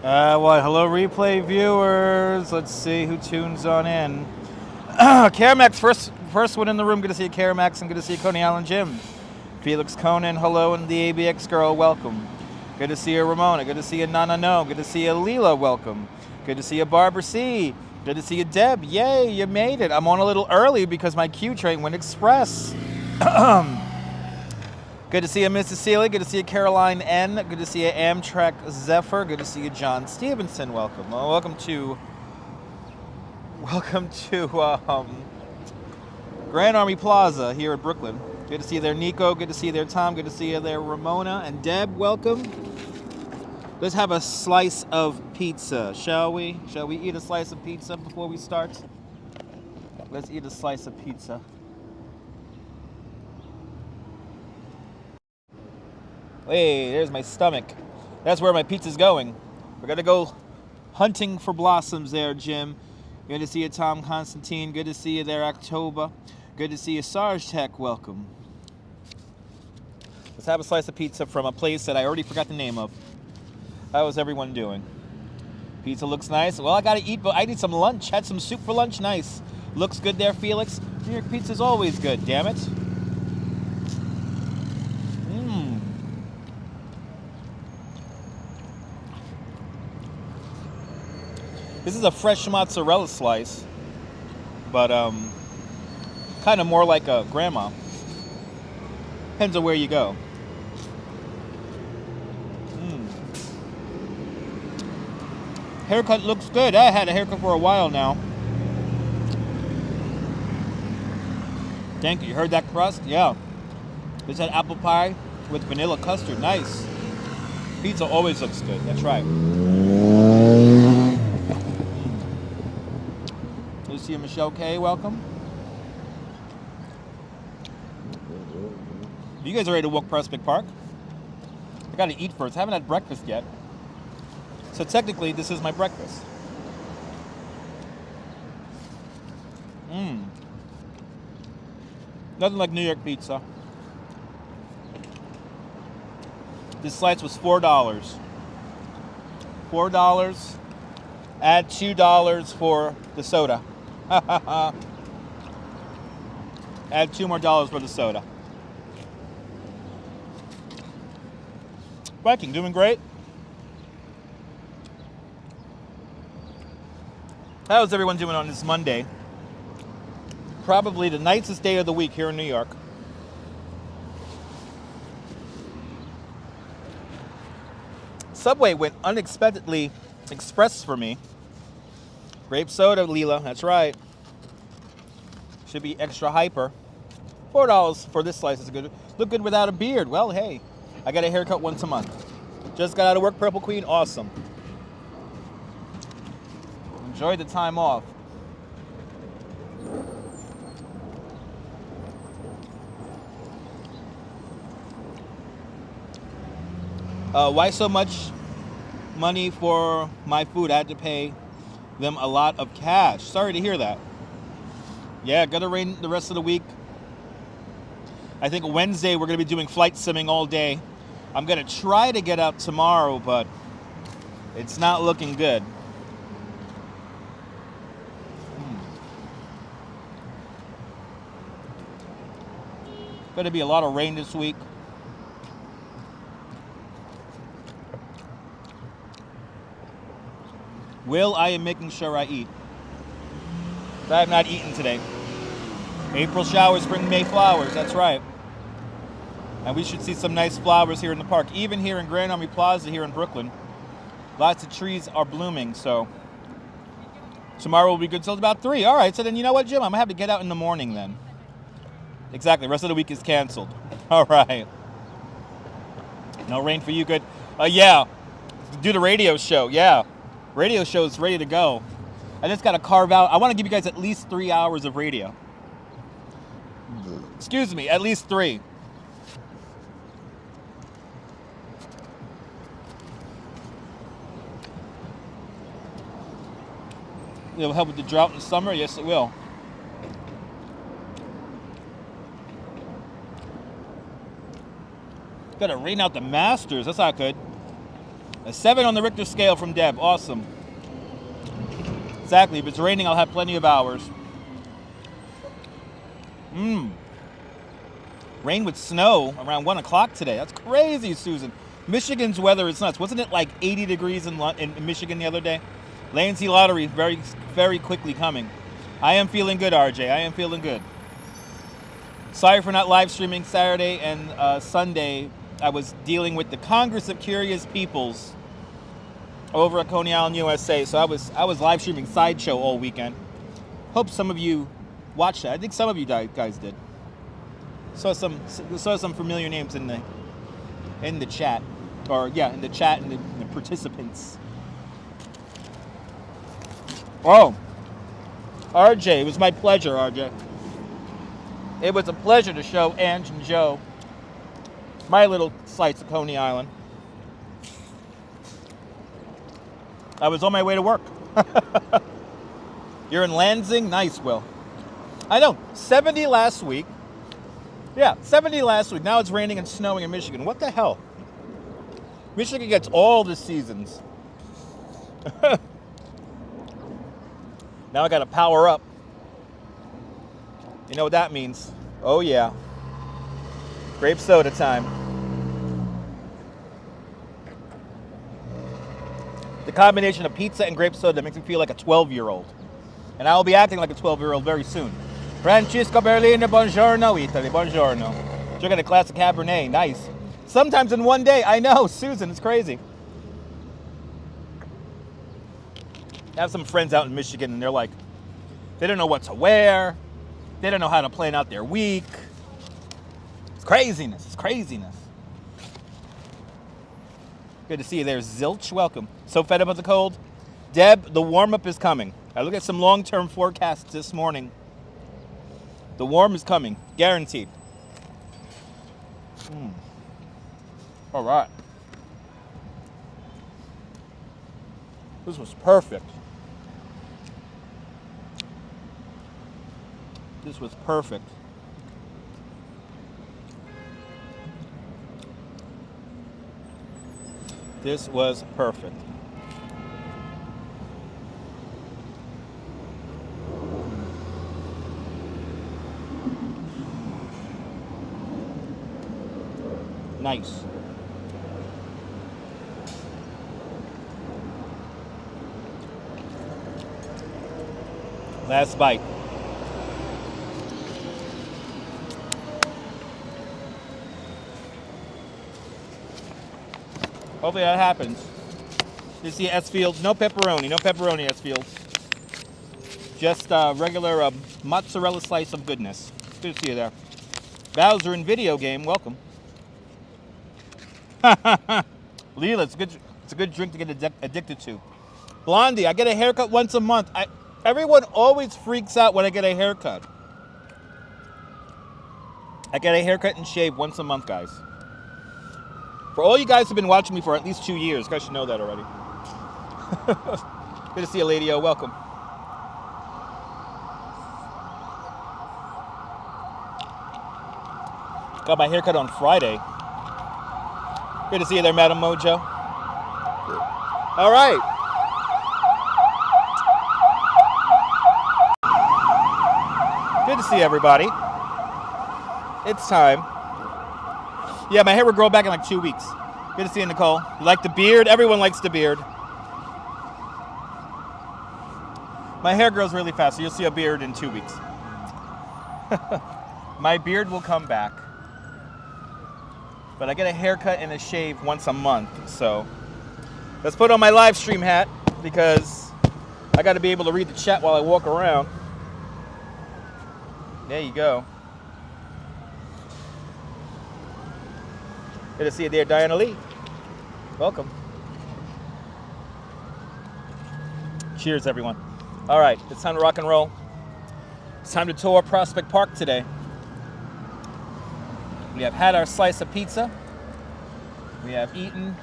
Hello, replay viewers. Let's see who tunes on in. Caramax, first one in the room. Good to see you, Caramax, and good to see you, Coney Island Jim. Felix Conan, hello, and the ABX girl, welcome. Good to see you, Ramona. Good to see you, Nana No. Good to see you, Leela, welcome. Good to see you, Barbara C. Good to see you, Deb. Yay, you made it. I'm on a little early because my Q train went express. Good to see you, Mrs. Seeley. Good to see you, Caroline N. Good to see you, Amtrak Zephyr. Good to see you, John Stevenson. Welcome. Well, welcome to Grand Army Plaza here in Brooklyn. Good to see you there, Nico. Good to see you there, Tom. Good to see you there, Ramona and Deb. Welcome. Let's have a slice of pizza, shall we? Shall we eat a slice of pizza before we start? Let's eat a slice of pizza. Hey, there's my stomach. That's where my pizza's going. We're gonna go hunting for blossoms there, Jim. Good to see you, Tom Constantine. Good to see you there, October. Good to see you, Sarge Tech. Welcome. Let's have a slice of pizza from a place that I already forgot the name of. How is everyone doing? Pizza looks nice. Well, I gotta eat, but I need some lunch. Had some soup for lunch. Nice. Looks good there, Felix. New York pizza's always good, damn it. This is a fresh mozzarella slice, but kind of more like a grandma. Depends on where you go. Haircut looks good. I had a haircut for a while now. Thank you. You heard that crust? Yeah. This had apple pie with vanilla custard. Nice. Pizza always looks good. That's right. Good to see you, Michelle K. Welcome. You guys are ready to walk Prospect Park? I gotta eat first. I haven't had breakfast yet. So technically, this is my breakfast. Nothing like New York pizza. This slice was $4. $4. Add $2 for the soda. Add $2 more for the soda. Viking, doing great. How's everyone doing on this Monday? Probably the nicest day of the week here in New York. Subway went unexpectedly express for me. Grape soda, Leela, that's right. Should be extra hyper. $4 for this slice is good. Look good without a beard. Well, hey, I got a haircut once a month. Just got out of work, Purple Queen, awesome. Enjoy the time off. Why so much money for my food? I had to pay them a lot of cash. Sorry to hear that. Yeah, gonna rain the rest of the week. I think Wednesday we're gonna be doing flight simming all day. I'm gonna try to get out tomorrow, but it's not looking good. Gonna be a lot of rain this week. Will, I am making sure I eat. I have not eaten today. April showers bring May flowers, that's right. And we should see some nice flowers here in the park. Even here in Grand Army Plaza here in Brooklyn. Lots of trees are blooming, so tomorrow will be good till about 3. All right, so then you know what, Jim? I'm gonna have to get out in the morning then. Exactly, rest of the week is canceled. All right. No rain for you, good. Yeah, do the radio show, yeah. Radio show is ready to go. I just got to carve out. I want to give you guys at least 3 hours of radio. Excuse me, at least 3. It'll help with the drought in the summer? Yes, it will. Got to rain out the Masters. That's not good. A 7 on the Richter scale from Deb. Awesome. Exactly. If it's raining, I'll have plenty of hours. Rain with snow around 1 o'clock today. That's crazy, Susan. Michigan's weather is nuts. Wasn't it like 80 degrees in Michigan the other day? Lansing Lottery very, very quickly coming. I am feeling good, RJ. I am feeling good. Sorry for not live streaming Saturday and Sunday. I was dealing with the Congress of Curious Peoples over at Coney Island, USA. So I was live streaming Sideshow all weekend. Hope some of you watched that. I think some of you guys did. Saw some familiar names in the chat, or yeah, in the chat and the participants. Oh, RJ, it was my pleasure, RJ. It was a pleasure to show Ange and Joe my little slice of Coney Island. I was on my way to work. You're in Lansing? Nice, Will. I know, 70 last week. Yeah, 70 last week. Now it's raining and snowing in Michigan. What the hell? Michigan gets all the seasons. Now I got to power up. You know what that means? Oh, yeah. Grape soda time. The combination of pizza and grape soda makes me feel like a 12-year-old. And I will be acting like a 12-year-old very soon. Francisco Berlino, buongiorno, Italy, buongiorno. Drinking a classic Cabernet, nice. Sometimes in one day, I know, Susan, it's crazy. I have some friends out in Michigan, and they're like, they don't know what to wear. They don't know how to plan out their week. It's craziness, it's craziness. Good to see you there, Zilch, welcome. So fed up with the cold? Deb, the warm-up is coming. I looked at some long-term forecasts this morning. The warm is coming, guaranteed. All right. This was perfect. This was perfect. This was perfect. Nice. Last bite. Hopefully that happens. You see S Fields, no pepperoni, S Fields. Just regular mozzarella slice of goodness. Good to see you there. Bowser in video game, welcome. Leela, it's a good drink to get addicted to. Blondie, I get a haircut once a month. Everyone always freaks out when I get a haircut. I get a haircut and shave once a month, guys. For all you guys who've been watching me for at least 2 years, you guys should know that already. Good to see you, Lady O. Welcome. Got my haircut on Friday. Good to see you there, Madam Mojo. All right. Good to see everybody. It's time. Yeah, my hair will grow back in like 2 weeks. Good to see you, Nicole. You like the beard? Everyone likes the beard. My hair grows really fast, so you'll see a beard in 2 weeks. My beard will come back. But I get a haircut and a shave once a month, so let's put on my live stream hat because I got to be able to read the chat while I walk around. There you go. Good to see you there, Diana Lee. Welcome. Cheers, everyone. All right, it's time to rock and roll. It's time to tour Prospect Park today. We have had our slice of pizza. We have eaten.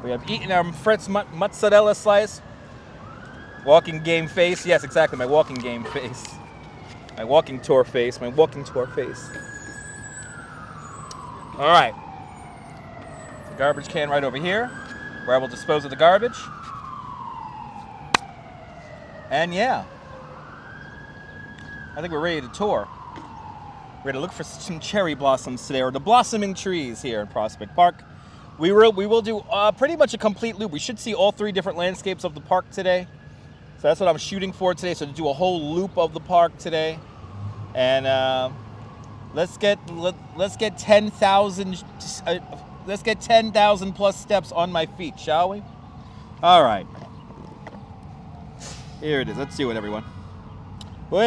We have eaten our Fritz mozzarella slice. Walking game face. Yes, exactly, my walking game face. My walking tour face. My walking tour face. All right. The garbage can right over here. where I will dispose of the garbage. And yeah, I think we're ready to tour. We're going to look for some cherry blossoms today, or the blossoming trees here in Prospect Park. We will do pretty much a complete loop. We should see all 3 different landscapes of the park today. So that's what I'm shooting for today. So to do a whole loop of the park today, and let's get 10,000 plus steps on my feet, shall we? All right. Here it is. Let's do it, everyone. Way,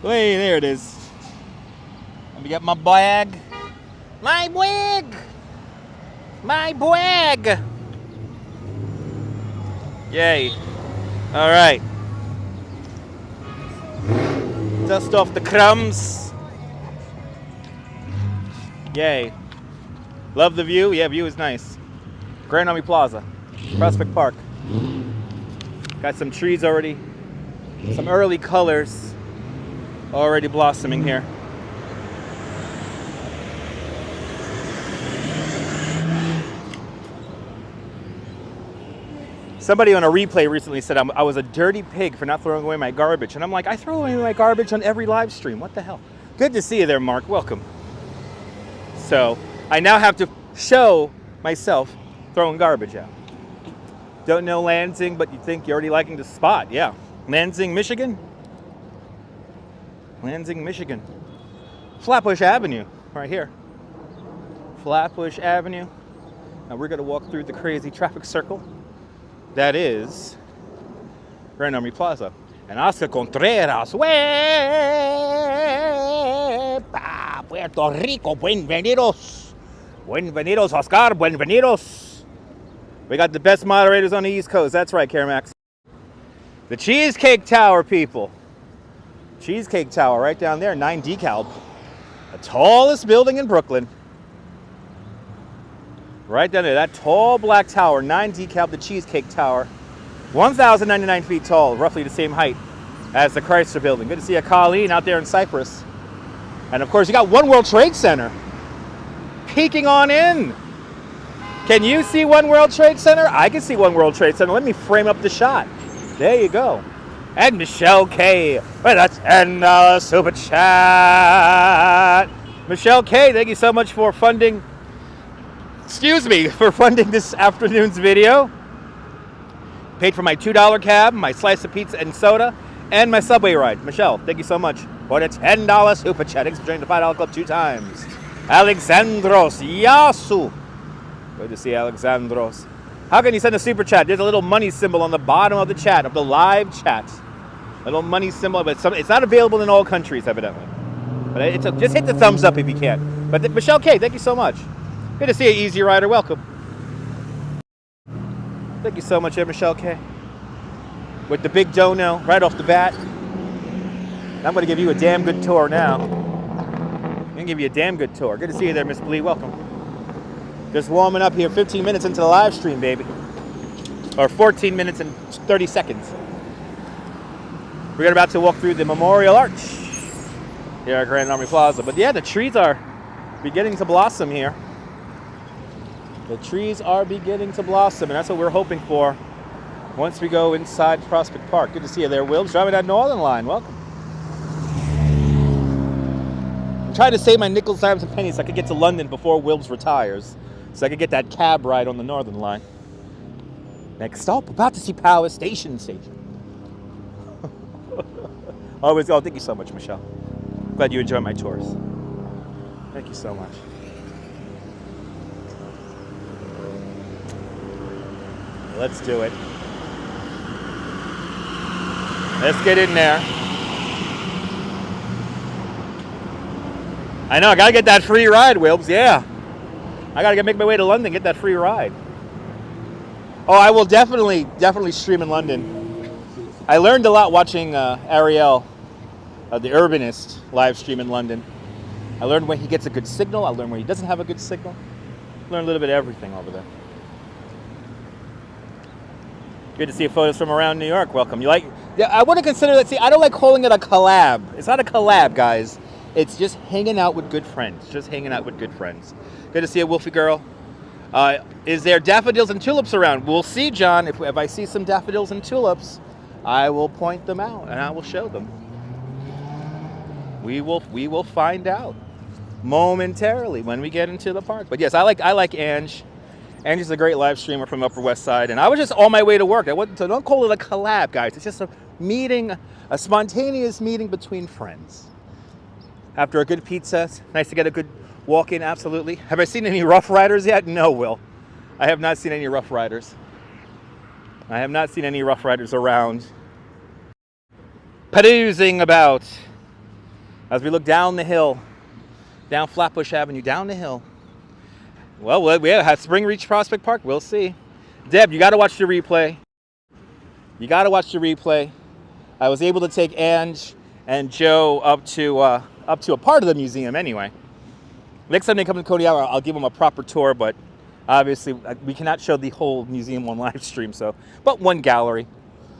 there it is. Let me get my bag. My wig. My bag. Yay. All right. Dust off the crumbs. Yay. Love the view. Yeah, view is nice. Grand Army Plaza, Prospect Park. Got some trees already. Some early colors already blossoming here. Somebody on a replay recently said I was a dirty pig for not throwing away my garbage. And I'm like, I throw away my garbage on every live stream. What the hell? Good to see you there, Mark. Welcome. So I now have to show myself throwing garbage out. Don't know Lansing, but you think you're already liking the spot. Yeah. Lansing, Michigan. Lansing, Michigan. Flatbush Avenue, right here. Flatbush Avenue. Now we're going to walk through the crazy traffic circle. That is Grand Army Plaza. And Oscar Contreras, pa Puerto Rico, buenvenidos. Buenvenidos, Oscar, buenvenidos. We got the best moderators on the East Coast. That's right, Caramax. The Cheesecake Tower, people. Cheesecake Tower right down there, 9 decal. The tallest building in Brooklyn. Right down there, that tall black tower, 9 decal, the Cheesecake Tower. 1,099 feet tall, roughly the same height as the Chrysler Building. Good to see a Colleen out there in Cyprus. And of course, you got One World Trade Center peeking on in. Can you see One World Trade Center? I can see One World Trade Center. Let me frame up the shot. There you go. And Michelle K. with a $10 super chat. Michelle K, thank you so much for funding. Excuse me, for funding this afternoon's video. Paid for my $2 cab, my slice of pizza and soda, and my subway ride. Michelle, thank you so much for the $10 super chat. Thanks for joining the $5 club 2 times. Alexandros Yasu. Good to see Alexandros. How can you send a super chat? There's a little money symbol on the bottom of the chat, of the live chat. A little money symbol, but it's not available in all countries, evidently. But just hit the thumbs up if you can. But Michelle K, thank you so much. Good to see you, Easy Rider. Welcome. Thank you so much, Michelle K. With the big dono right off the bat. I'm going to give you a damn good tour now. I'm going to give you a damn good tour. Good to see you there, Miss Blee. Welcome. Just warming up here, 15 minutes into the live stream, baby. Or 14 minutes and 30 seconds. We're about to walk through the Memorial Arch here at Grand Army Plaza. But yeah, the trees are beginning to blossom here. The trees are beginning to blossom, and that's what we're hoping for once we go inside Prospect Park. Good to see you there, Wilbs. Driving that Northern Line. Welcome. I'm trying to save my nickels, dimes, and pennies so I could get to London before Wilbs retires, so I could get that cab ride on the Northern Line. Next stop, about to see Power Station. Oh, thank you so much, Michelle. Glad you enjoy my tours. Thank you so much. Let's do it. Let's get in there. I know, I gotta get that free ride, Wilbs. Yeah. I gotta make my way to London, get that free ride. Oh, I will definitely stream in London. I learned a lot watching Ariel, the Urbanist, live stream in London. I learned when he gets a good signal. I learned when he doesn't have a good signal. I learned a little bit of everything over there. Good to see photos from around New York. Welcome. You like? Yeah, I wouldn't consider that. See, I don't like calling it a collab. It's not a collab, guys. It's just hanging out with good friends. Just hanging out with good friends. Good to see a Wolfie girl. Is there daffodils and tulips around? We'll see, John. If I see some daffodils and tulips, I will point them out and I will show them. We will find out momentarily when we get into the park. But yes, I like Ange. Angie's a great live streamer from Upper West Side, and I was just on my way to work. So don't call it a collab, guys. It's just a meeting, a spontaneous meeting between friends. After a good pizza, it's nice to get a good walk in, absolutely. Have I seen any Rough Riders yet? No, Will. I have not seen any Rough Riders. I have not seen any Rough Riders around. Perusing about as we look down the hill, down Flatbush Avenue, down the hill. Well, we have Spring Reach Prospect Park. We'll see. Deb, you got to watch the replay. You got to watch the replay. I was able to take Ange and Joe up to a part of the museum anyway. Next time they come to Coney Island, I'll give them a proper tour, but obviously we cannot show the whole museum on live stream. But one gallery,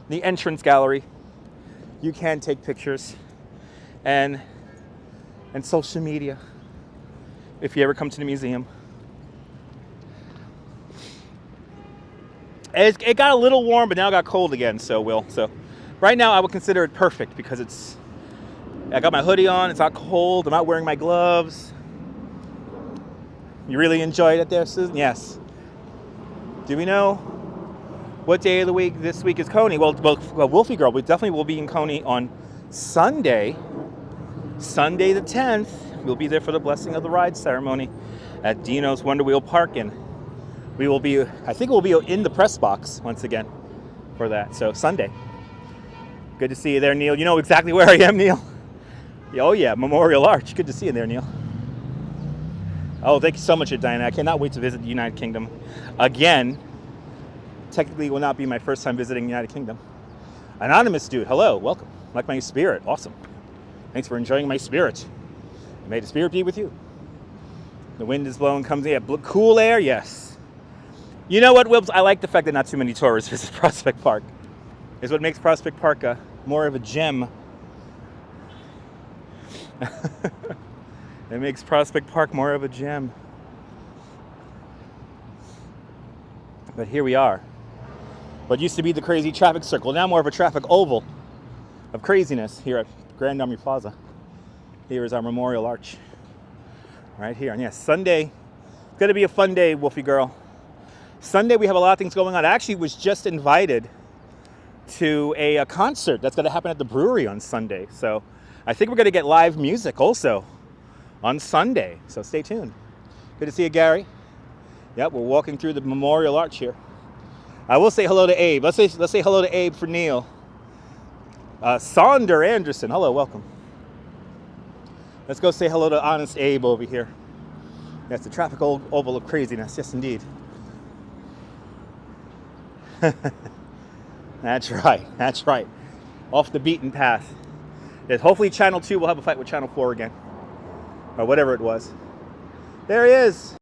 the entrance gallery, you can take pictures and social media if you ever come to the museum. It got a little warm, but now it got cold again, so right now I would consider it perfect because I got my hoodie on, it's not cold, I'm not wearing my gloves. You really enjoyed it there, Susan? Yes. Do we know what day of the week this week is Coney? Well, Wolfie Girl, we definitely will be in Coney on Sunday the 10th. We'll be there for the Blessing of the Ride ceremony at Dino's Wonder Wheel Park, and we will be, I think we'll be in the press box once again for that. So Sunday. Good to see you there, Neil. You know exactly where I am, Neil. Oh yeah, Memorial Arch. Good to see you there, Neil. Oh, thank you so much, Diana. I cannot wait to visit the United Kingdom again. Technically, it will not be my first time visiting the United Kingdom. Anonymous dude, hello, welcome. Like my spirit, awesome. Thanks for enjoying my spirit. May the spirit be with you. The wind is blowing, comes in, cool air, yes. You know what, Wilbs? I like the fact that not too many tourists visit Prospect Park. It's what makes Prospect Park more of a gem. It makes Prospect Park more of a gem. But here we are. What used to be the crazy traffic circle, now more of a traffic oval of craziness here at Grand Army Plaza. Here is our Memorial Arch. Right here. And yes, Sunday, it's going to be a fun day, Wolfie Girl. Sunday, we have a lot of things going on. I actually was just invited to a concert that's going to happen at the brewery on Sunday. So I think we're going to get live music also on Sunday. So stay tuned. Good to see you, Gary. Yep, we're walking through the Memorial Arch here. I will say hello to Abe. Let's say hello to Abe for Neil. Sonder Anderson, hello, welcome. Let's go say hello to Honest Abe over here. That's the traffic oval of craziness. Yes, indeed. That's right. That's right. Off the beaten path. Yes, hopefully Channel 2 will have a fight with Channel 4 again. Or whatever it was. There he is.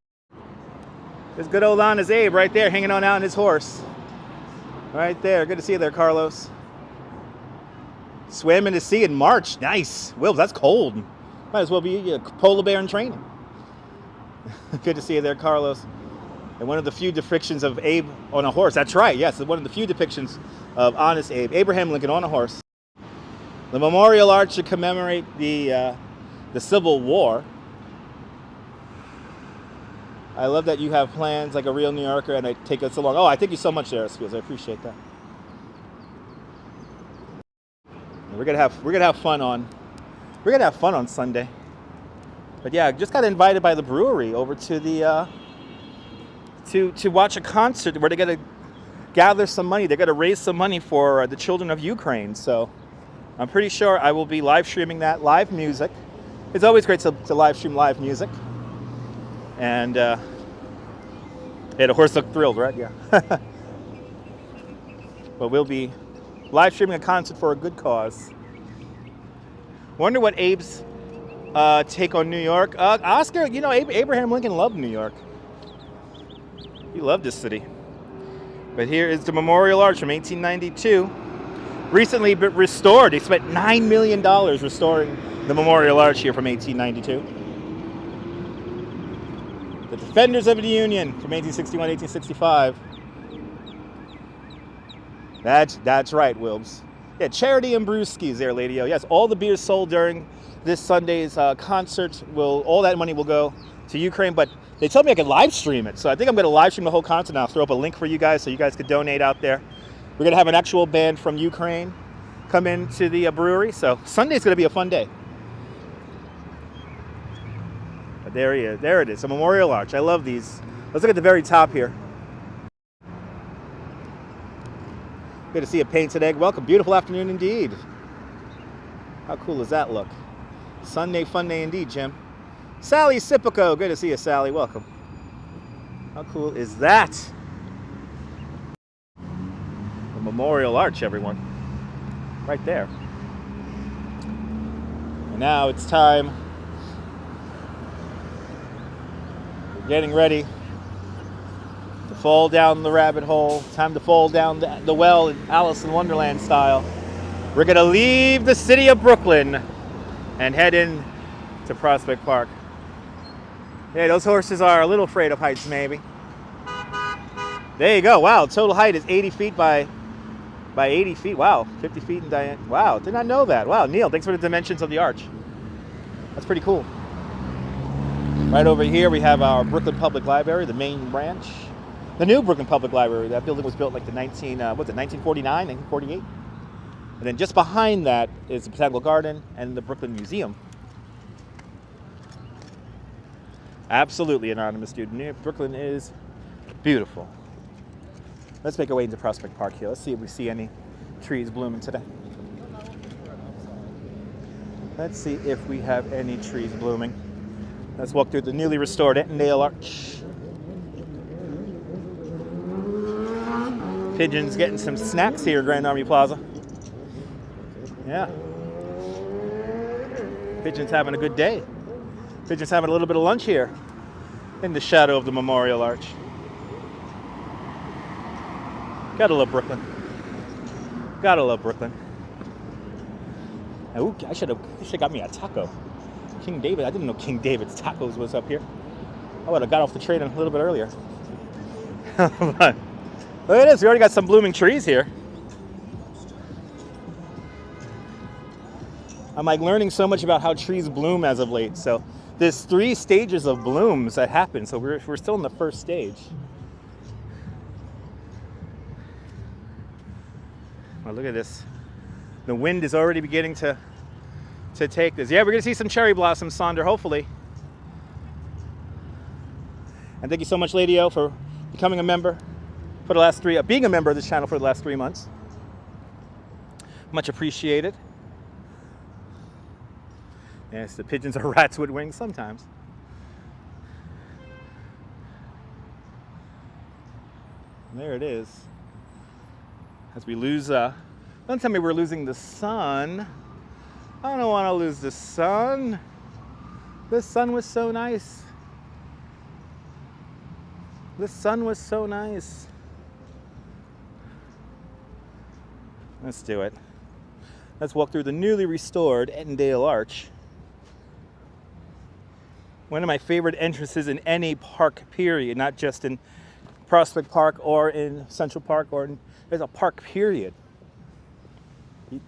There's good old Honest Abe right there hanging on out on his horse. Right there. Good to see you there, Carlos. Swam in the sea in March. Nice. Wilbs, that's cold. Might as well be a polar bear in training. Good to see you there, Carlos. And one of the few depictions of Abe on a horse. That's right, yes. One of the few depictions of Honest Abe. Abraham Lincoln on a horse. The Memorial Arch to commemorate the Civil War. I love that you have plans like a real New Yorker and I take us along. Oh, I thank you so much there, Spiels. I appreciate that. We're gonna have fun on Sunday. But yeah, I just got invited by the brewery over to the to watch a concert where they're gonna gather some money. They're gonna raise some money for the children of Ukraine. So I'm pretty sure I will be live streaming that, live music. It's always great to live stream live music. And yeah, the horse looked thrilled, right? Yeah. But we'll be live streaming a concert for a good cause. Wonder what Abe's take on New York. Oscar, you know, Abraham Lincoln loved New York. He loved this city. But here is the Memorial Arch from 1892. Recently restored. They spent $9 million restoring The Memorial Arch here from 1892. The Defenders of the Union from 1861, 1865. That's right, Wilbs. Yeah, Charity and Brewskis there, lady-o. Yes, all the beers sold during this Sunday's concert, all that money will go to Ukraine, but they told me I could live stream it, so I think I'm going to live stream the whole concert, and I'll throw up a link for you guys so you guys could donate out there. We're going to have an actual band from Ukraine come into the brewery, so Sunday's going to be a fun day. But there he is. There it is, a Memorial Arch. I love these. Let's look at the very top here. Good to see a painted egg. Welcome. Beautiful afternoon indeed. How cool does that look? Sunday fun day indeed, Jim. Sally Sipico. Good to see you, Sally. Welcome. How cool is that? The Memorial Arch, everyone. Right there. And now it's time. We're getting ready to fall down the rabbit hole. Time to fall down the well in Alice in Wonderland style. We're going to leave the city of Brooklyn and head in to Prospect Park. Yeah, those horses are a little afraid of heights, maybe. There you go. Wow, total height is 80 feet by 80 feet. Wow, 50 feet in diameter. Wow, did not know that. Wow, Neil, thanks for the dimensions of the arch. That's pretty cool. Right over here, we have our Brooklyn Public Library, the main branch. The new Brooklyn Public Library. That building was built like the 1949, 1948. And then just behind that is the Botanical Garden and the Brooklyn Museum. Absolutely anonymous, dude. Brooklyn is beautiful. Let's make our way into Prospect Park here. Let's see if we see any trees blooming today. Let's see if we have any trees blooming. Let's walk through the newly restored Ettondale Arch. Pigeons getting some snacks here at Grand Army Plaza. Yeah. Pigeons having a good day. Pigeons having a little bit of lunch here in the shadow of the Memorial Arch. Gotta love Brooklyn. Gotta love Brooklyn. Ooh, I should have got me a taco. King David, I didn't know King David's Tacos was up here. I would have got off the train a little bit earlier. But look at this, we already got some blooming trees here. I'm like learning so much about how trees bloom as of late. So there's 3 stages of blooms that happen. So we're still in the first stage. Well, look at this. The wind is already beginning to take this. Yeah, we're gonna see some cherry blossoms, Sonder, hopefully. And thank you so much, Lady O, for becoming a member for the last being a member of this channel for the last 3 months. Much appreciated. Yes, the pigeons are rats with wings sometimes. And there it is. As we lose, don't tell me we're losing the sun. I don't want to lose the sun. The sun was so nice. The sun was so nice. Let's do it. Let's walk through the newly restored Ettondale Arch. One of my favorite entrances in any park, period, not just in Prospect Park or in Central Park there's a park, period.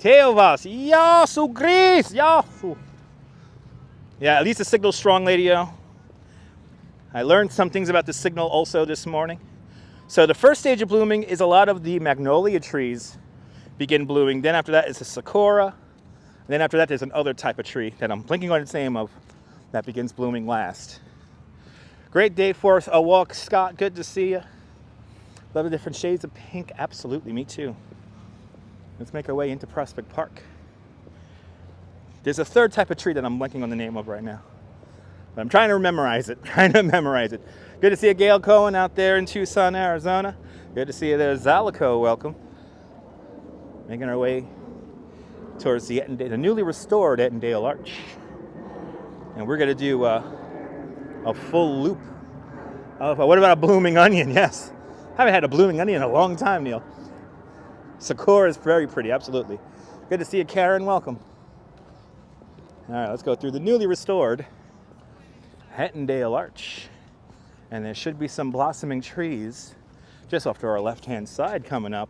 Yeah, at least the signal's strong, lady-o. I learned some things about the signal also this morning. So the first stage of blooming is a lot of the magnolia trees begin blooming. Then after that is the sakura. And then after that there's another type of tree that I'm blinking on its name of that begins blooming last. Great day for a walk, Scott. Good to see you. Love the different shades of pink. Absolutely, me too. Let's make our way into Prospect Park. There's a third type of tree that I'm blanking on the name of right now. But I'm trying to memorize it. Good to see you, Gail Cohen, out there in Tucson, Arizona. Good to see you there, Zalico. Welcome. Making our way towards the newly restored Ettondale Arch. And we're going to do a full loop of, what about a blooming onion? Yes. Haven't had a blooming onion in a long time, Neil. Sakura is very pretty, absolutely. Good to see you, Karen. Welcome. All right, let's go through the newly restored Hettendale Arch. And there should be some blossoming trees just off to our left-hand side coming up.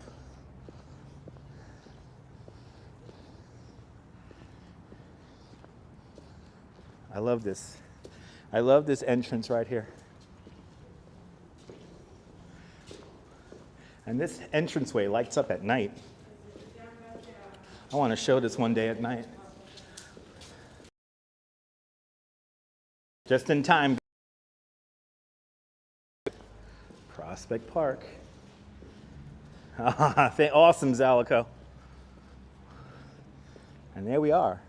I love this. I love this entrance right here. And this entranceway lights up at night. I want to show this one day at night. Just in time. Prospect Park. Awesome, Zalico. And there we are.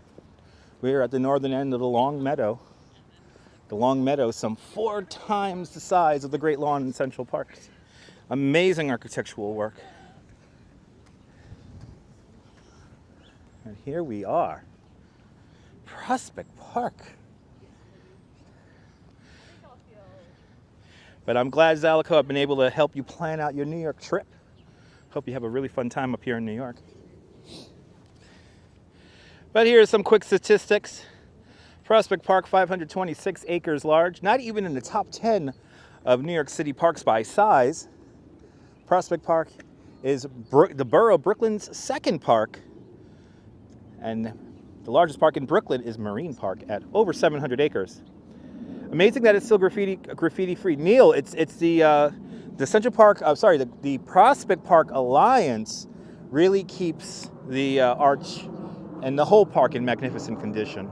We are at the northern end of the Long Meadow. The Long Meadow, some 4 times the size of the Great Lawn in Central Park. Amazing architectural work. And here we are. Prospect Park. But I'm glad, Zalico, I've been able to help you plan out your New York trip. Hope you have a really fun time up here in New York. But here are some quick statistics. Prospect Park, 526 acres large, not even in the top 10 of New York City parks by size. Prospect Park is the borough of Brooklyn's second park, and the largest park in Brooklyn is Marine Park at over 700 acres. Amazing that it's still graffiti-free. Neil, it's the Central Park. The Prospect Park Alliance really keeps the arch and the whole park in magnificent condition.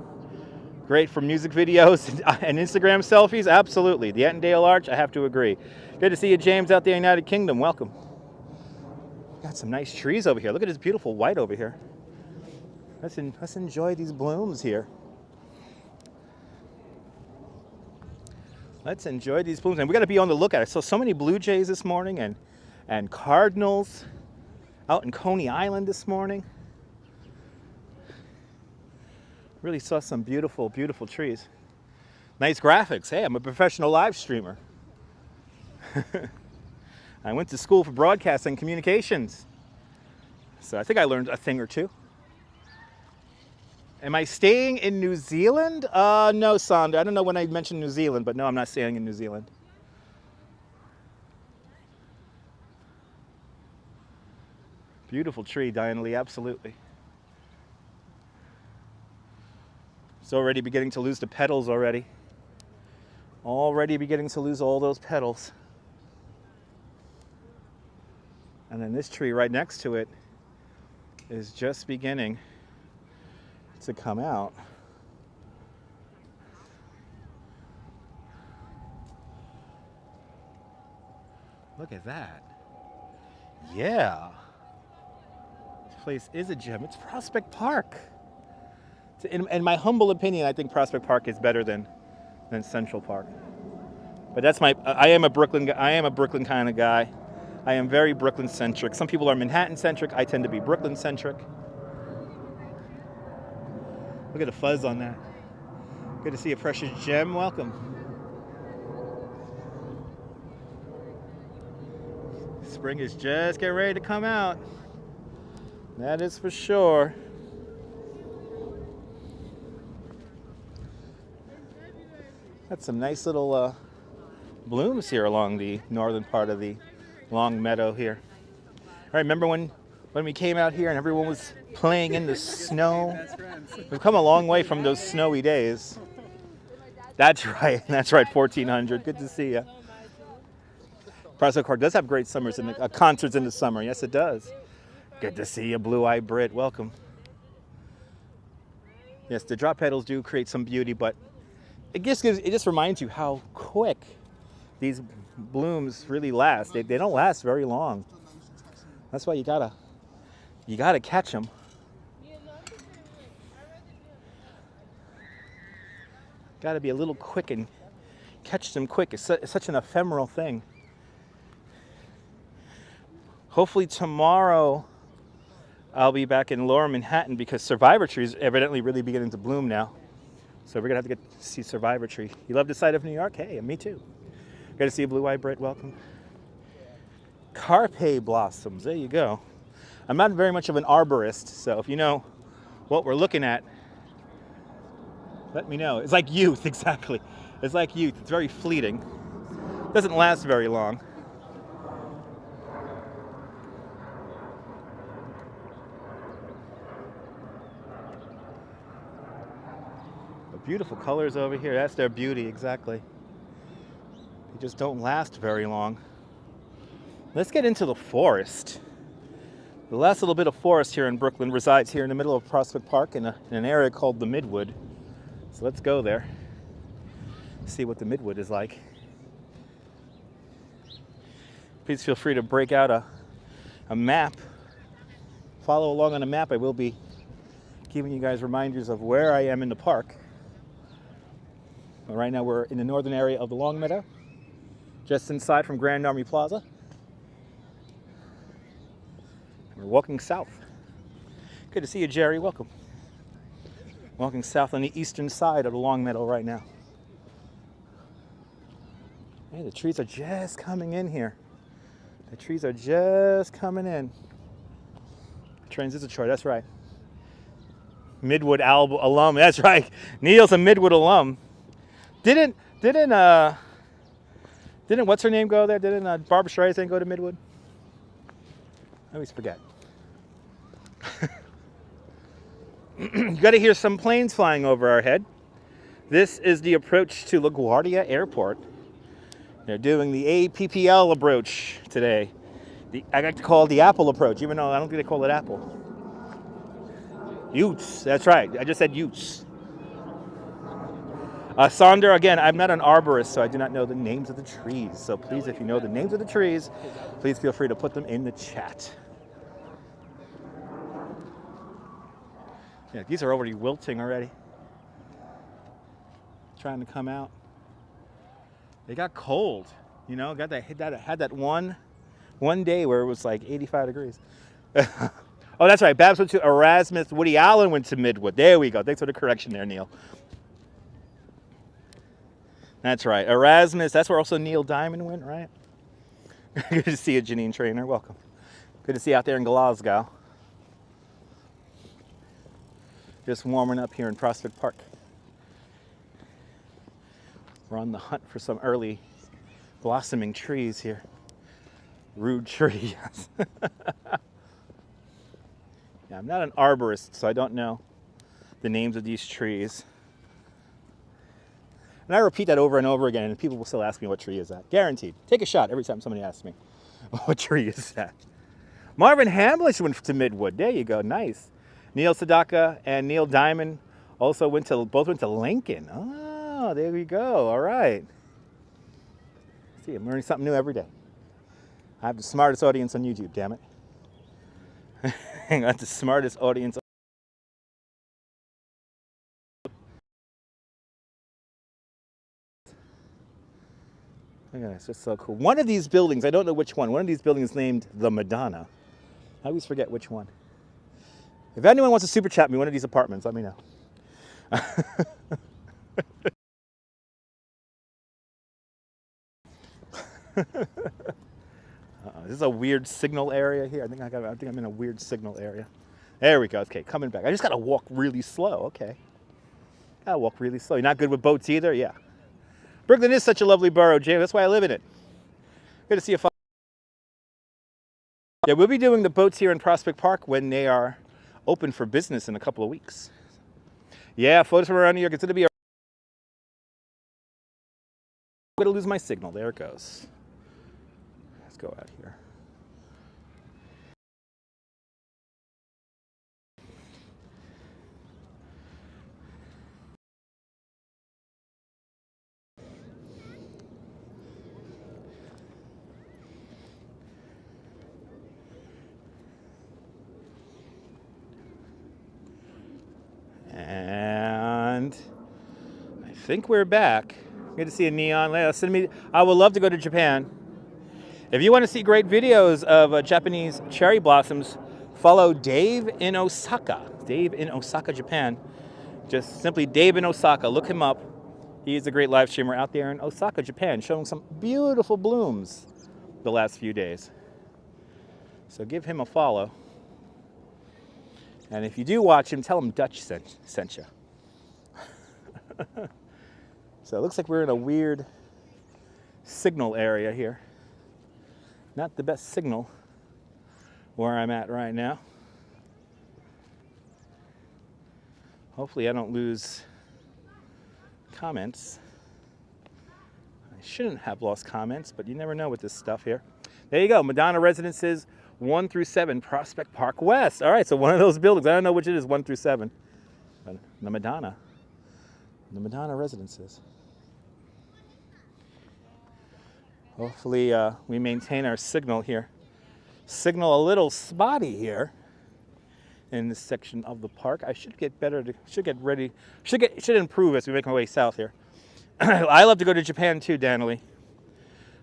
Great for music videos and Instagram selfies, absolutely. The Hettendale Arch, I have to agree. Good to see you, James, out there in the United Kingdom. Welcome. Got some nice trees over here. Look at this beautiful white over here. Let's enjoy these blooms here. Let's enjoy these blooms. And we got to be on the lookout. I saw so many blue jays this morning and cardinals out in Coney Island this morning. Really saw some beautiful, beautiful trees. Nice graphics. Hey, I'm a professional live streamer. I went to school for broadcasting communications. So I think I learned a thing or two. Am I staying in New Zealand? No, Sandra. I don't know when I mentioned New Zealand, but no, I'm not staying in New Zealand. Beautiful tree, Diana Lee, absolutely. It's already beginning to lose the petals already. Already beginning to lose all those petals. And then this tree right next to it is just beginning to come out. Look at that. Yeah. This place is a gem. It's Prospect Park. In my humble opinion, I think Prospect Park is better than Central Park. But that's I am a Brooklyn kind of guy. I am very Brooklyn centric. Some people are Manhattan centric. I tend to be Brooklyn centric. Look at the fuzz on that. Good to see a precious gem. Welcome. Spring is just getting ready to come out. That is for sure. Got some nice little blooms here along the northern part of the Long Meadow here. All right, remember when we came out here and everyone was playing in the snow? We've come a long way from those snowy days. That's right, 1400. Good to see you. Prospect Park does have great summers and concerts in the summer. Yes, it does. Good to see you, Blue-Eyed Brit. Welcome. Yes, the drop petals do create some beauty, but it just reminds you how quick these blooms really last. They don't last very long. That's why you gotta catch them. Gotta be a little quick and catch them quick. It's such an ephemeral thing. Hopefully tomorrow I'll be back in Lower Manhattan because Survivor Tree is evidently really beginning to bloom now. So we're gonna have to get to see Survivor Tree. You love the side of New York? Hey, me too. Got to see a Blue-Eyed Brit. Welcome. Carpe blossoms. There you go. I'm not very much of an arborist, so if you know what we're looking at, Let me know. It's like youth, exactly. It's like youth. It's very fleeting. Doesn't last very long. The beautiful colors over here. That's their beauty, exactly. They just don't last very long. Let's get into the forest. The last little bit of forest here in Brooklyn resides here in the middle of Prospect Park in an area called the Midwood. So let's go there, see what the Midwood is like. Please feel free to break out a map. Follow along on a map. I will be giving you guys reminders of where I am in the park. Right now we're in the northern area of the Long Meadow, just inside from Grand Army Plaza. We're walking south. Good to see you, Jerry. Welcome. Walking south on the eastern side of the Long Meadow right now. Hey, the trees are just coming in here. The trees are just coming in. Transitory, that's right. Midwood alum, that's right. Neil's a Midwood alum. Didn't what's her name go there? Didn't Barbara Streisand go to Midwood? I always forget. You got to hear some planes flying over our head. This is the approach to LaGuardia Airport. They're doing the APPL approach today. I like to call it the Apple approach, even though I don't think they call it Apple. Utes, that's right. I just said Utes. Sonder, again, I'm not an arborist, so I do not know the names of the trees. So please, if you know the names of the trees, please feel free to put them in the chat. Yeah, these are already wilting already. Trying to come out. They got cold, you know. Had that one day where it was like 85 degrees. Oh, that's right. Babs went to Erasmus. Woody Allen went to Midwood. There we go. Thanks for the correction there, Neil. That's right. Erasmus. That's where also Neil Diamond went, right? Good to see you, Janine Trainer. Welcome. Good to see you out there in Glasgow. Just warming up here in Prospect Park. We're on the hunt for some early blossoming trees here. Rude tree, yes. Yeah, I'm not an arborist, so I don't know the names of these trees. And I repeat that over and over again, and people will still ask me what tree is that. Guaranteed. Take a shot every time somebody asks me, what tree is that? Marvin Hamlish went to Midwood. There you go. Nice. Neil Sedaka and Neil Diamond also both went to Lincoln. Oh, there we go. All right. See, I'm learning something new every day. I have the smartest audience on YouTube, damn it. I got the smartest audience. Look at this, it's so cool. One of these buildings, I don't know which one of these buildings is named the Madonna. I always forget which one. If anyone wants to super chat me one of these apartments, let me know. This is a weird signal area here. I think I'm in a weird signal area. There we go. Okay, coming back. I just gotta walk really slow. Okay, gotta walk really slow. You're not good with boats either. Yeah. Brooklyn is such a lovely borough, Jay. That's why I live in it. Good to see you. Yeah, we'll be doing the boats here in Prospect Park when they are open for business in a couple of weeks. Yeah, photos from around New York. It's gonna be. I'm gonna lose my signal. There it goes. Let's go out here. And I think we're back. Good to see a neon. I would love to go to Japan. If you want to see great videos of Japanese cherry blossoms, follow Dave in Osaka. Dave in Osaka, Japan. Just simply Dave in Osaka. Look him up. He's a great live streamer out there in Osaka, Japan, showing some beautiful blooms the last few days. So give him a follow. And if you do watch him, tell him Dutch sent you. So it looks like we're in a weird signal area here. Not the best signal where I'm at right now. Hopefully I don't lose comments. I shouldn't have lost comments, but you never know with this stuff here. There you go, Madonna Residences 1 through 7, Prospect Park West. All right, so one of those buildings. I don't know which it is, 1 through 7. But the Madonna Residences. Hopefully we maintain our signal here. Signal a little spotty here in this section of the park. I should get better, should improve as we make my way south here. I love to go to Japan too, Danley.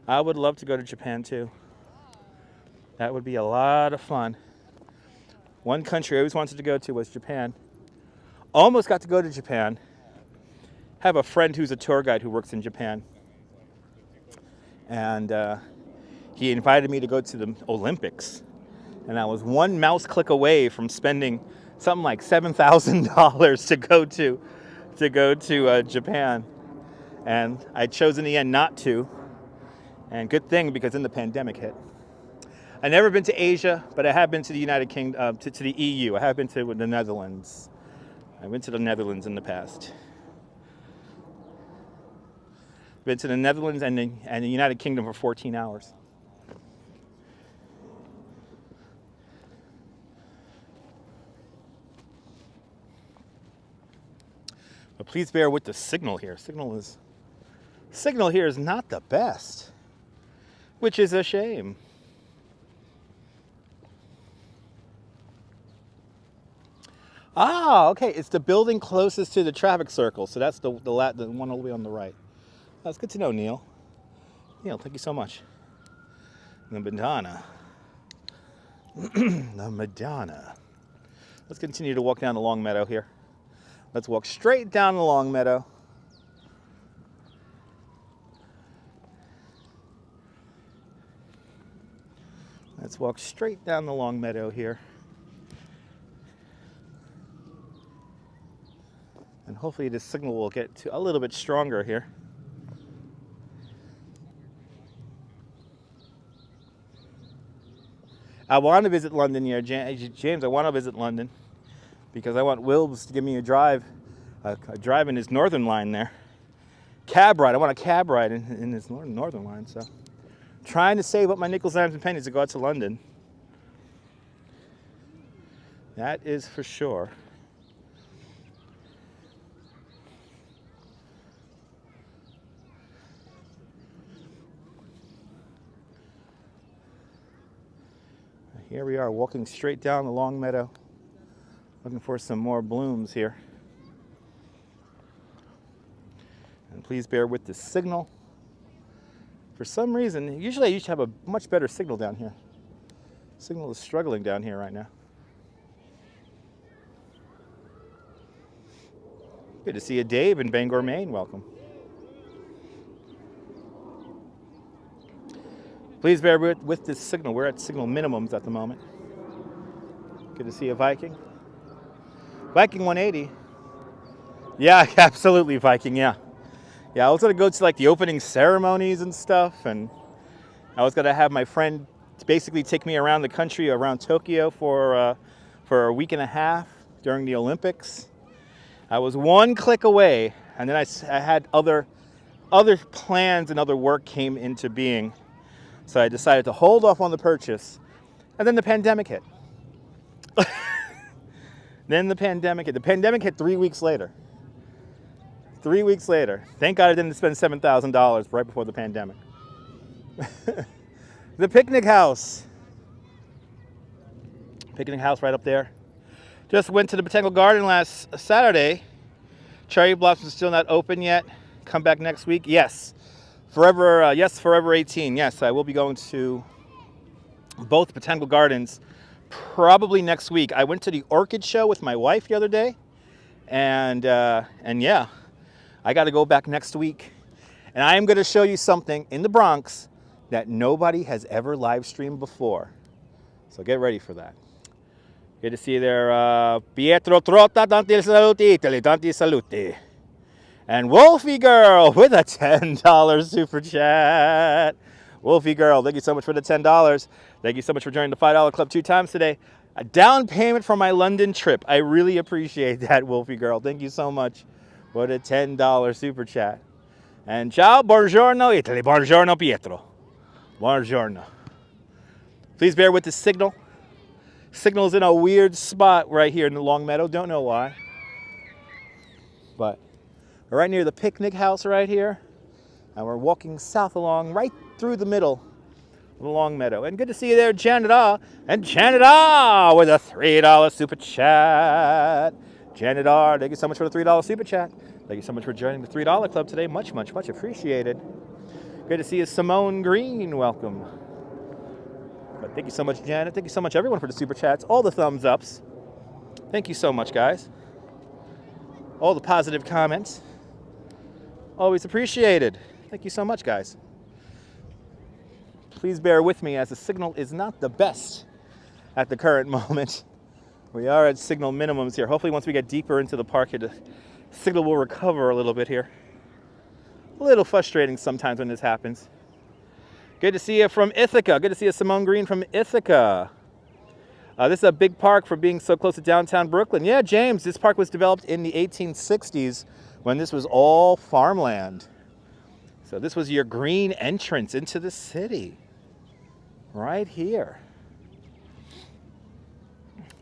I would love to go to Japan too. That would be a lot of fun. One country I always wanted to go to was Japan. Almost got to go to Japan. Have a friend who's a tour guide who works in Japan. And he invited me to go to the Olympics. And I was one mouse click away from spending something like $7,000 to go to Japan. And I chose in the end not to. And good thing, because then the pandemic hit. I've never been to Asia, but I have been to the United Kingdom, to the EU. I have been to the Netherlands. I've been to the Netherlands in the past. Been to the Netherlands and the United Kingdom for 14 hours. But please bear with the signal here. Signal here is not the best, which is a shame. Ah, okay, it's the building closest to the traffic circle, so that's the one all the way on the right. That's good to know, Neil. Neil, thank you so much. The Madonna. The Madonna. Let's continue to walk down the long meadow here. Let's walk straight down the long meadow. Let's walk straight down the long meadow here. And hopefully this signal will get to a little bit stronger here. I want to visit London here, James. I want to visit London because I want Wilbs to give me a drive in his northern line there. Cab ride. I want a cab ride in his northern line. So, trying to save up my nickels, dimes, and pennies to go out to London. That is for sure. Here we are walking straight down the long meadow, looking for some more blooms here. And please bear with the signal. For some reason, usually I used to have a much better signal down here. Signal is struggling down here right now. Good to see you, Dave, in Bangor, Maine. Welcome. Please bear with this signal. We're at signal minimums at the moment. Good to see you, Viking. Viking 180. Yeah, absolutely, Viking, yeah. Yeah, I was going to go to like the opening ceremonies and stuff, and I was going to have my friend basically take me around the country, around Tokyo for a week and a half during the Olympics. I was one click away, and then I had other plans and other work came into being. So I decided to hold off on the purchase, and then the pandemic hit. The pandemic hit 3 weeks later. 3 weeks later. Thank God I didn't spend $7,000 right before the pandemic. The picnic house. Picnic house right up there. Just went to the Botanical Garden last Saturday. Cherry Blossom is still not open yet. Come back next week. Yes. Forever 18. Yes, I will be going to both Botanical Gardens probably next week. I went to the orchid show with my wife the other day, and yeah, I got to go back next week. And I am going to show you something in the Bronx that nobody has ever live streamed before. So get ready for that. Good to see you there, Pietro Trotta, tanti saluti, tanti saluti. And Wolfie Girl with a $10 super chat. Wolfie Girl, thank you so much for the $10. Thank you so much for joining the $5 club 2 times today. A down payment for my London trip. I really appreciate that, Wolfie Girl. Thank you so much for the $10 super chat. And ciao, buongiorno, Italy. Buongiorno, Pietro. Buongiorno. Please bear with the signal. Signal's in a weird spot right here in the Long Meadow. Don't know why. But we're right near the picnic house right here. And we're walking south along right through the middle of the Long Meadow. And good to see you there, Janet R. And Janet R. with a $3 super chat. Janet R., thank you so much for the $3 super chat. Thank you so much for joining the $3 club today. Much, much, much appreciated. Good to see you, Simone Green. Welcome. But thank you so much, Janet. Thank you so much, everyone, for the super chats. All the thumbs ups. Thank you so much, guys. All the positive comments. Always appreciated. Thank you so much, guys. Please bear with me as the signal is not the best at the current moment. We are at signal minimums here. Hopefully once we get deeper into the park here, the signal will recover a little bit here. A little frustrating sometimes when this happens. Good to see you from Ithaca. Good to see you, Simone Green from Ithaca. This is a big park for being so close to downtown Brooklyn. Yeah, James, this park was developed in the 1860s when this was all farmland. So this was your green entrance into the city. Right here.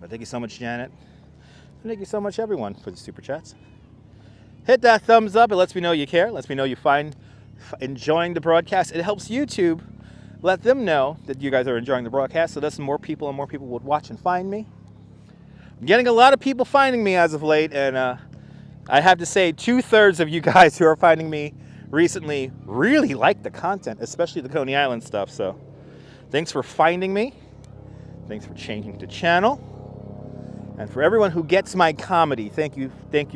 But thank you so much, Janet. And thank you so much, everyone, for the super chats. Hit that thumbs up. It lets me know you care. It lets me know you find enjoying the broadcast. It helps YouTube let them know that you guys are enjoying the broadcast, so that more people and more people would watch and find me. I'm getting a lot of people finding me as of late, and I have to say 2/3 of you guys who are finding me recently really like the content, especially the Coney Island stuff. So thanks for finding me. Thanks for changing the channel. And for everyone who gets my comedy, thank you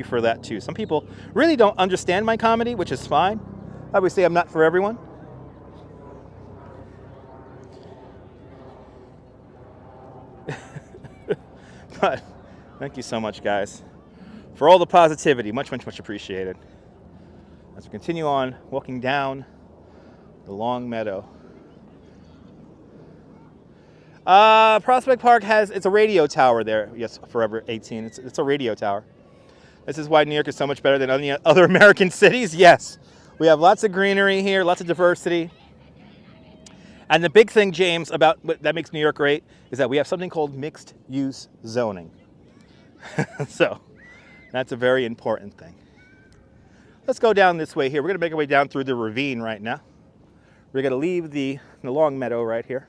for that too. Some people really don't understand my comedy, which is fine. Obviously, I'm not for everyone. But thank you so much, guys, for all the positivity. Much, much, much appreciated. As we continue on walking down the Long Meadow. Prospect Park it's a radio tower there. Yes, Forever 18. It's a radio tower. This is why New York is so much better than any other American cities. Yes, we have lots of greenery here, lots of diversity. And the big thing, James, about what that makes New York great is that we have something called mixed use zoning. So that's a very important thing. Let's go down this way here. We're going to make our way down through the ravine right now. We're going to leave the Long Meadow right here.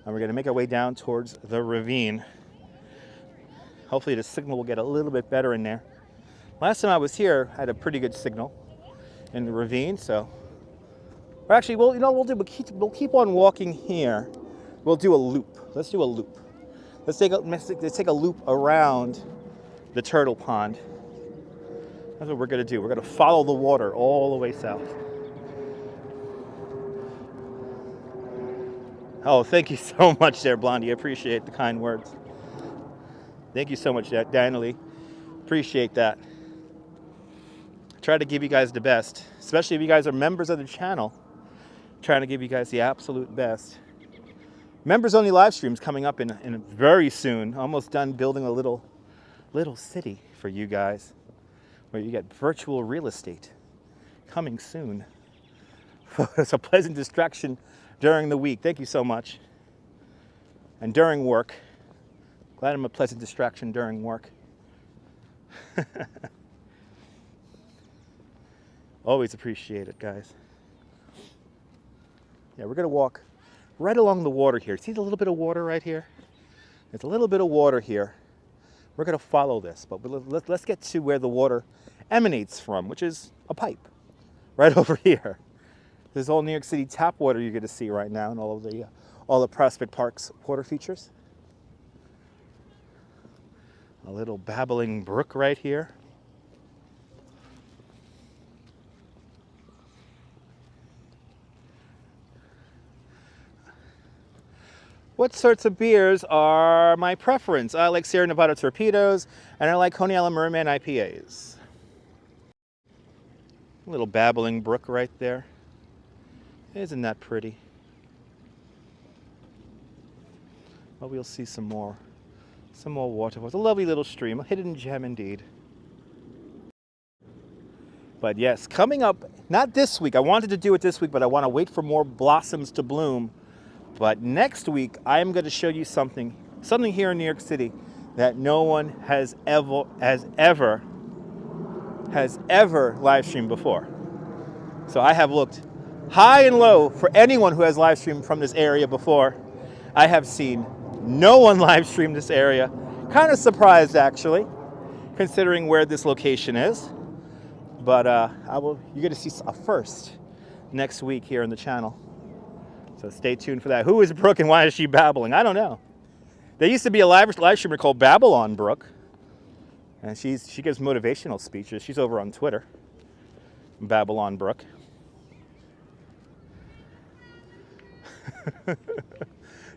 And we're going to make our way down towards the ravine. Hopefully the signal will get a little bit better in there. Last time I was here, I had a pretty good signal in the ravine, so... Or actually, we'll keep on walking here. We'll do a loop. Let's do a loop. Let's take a loop around the turtle pond. That's what we're going to do. We're going to follow the water all the way south. Oh, thank you so much there, Blondie. I appreciate the kind words. Thank you so much, Danielle. Appreciate that. Try to give you guys the best, especially if you guys are members of the channel. Trying to give you guys the absolute best. Members only live streams coming up in very soon. Almost done building a little city for you guys, where you get virtual real estate coming soon. It's a pleasant distraction during the week. Thank you so much. And during work. Glad I'm a pleasant distraction during work. Always appreciate it, guys. Yeah, we're going to walk right along the water here. See the little bit of water right here? There's a little bit of water here. We're going to follow this, but let's get to where the water emanates from, which is a pipe right over here. There's all New York City tap water you're going to see right now, and all the Prospect Park's water features. A little babbling brook right here. What sorts of beers are my preference? I like Sierra Nevada Torpedoes, and I like Coney Island Merman IPAs. Little babbling brook right there. Isn't that pretty? Well, we'll see some more waterfalls. A lovely little stream, a hidden gem indeed. But yes, coming up, not this week. I wanted to do it this week, but I want to wait for more blossoms to bloom. But next week, I'm going to show you something here in New York City that no one has ever live streamed before. So I have looked high and low for anyone who has live streamed from this area before. I have seen no one live stream this area. Kind of surprised, actually, considering where this location is. But you're going to see a first next week here on the channel. So stay tuned for that. Who is Brooke and why is she babbling? I don't know. There used to be a live streamer called Babylon Brooke. And she gives motivational speeches. She's over on Twitter. Babylon Brooke.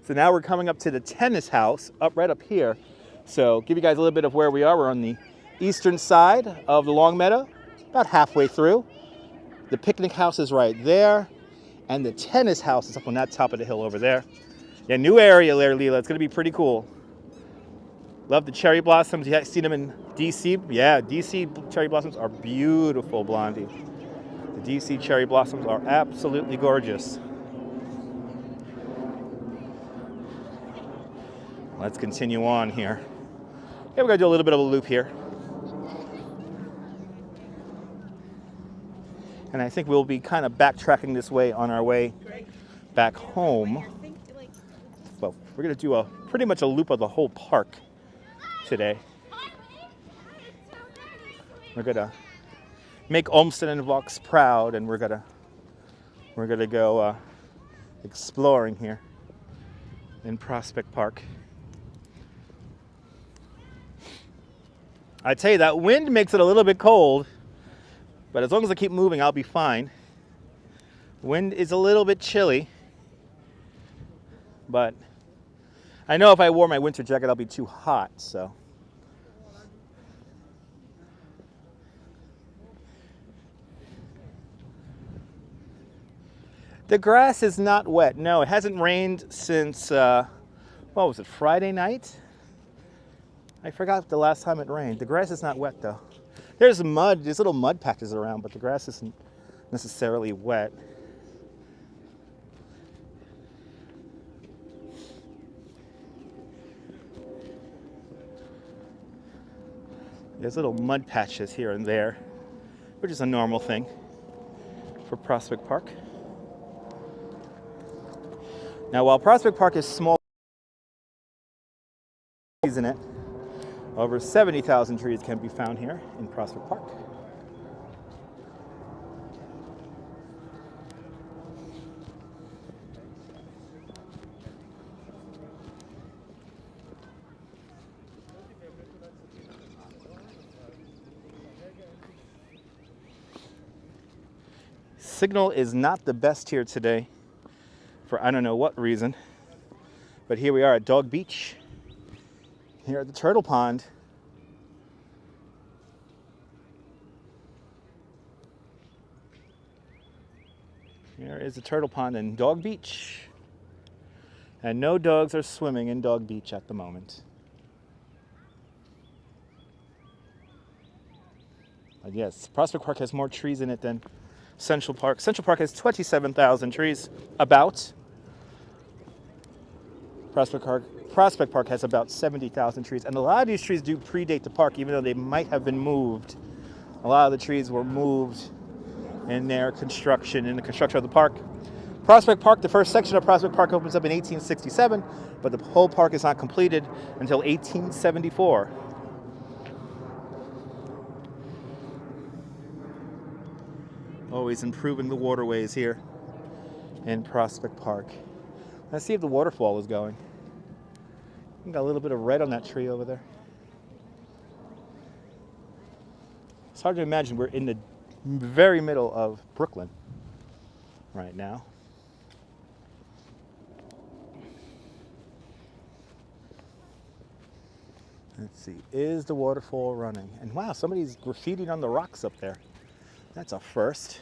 So now we're coming up to the tennis house, right up here. So give you guys a little bit of where we are. We're on the eastern side of the Long Meadow, about halfway through. The picnic house is right there, and the tennis house is up on that top of the hill over there. Yeah, new area there, Leela. It's gonna be pretty cool. Love the cherry blossoms. You seen them in DC? Yeah, DC cherry blossoms are beautiful, Blondie. The DC cherry blossoms are absolutely gorgeous. Let's continue on here. Yeah, we're gonna do a little bit of a loop here. And I think we'll be kind of backtracking this way on our way back home. Well, we're gonna do pretty much a loop of the whole park today. We're gonna make Olmsted and Vox proud, and we're gonna go exploring here in Prospect Park. I tell you, that wind makes it a little bit cold, but as long as I keep moving, I'll be fine. Wind is a little bit chilly, but I know if I wore my winter jacket, I'll be too hot, so. The grass is not wet. No, it hasn't rained since, what was it, Friday night? I forgot the last time it rained. The grass is not wet though. There's little mud patches around, but the grass isn't necessarily wet. There's little mud patches here and there, which is a normal thing for Prospect Park. Now, while Prospect Park is small in it, over 70,000 trees can be found here in Prospect Park. Signal is not the best here today for I don't know what reason, but here we are at Dog Beach, here at the Turtle Pond. Here is the Turtle Pond in Dog Beach, and no dogs are swimming in Dog Beach at the moment. But yes, Prospect Park has more trees in it than Central Park. Central Park has 27,000 trees, about. Prospect Park has about 70,000 trees, and a lot of these trees do predate the park, even though they might have been moved. A lot of the trees were moved in the construction of the park. Prospect Park, the first section of Prospect Park opens up in 1867, but the whole park is not completed until 1874. Always improving the waterways here in Prospect Park. Let's see if the waterfall is going. Got a little bit of red on that tree over there. It's hard to imagine we're in the very middle of Brooklyn right now. Let's see, is the waterfall running? And wow, somebody's graffitied on the rocks up there. That's a first.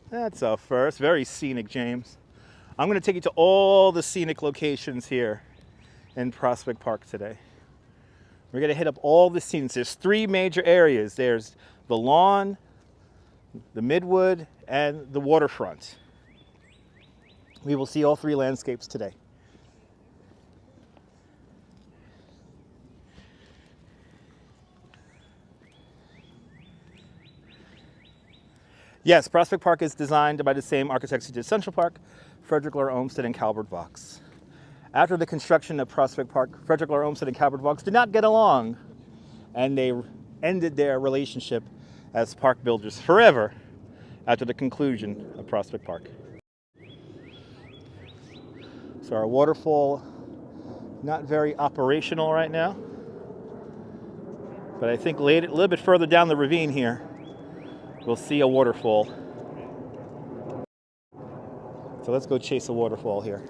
That's a first. Very scenic, James. I'm going to take you to all the scenic locations here in Prospect Park today. We're going to hit up all the scenes. There's 3 major areas. There's the lawn, the midwood, and the waterfront. We will see all 3 landscapes today. Yes, Prospect Park is designed by the same architects who did Central Park, Frederick Lahr Olmsted, and Calvert Vaux. After the construction of Prospect Park, Frederick Lahr Olmsted and Calvert Vaux did not get along, and they ended their relationship as park builders forever after the conclusion of Prospect Park. So our waterfall, not very operational right now, but I think a little bit further down the ravine here, we'll see a waterfall. So let's go chase a waterfall here.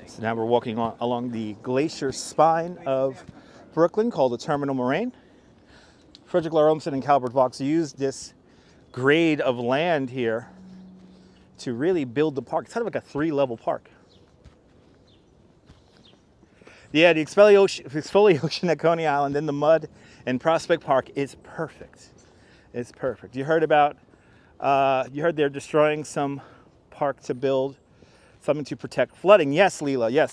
So now we're walking along the glacier spine of Brooklyn called the Terminal Moraine. Frederick Lahr Olmsted and Calvert Vaux used this grade of land here to really build the park. It's kind of like a 3-level park. Yeah, the exfoliation at Coney Island in the mud in Prospect Park is perfect. It's perfect. You heard they're destroying some park to build something to protect flooding. Yes, Leela, yes,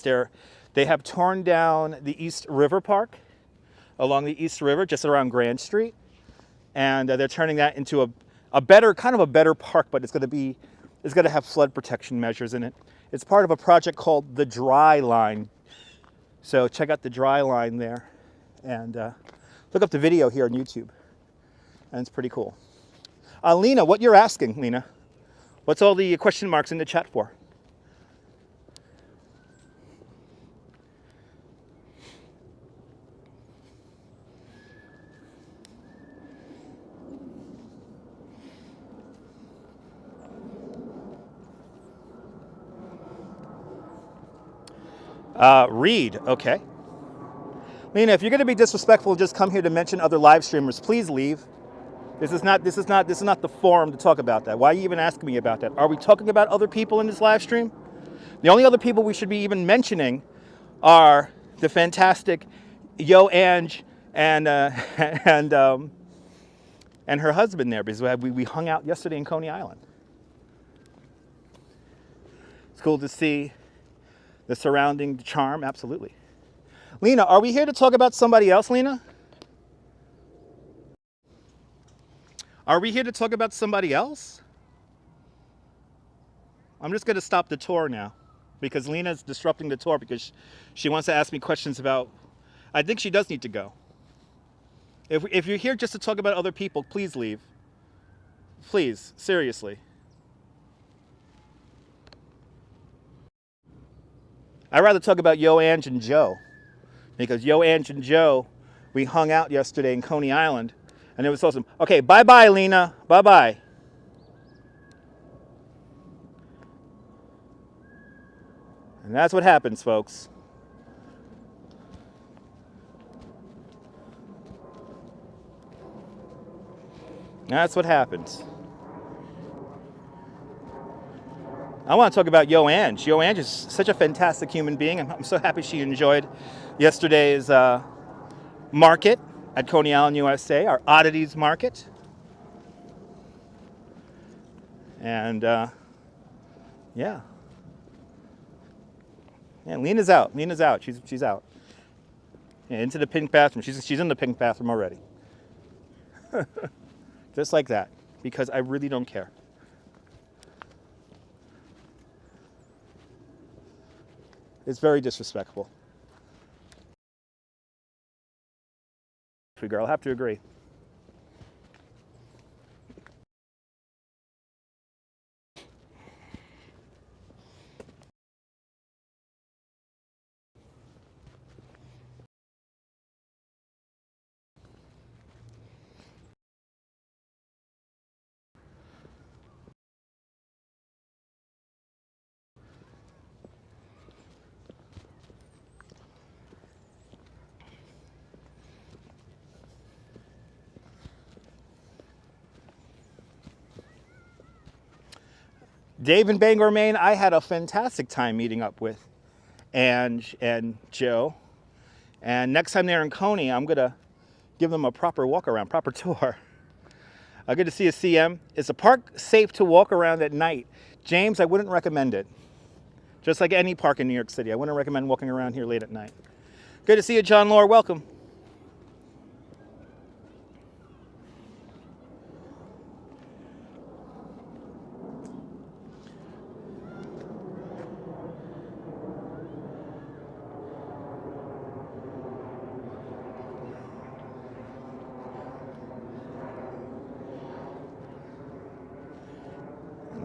they have torn down the East River Park along the East River, just around Grand Street. And they're turning that into a better park, but it's going to have flood protection measures in it. It's part of a project called the Dry Line. So check out the Dry Line there, and look up the video here on YouTube, and it's pretty cool. Lena, what you're asking, Lena? What's all the question marks in the chat for? Read, okay. Lena, if you're going to be disrespectful, just come here to mention other live streamers. Please leave. This is not the forum to talk about that. Why are you even asking me about that? Are we talking about other people in this live stream? The only other people we should be even mentioning are the fantastic Yo Ange and her husband there, because we hung out yesterday in Coney Island. It's cool to see the surrounding charm, absolutely. Lena, are we here to talk about somebody else, Lena? Are we here to talk about somebody else? I'm just going to stop the tour now because Lena's disrupting the tour because she wants to ask me questions about... I think she does need to go. If you're here just to talk about other people, please leave. Please, seriously. I'd rather talk about Yo Ange and Joe, because Yo Ange and Joe, we hung out yesterday in Coney Island, and it was awesome. Okay, bye-bye, Lena. Bye-bye. And that's what happens, folks. That's what happens. I want to talk about Yo Ange. Yo Ange is such a fantastic human being. I'm so happy she enjoyed yesterday's market at Coney Island, USA, our oddities market. And yeah. Yeah, Lena's out. Lena's out. She's out. Yeah, into the pink bathroom. She's in the pink bathroom already. Just like that, because I really don't care. It's very disrespectful. Girl, I'll have to agree. Dave in Bangor, Maine, I had a fantastic time meeting up with and Joe. And next time they're in Coney, I'm going to give them a proper walk around, proper tour. Good to see you, CM. Is the park safe to walk around at night? James, I wouldn't recommend it. Just like any park in New York City, I wouldn't recommend walking around here late at night. Good to see you, John Lore. Welcome.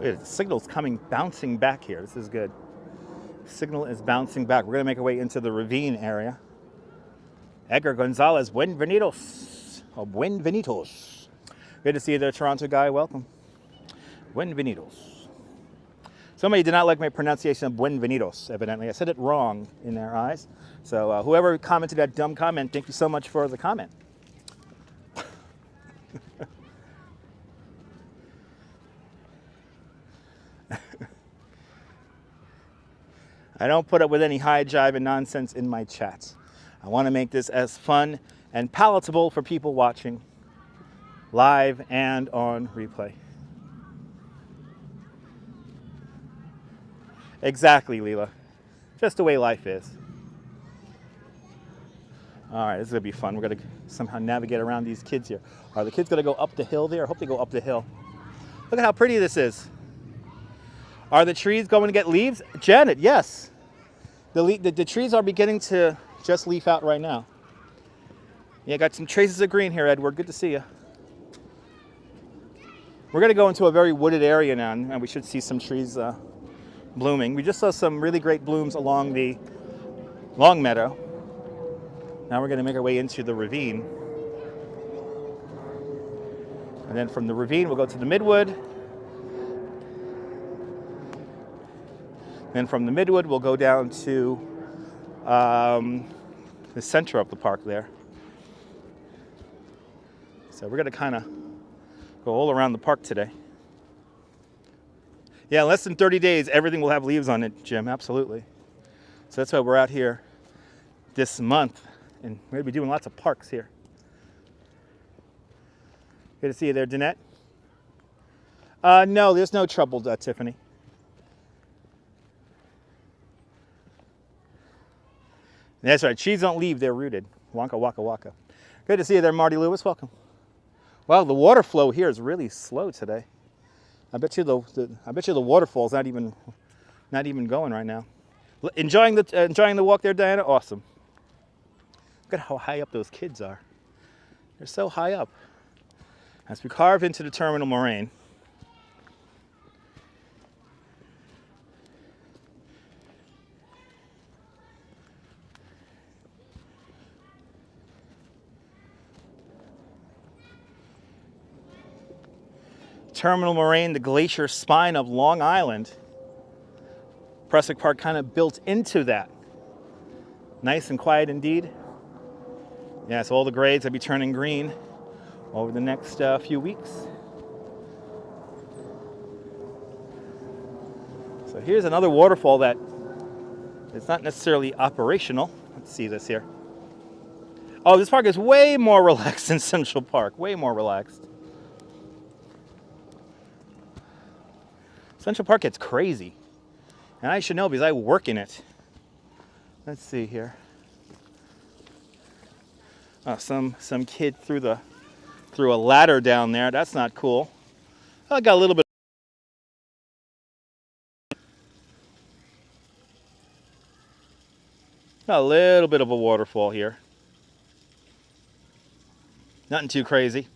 The signal's coming, bouncing back here. This is good. Signal is bouncing back. We're going to make our way into the ravine area. Edgar Gonzalez, buenvenidos. Oh, buenvenidos. Good to see you there, Toronto guy. Welcome. Buenvenidos. Somebody did not like my pronunciation of buenvenidos, evidently. I said it wrong in their eyes. So whoever commented that dumb comment, thank you so much for the comment. I don't put up with any high jive and nonsense in my chats. I want to make this as fun and palatable for people watching live and on replay. Exactly, Leela. Just the way life is. All right, this is going to be fun. We're going to somehow navigate around these kids here. Are the kids going to go up the hill there? I hope they go up the hill. Look at how pretty this is. Are the trees going to get leaves? Janet, yes. The trees are beginning to just leaf out right now. Yeah, got some traces of green here, Edward. Good to see you. We're going to go into a very wooded area now, and we should see some trees blooming. We just saw some really great blooms along the long meadow. Now we're going to make our way into the ravine. And then from the ravine, we'll go to the midwood. Then from the midwood, we'll go down to the center of the park there. So we're going to kind of go all around the park today. Yeah, in less than 30 days, everything will have leaves on it, Jim, absolutely. So that's why we're out here this month, and we're going to be doing lots of parks here. Good to see you there, Danette. No, there's no trouble, Tiffany. That's right, trees don't leave, they're rooted. Wonka, waka, waka. Good to see you there, Marty Lewis, welcome. Wow, the water flow here is really slow today. I bet you the waterfall's not even going right now. Enjoying the walk there, Diana? Awesome. Look at how high up those kids are. They're so high up. As we carve into the terminal moraine, terminal moraine, the glacier spine of Long Island. Pruswick Park kind of built into that. Nice and quiet indeed. Yeah, so all the grades will be turning green over the next few weeks. So here's another waterfall that is not necessarily operational. Let's see this here. Oh, this park is way more relaxed than Central Park, way more relaxed. Central Park gets crazy, and I should know because I work in it. Let's see here. Oh, some kid threw a ladder down there. That's not cool. I got a little bit. A little bit of a waterfall here. Nothing too crazy.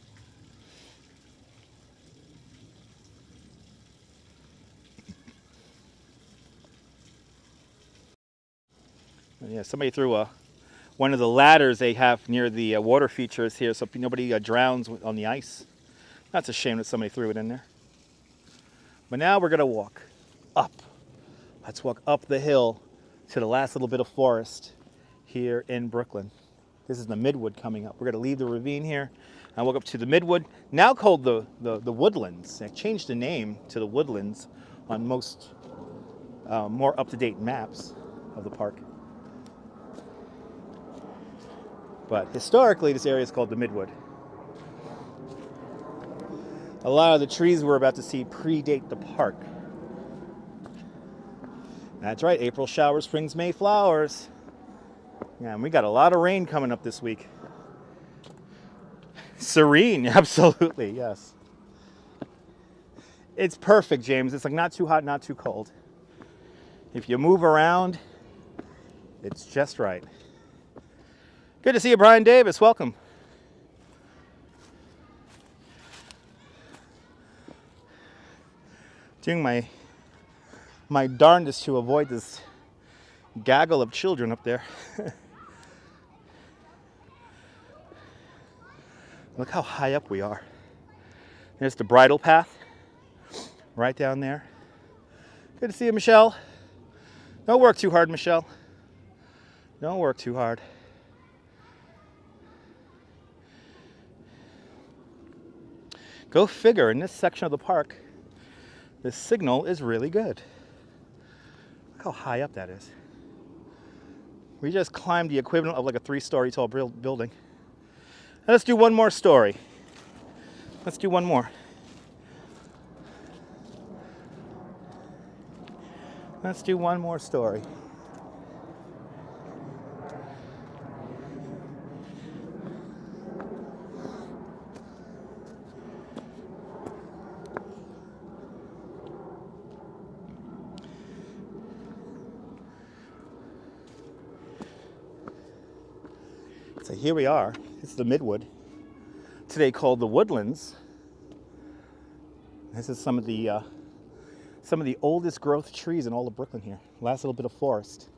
Yeah, somebody threw one of the ladders they have near the water features here so nobody drowns on the ice. That's a shame that somebody threw it in there. But now we're going to walk up. Let's walk up the hill to the last little bit of forest here in Brooklyn. This is the midwood coming up. We're going to leave the ravine here and walk up to the midwood, now called the woodlands. They changed the name to the woodlands on most more up-to-date maps of the park. But historically, this area is called the Midwood. A lot of the trees we're about to see predate the park. That's right, April showers, brings May flowers. Yeah, and we got a lot of rain coming up this week. Serene, absolutely, yes. It's perfect, James. It's like not too hot, not too cold. If you move around, it's just right. Good to see you, Brian Davis. Welcome. Doing my darndest to avoid this gaggle of children up there. Look how high up we are. There's the bridle path right down there. Good to see you, Michelle. Don't work too hard, Michelle. Don't work too hard. Go figure, in this section of the park, the signal is really good. Look how high up that is. We just climbed the equivalent of like a 3-story tall building. Now let's do one more story. Let's do one more. Let's do one more story. So here we are. It's the Midwood, today called the Woodlands. This is some of the oldest growth trees in all of Brooklyn here. Last little bit of forest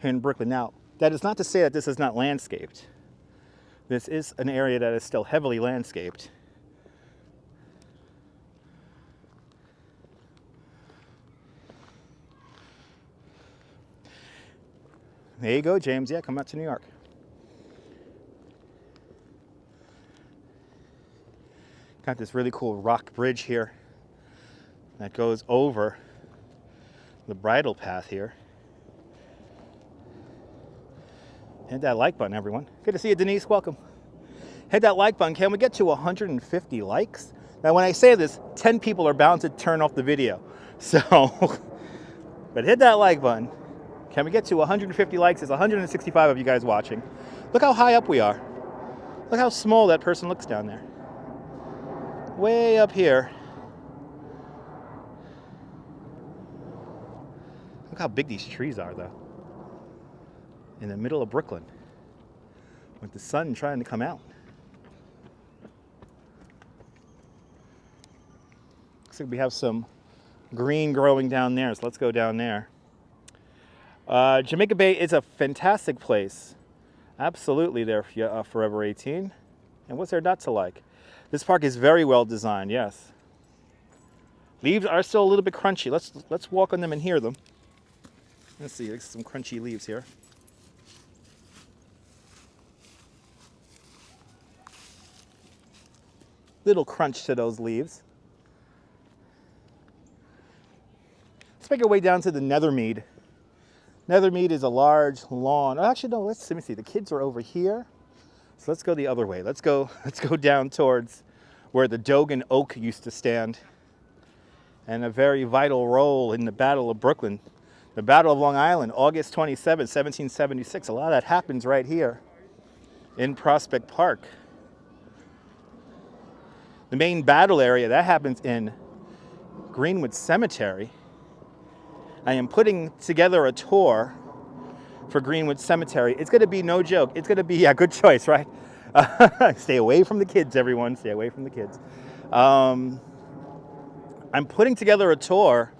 here in Brooklyn. Now, that is not to say that this is not landscaped. This is an area that is still heavily landscaped. There you go, James. Yeah, come out to New York. Got this really cool rock bridge here that goes over the bridle path here. Hit that like button, everyone. Good to see you, Denise. Welcome. Hit that like button. Can we get to 150 likes? Now, when I say this, 10 people are bound to turn off the video. So, but hit that like button. Can we get to 150 likes? There's 165 of you guys watching. Look how high up we are. Look how small that person looks down there. Way up here. Look how big these trees are, though. In the middle of Brooklyn, with the sun trying to come out. Looks like we have some green growing down there, so let's go down there. Jamaica Bay is a fantastic place. Absolutely there, Forever 18. And what's there not to like? This park is very well designed, yes. Leaves are still a little bit crunchy. Let's walk on them and hear them. Let's see, there's some crunchy leaves here. Little crunch to those leaves. Let's make our way down to the Nethermead. Nethermead is a large lawn. Oh, actually, no, let me see. The kids are over here. So let's go the other way. Let's go down towards where the Dogan Oak used to stand, and a very vital role in the Battle of Brooklyn. The Battle of Long Island, August 27, 1776. A lot of that happens right here in Prospect Park. The main battle area, that happens in Greenwood Cemetery. I am putting together a tour for Greenwood Cemetery. It's going to be no joke. It's going to be, yeah, good choice, right? Stay away from the kids, everyone. Stay away from the kids. I'm putting together a tour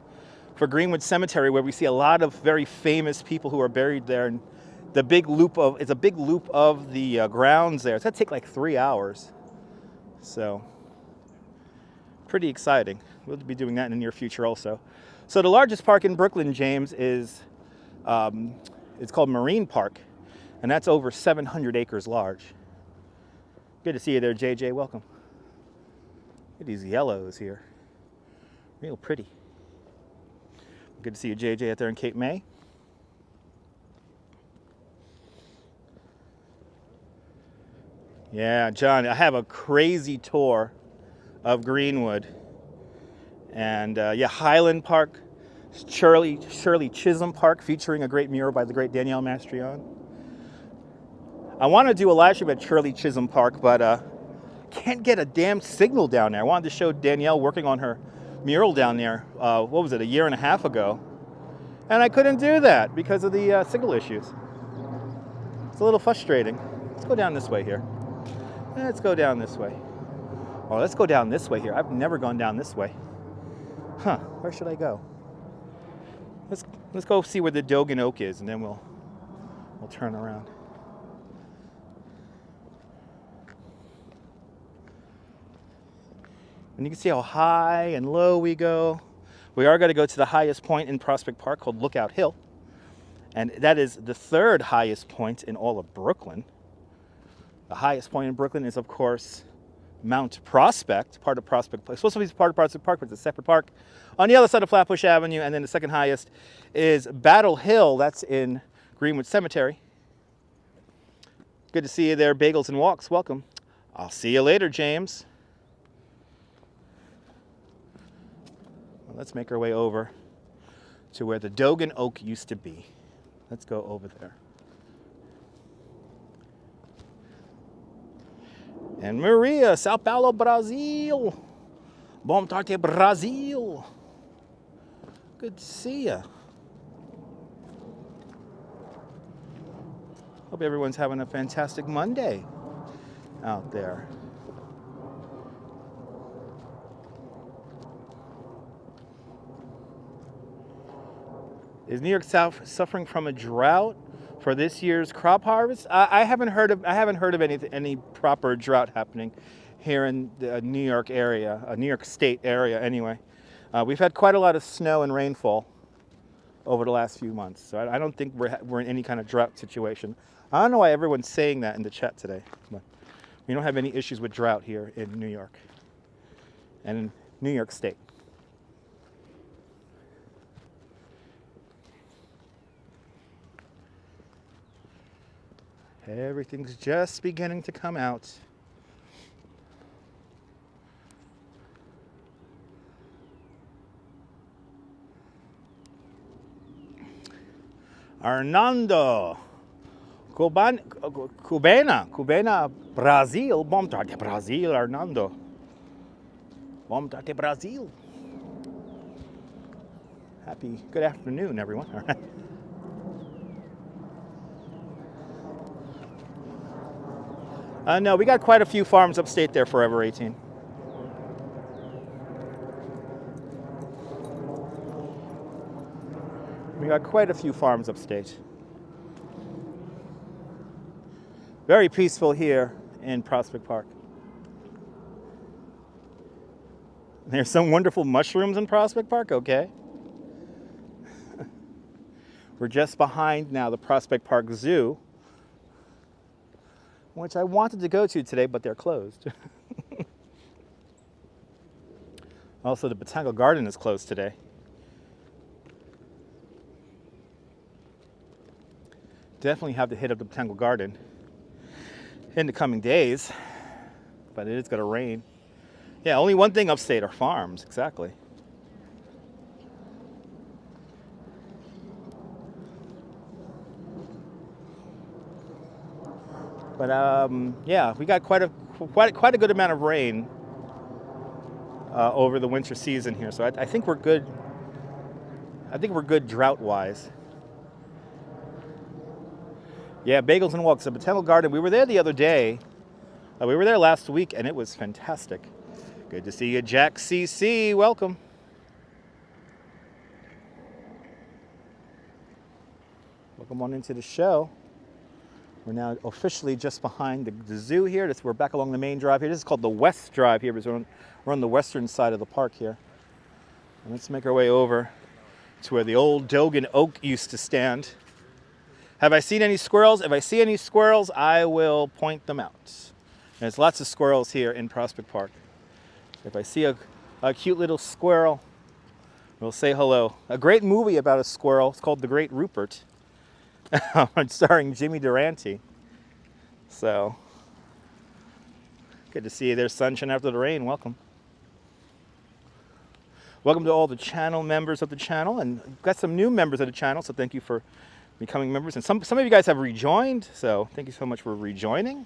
for Greenwood Cemetery where we see a lot of very famous people who are buried there. And it's a big loop of the grounds there. It's going to take like 3 hours. So, pretty exciting. We'll be doing that in the near future also. So the largest park in Brooklyn, James, is it's called Marine Park, and that's over 700 acres large. Good to see you there, JJ. Welcome. Look at these yellows here. Real pretty. Good to see you, JJ, out there in Cape May. Yeah, John, I have a crazy tour of Greenwood. And yeah, Highland Park, Shirley Chisholm Park, featuring a great mural by the great Danielle Mastrion. I want to do a live stream at Shirley Chisholm Park, but can't get a damn signal down there. I wanted to show Danielle working on her mural down there, what was it, a year and a half ago. And I couldn't do that because of the signal issues. It's a little frustrating. Let's go down this way here. Let's go down this way. Well, let's go down this way here. I've never gone down this way. Huh, where should I go? Let's go see where the Dogan Oak is, and then we'll turn around. And you can see how high and low we go. We are going to go to the highest point in Prospect Park called Lookout Hill. And that is the third highest point in all of Brooklyn. The highest point in Brooklyn is, of course, Mount Prospect, part of Prospect Park. It's supposed to be part of Prospect Park, but it's a separate park. On the other side of Flatbush Avenue, and then the second highest is Battle Hill. That's in Greenwood Cemetery. Good to see you there, Bagels and Walks. Welcome. I'll see you later, James. Well, let's make our way over to where the Dogan Oak used to be. Let's go over there. And Maria, Sao Paulo, Brazil. Bom tarde, Brazil. Good to see ya. Hope everyone's having a fantastic Monday out there. Is New York South suffering from a drought for this year's crop harvest? I haven't heard of any proper drought happening here in the New York area, New York State area anyway. We've had quite a lot of snow and rainfall over the last few months, so I don't think we're in any kind of drought situation. I don't know why everyone's saying that in the chat today, but we don't have any issues with drought here in New York and in New York State. Everything's just beginning to come out. Hernando, Cubana, Brazil. Bom tarde, Brazil, Hernando. Bom tarde, Brazil. Good afternoon, everyone. All right. No, we got quite a few farms upstate there, Forever 18. We got quite a few farms upstate. Very peaceful here in Prospect Park. There's some wonderful mushrooms in Prospect Park, okay. We're just behind now the Prospect Park Zoo, which I wanted to go to today, but they're closed. Also, the Botanical Garden is closed today. Definitely have to hit up the Botanical Garden in the coming days, but it is going to rain. Yeah, only one thing upstate are farms, exactly. But yeah, we got quite a good amount of rain over the winter season here, so I think we're good. I think we're good drought-wise. Yeah, Bagels and Walks, the Botanical Garden. We were there the other day. We were there last week, and it was fantastic. Good to see you, Jack CC. Welcome. Welcome on into the show. We're now officially just behind the zoo here. We're back along the main drive here. This is called the West Drive here, because we're on the western side of the park here. And let's make our way over to where the old Dogan Oak used to stand. Have I seen any squirrels? If I see any squirrels, I will point them out. There's lots of squirrels here in Prospect Park. If I see a cute little squirrel, We'll say hello. A great movie about a squirrel. It's called The Great Rupert. Starring Jimmy Durante. So, good to see you there, sunshine after the rain. Welcome. Welcome to all the channel members of the channel, and we've got some new members of the channel, so thank you for becoming members. And some of you guys have rejoined, so thank you so much for rejoining.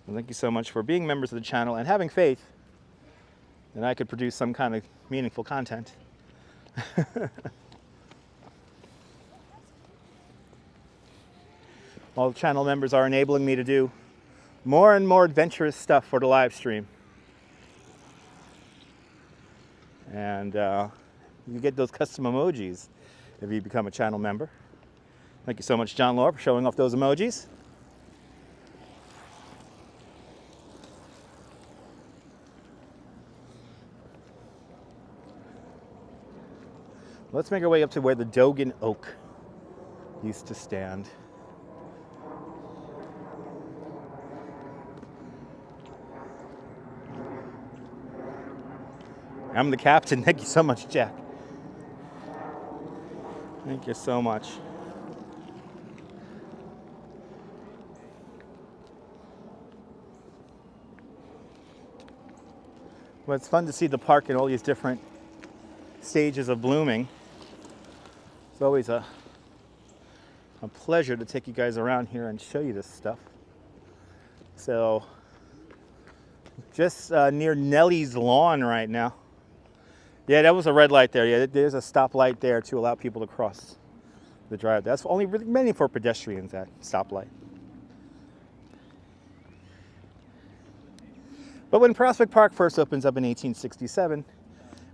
And thank you so much for being members of the channel and having faith that I could produce some kind of meaningful content. All the channel members are enabling me to do more and more adventurous stuff for the live stream. And you get those custom emojis if you become a channel member. Thank you so much, John Law, for showing off those emojis. Let's make our way up to where the Dogan Oak used to stand. I'm the captain. Thank you so much, Jack. Thank you so much. Well, it's fun to see the park in all these different stages of blooming. It's always a pleasure to take you guys around here and show you this stuff. So, just near Nellie's lawn right now. Yeah, that was a red light there. Yeah, there's a stoplight there to allow people to cross the drive. That's only really meant for pedestrians, that stoplight. But when Prospect Park first opens up in 1867,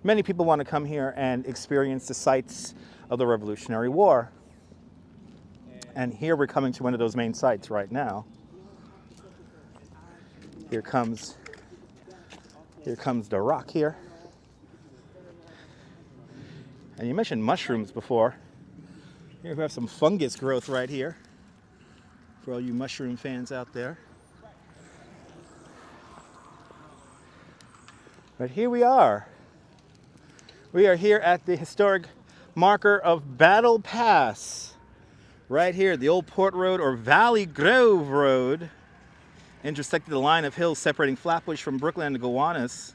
many people want to come here and experience the sights of the Revolutionary War. And here we're coming to one of those main sites right now. Here comes the rock here. And you mentioned mushrooms before. Here we have some fungus growth right here for all you mushroom fans out there. But here we are. We are here at the historic marker of Battle Pass. Right here, the old Port Road or Valley Grove Road intersected the line of hills separating Flatbush from Brooklyn and Gowanus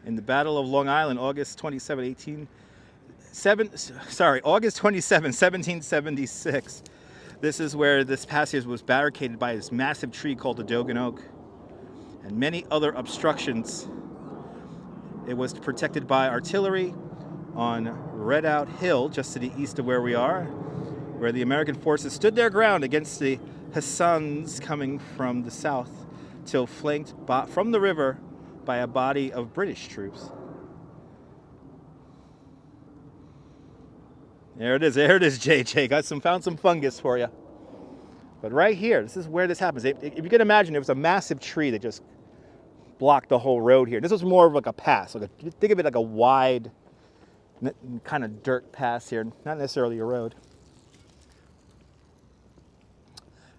in the Battle of Long Island, August 27, 1776. This is where this passage was barricaded by this massive tree called the Dogan Oak and many other obstructions. It was protected by artillery on Redoubt Hill, just to the east of where we are, where the American forces stood their ground against the Hussars coming from the south, till flanked from the river by a body of British troops. There it is, JJ. Found some fungus for you. But right here, this is where this happens. If you can imagine, there was a massive tree that just blocked the whole road here. This was more of like a pass. Think of it like a wide kind of dirt pass here, not necessarily a road.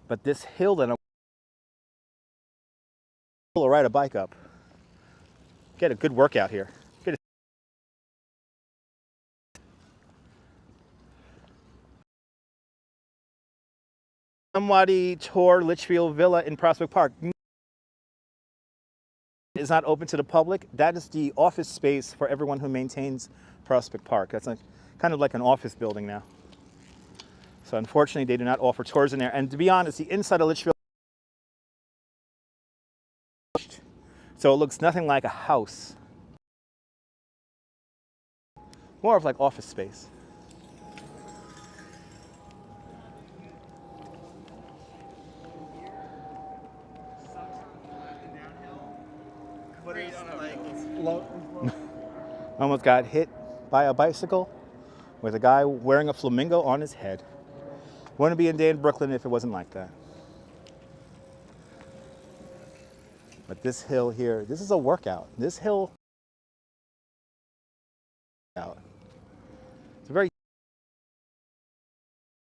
But this hill that I'll ride a bike up. Get a good workout here. Somebody tore Litchfield Villa in Prospect Park. Is not open to the public. That is the office space for everyone who maintains Prospect Park. That's kind of like an office building now. So unfortunately, they do not offer tours in there. And to be honest, the inside of Litchfield, so it looks nothing like a house. More of like office space. Almost got hit by a bicycle with a guy wearing a flamingo on his head. Wouldn't be a day in Brooklyn if it wasn't like that. But this hill here, this is a workout. This hill, it's a very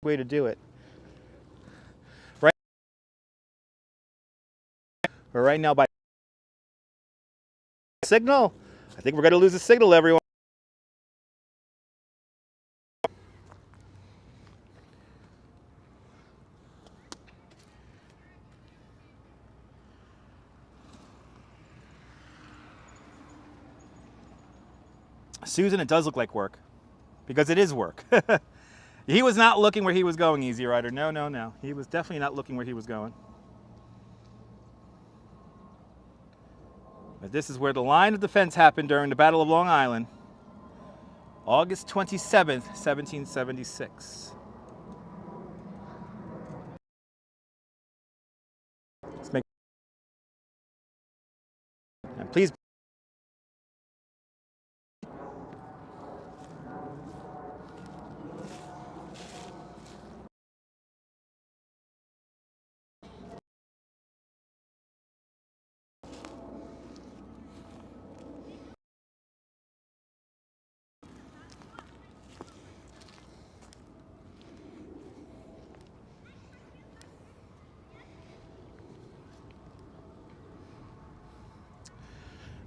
way to do it. Right now by signal. I think we're going to lose the signal, everyone. Susan, it does look like work. Because it is work. He was not looking where he was going, Easy Rider. No, no, no. He was definitely not looking where he was going. But this is where the line of defense happened during the Battle of Long Island. August 27th, 1776. Let's make... And please...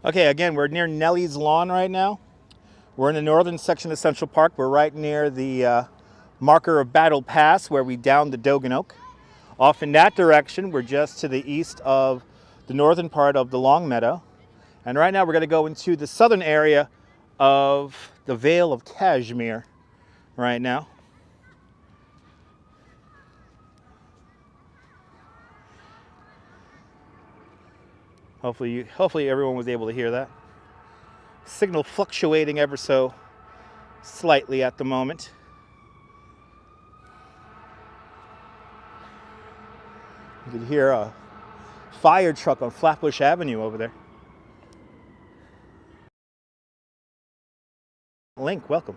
Okay, again, we're near Nellie's Lawn right now. We're in the northern section of Central Park. We're right near the marker of Battle Pass where we downed the Doganoke. Off in that direction, we're just to the east of the northern part of the Long Meadow. And right now we're going to go into the southern area of the Vale of Cashmere right now. Hopefully everyone was able to hear that. Signal fluctuating ever so slightly at the moment. You can hear a fire truck on Flatbush Avenue over there. Link, welcome.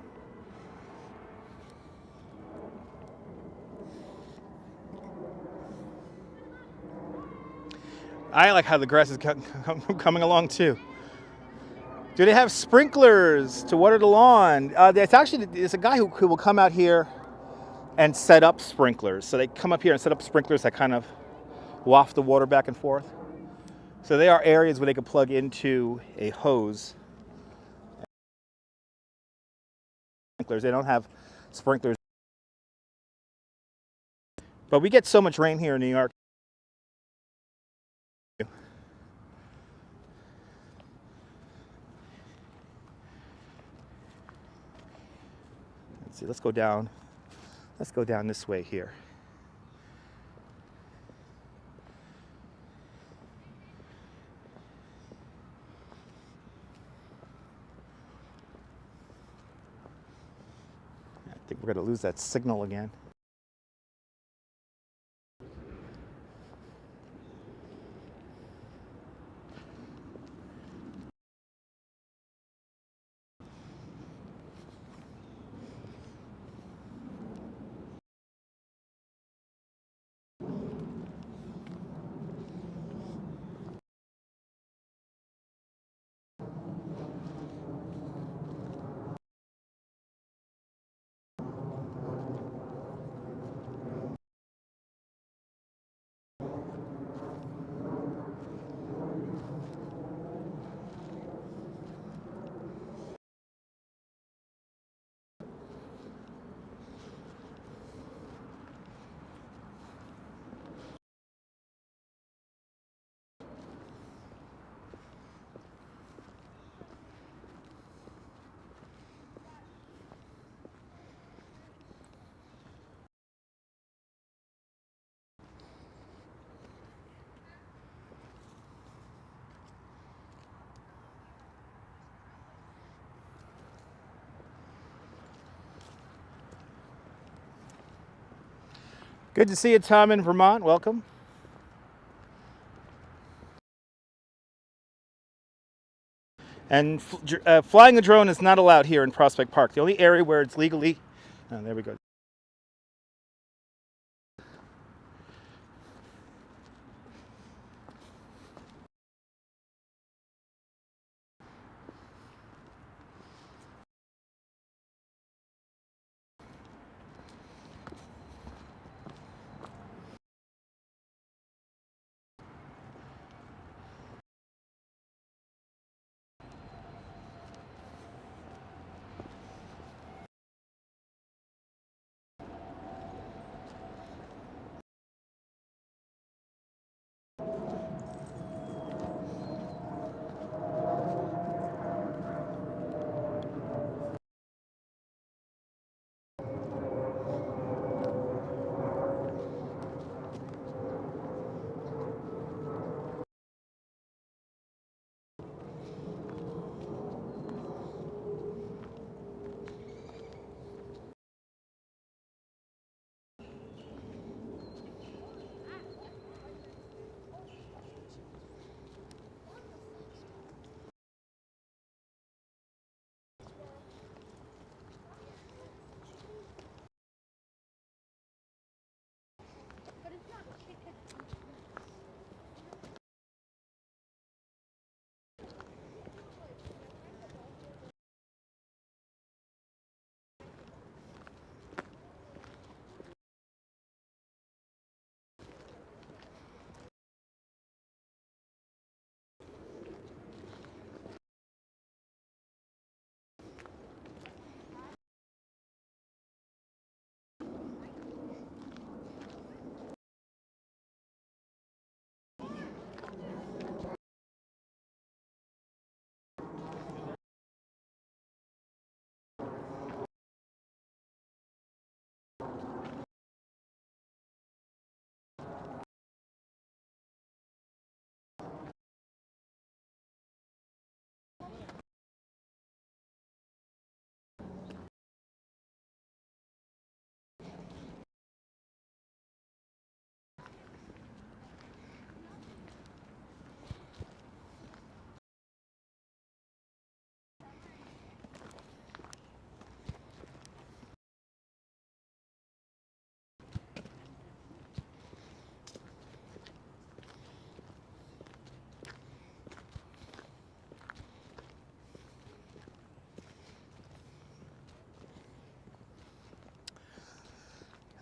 I like how the grass is coming along too. Do they have sprinklers to water the lawn? There's a guy who will come out here and set up sprinklers. So they come up here and set up sprinklers that kind of waft the water back and forth. So there are areas where they can plug into a hose. Sprinklers. They don't have sprinklers. But we get so much rain here in New York. Let's see, let's go down. Let's go down this way here. I think we're going to lose that signal again. Good to see you, Tom, in Vermont. Welcome. And flying a drone is not allowed here in Prospect Park. The only area where it's legally... Oh, there we go.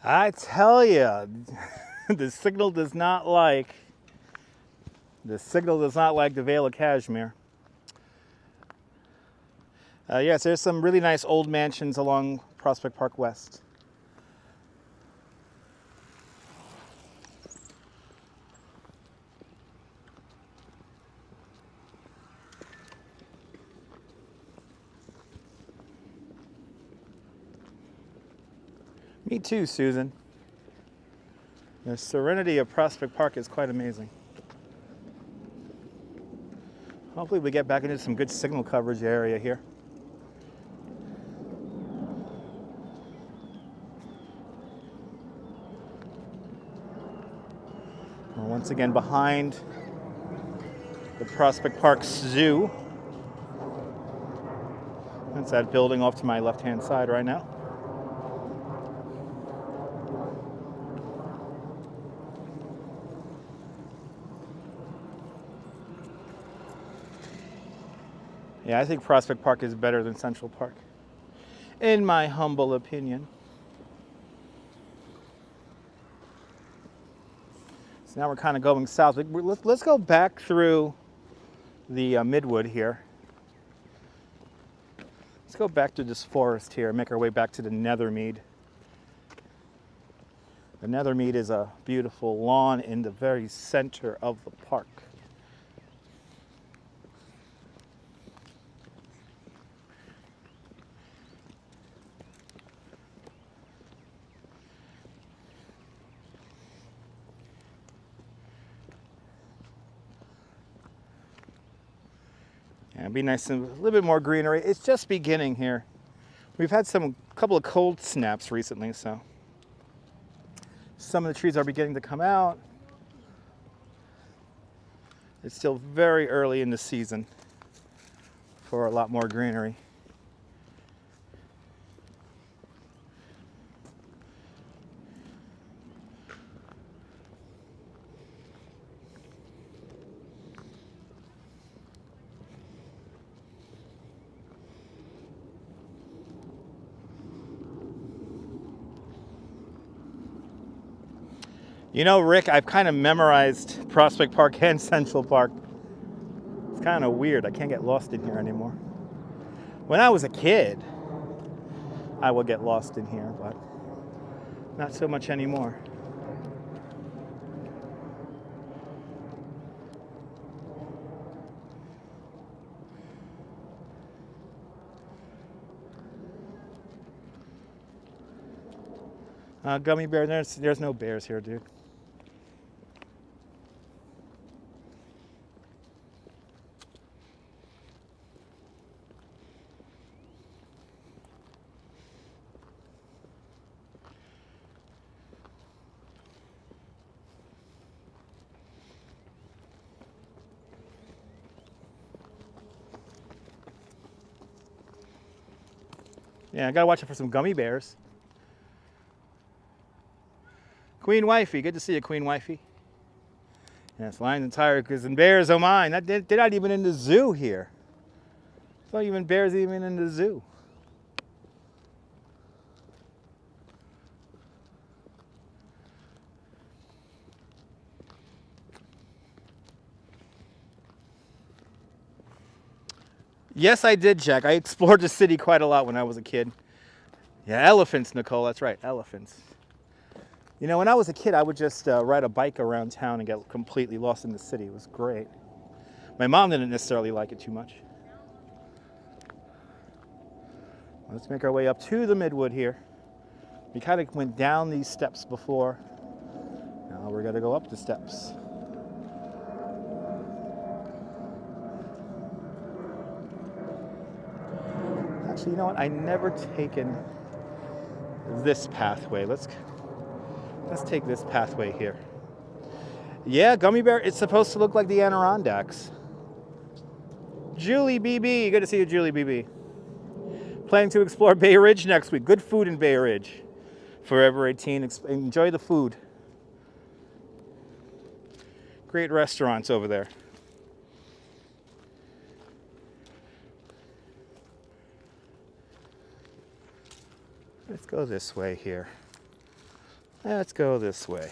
I tell you, the signal does not like the Vale of Cashmere. Yes, there's some really nice old mansions along Prospect Park West. Me too, Susan. The serenity of Prospect Park is quite amazing. Hopefully we get back into some good signal coverage area here. We're once again behind the Prospect Park Zoo. That's that building off to my left-hand side right now. Yeah, I think Prospect Park is better than Central Park, in my humble opinion. So now we're kind of going south. Let's go back through the midwood here. Let's go back to this forest here and make our way back to the Nethermead. The Nethermead is a beautiful lawn in the very center of the park. Yeah, it'd be nice and a little bit more greenery. It's just beginning here. We've had a couple of cold snaps recently, so some of the trees are beginning to come out. It's still very early in the season for a lot more greenery. You know, Rick, I've kind of memorized Prospect Park and Central Park. It's kind of weird. I can't get lost in here anymore. When I was a kid, I would get lost in here, but not so much anymore. Gummy bear, there's no bears here, dude. Yeah, I gotta watch out for some gummy bears. Queen Wifey, good to see you, Queen Wifey. Yes, lions and tigers and bears, oh mine. They're not even in the zoo here. It's not even bears even in the zoo. Yes, I did, Jack. I explored the city quite a lot when I was a kid. Yeah, elephants, Nicole. That's right, elephants. You know, when I was a kid, I would just ride a bike around town and get completely lost in the city. It was great. My mom didn't necessarily like it too much. Let's make our way up to the midwood here. We kind of went down these steps before. Now we're going to go up the steps. Actually, you know what? I never taken this pathway. Let's take this pathway here. Yeah, gummy bear. It's supposed to look like the Adirondacks. Julie BB, good to see you, Julie BB. Planning to explore Bay Ridge next week. Good food in Bay Ridge. Forever 18. Enjoy the food. Great restaurants over there. Let's go this way here. Let's go this way.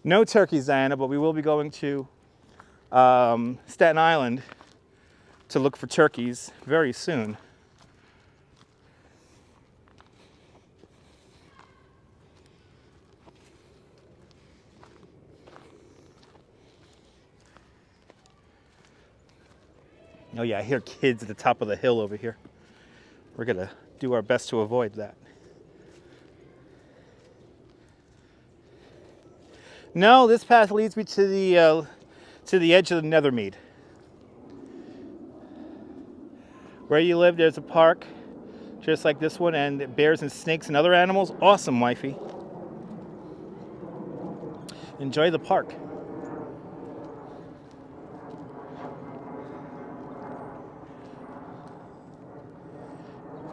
No turkeys, Diana, but we will be going to Staten Island to look for turkeys very soon. Oh yeah, I hear kids at the top of the hill over here. We're gonna do our best to avoid that. No, this path leads me to the edge of the Nethermead. Where you live, there's a park, just like this one, and bears and snakes and other animals. Awesome, wifey. Enjoy the park.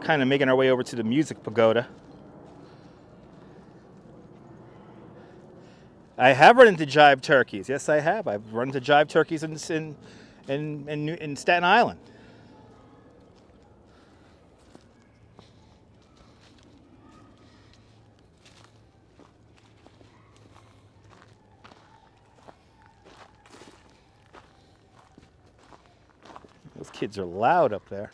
Kind of making our way over to the Music Pagoda. I have run into jive turkeys. Yes, I have. I've run into jive turkeys in Staten Island. Those kids are loud up there.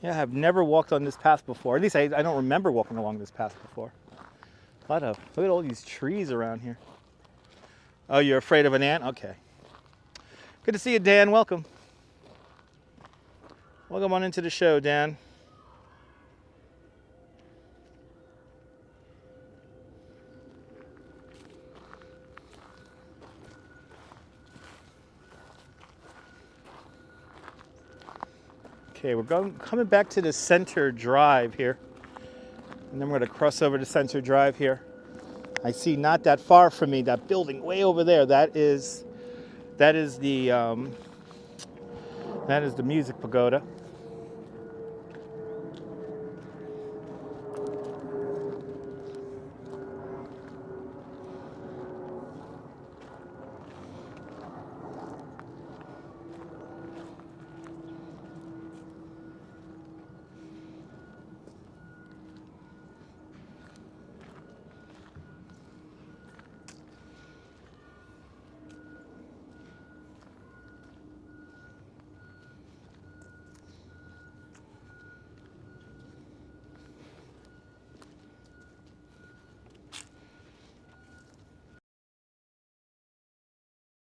Yeah, I've never walked on this path before. At least I don't remember walking along this path before. Look at all these trees around here. Oh, you're afraid of an ant? Okay. Good to see you, Dan. Welcome. Welcome on into the show, Dan. Okay, we're coming back to the Center Drive here. And then we're going to cross over to Center Drive here. I see not that far from me, that building way over there. That is the Music Pagoda.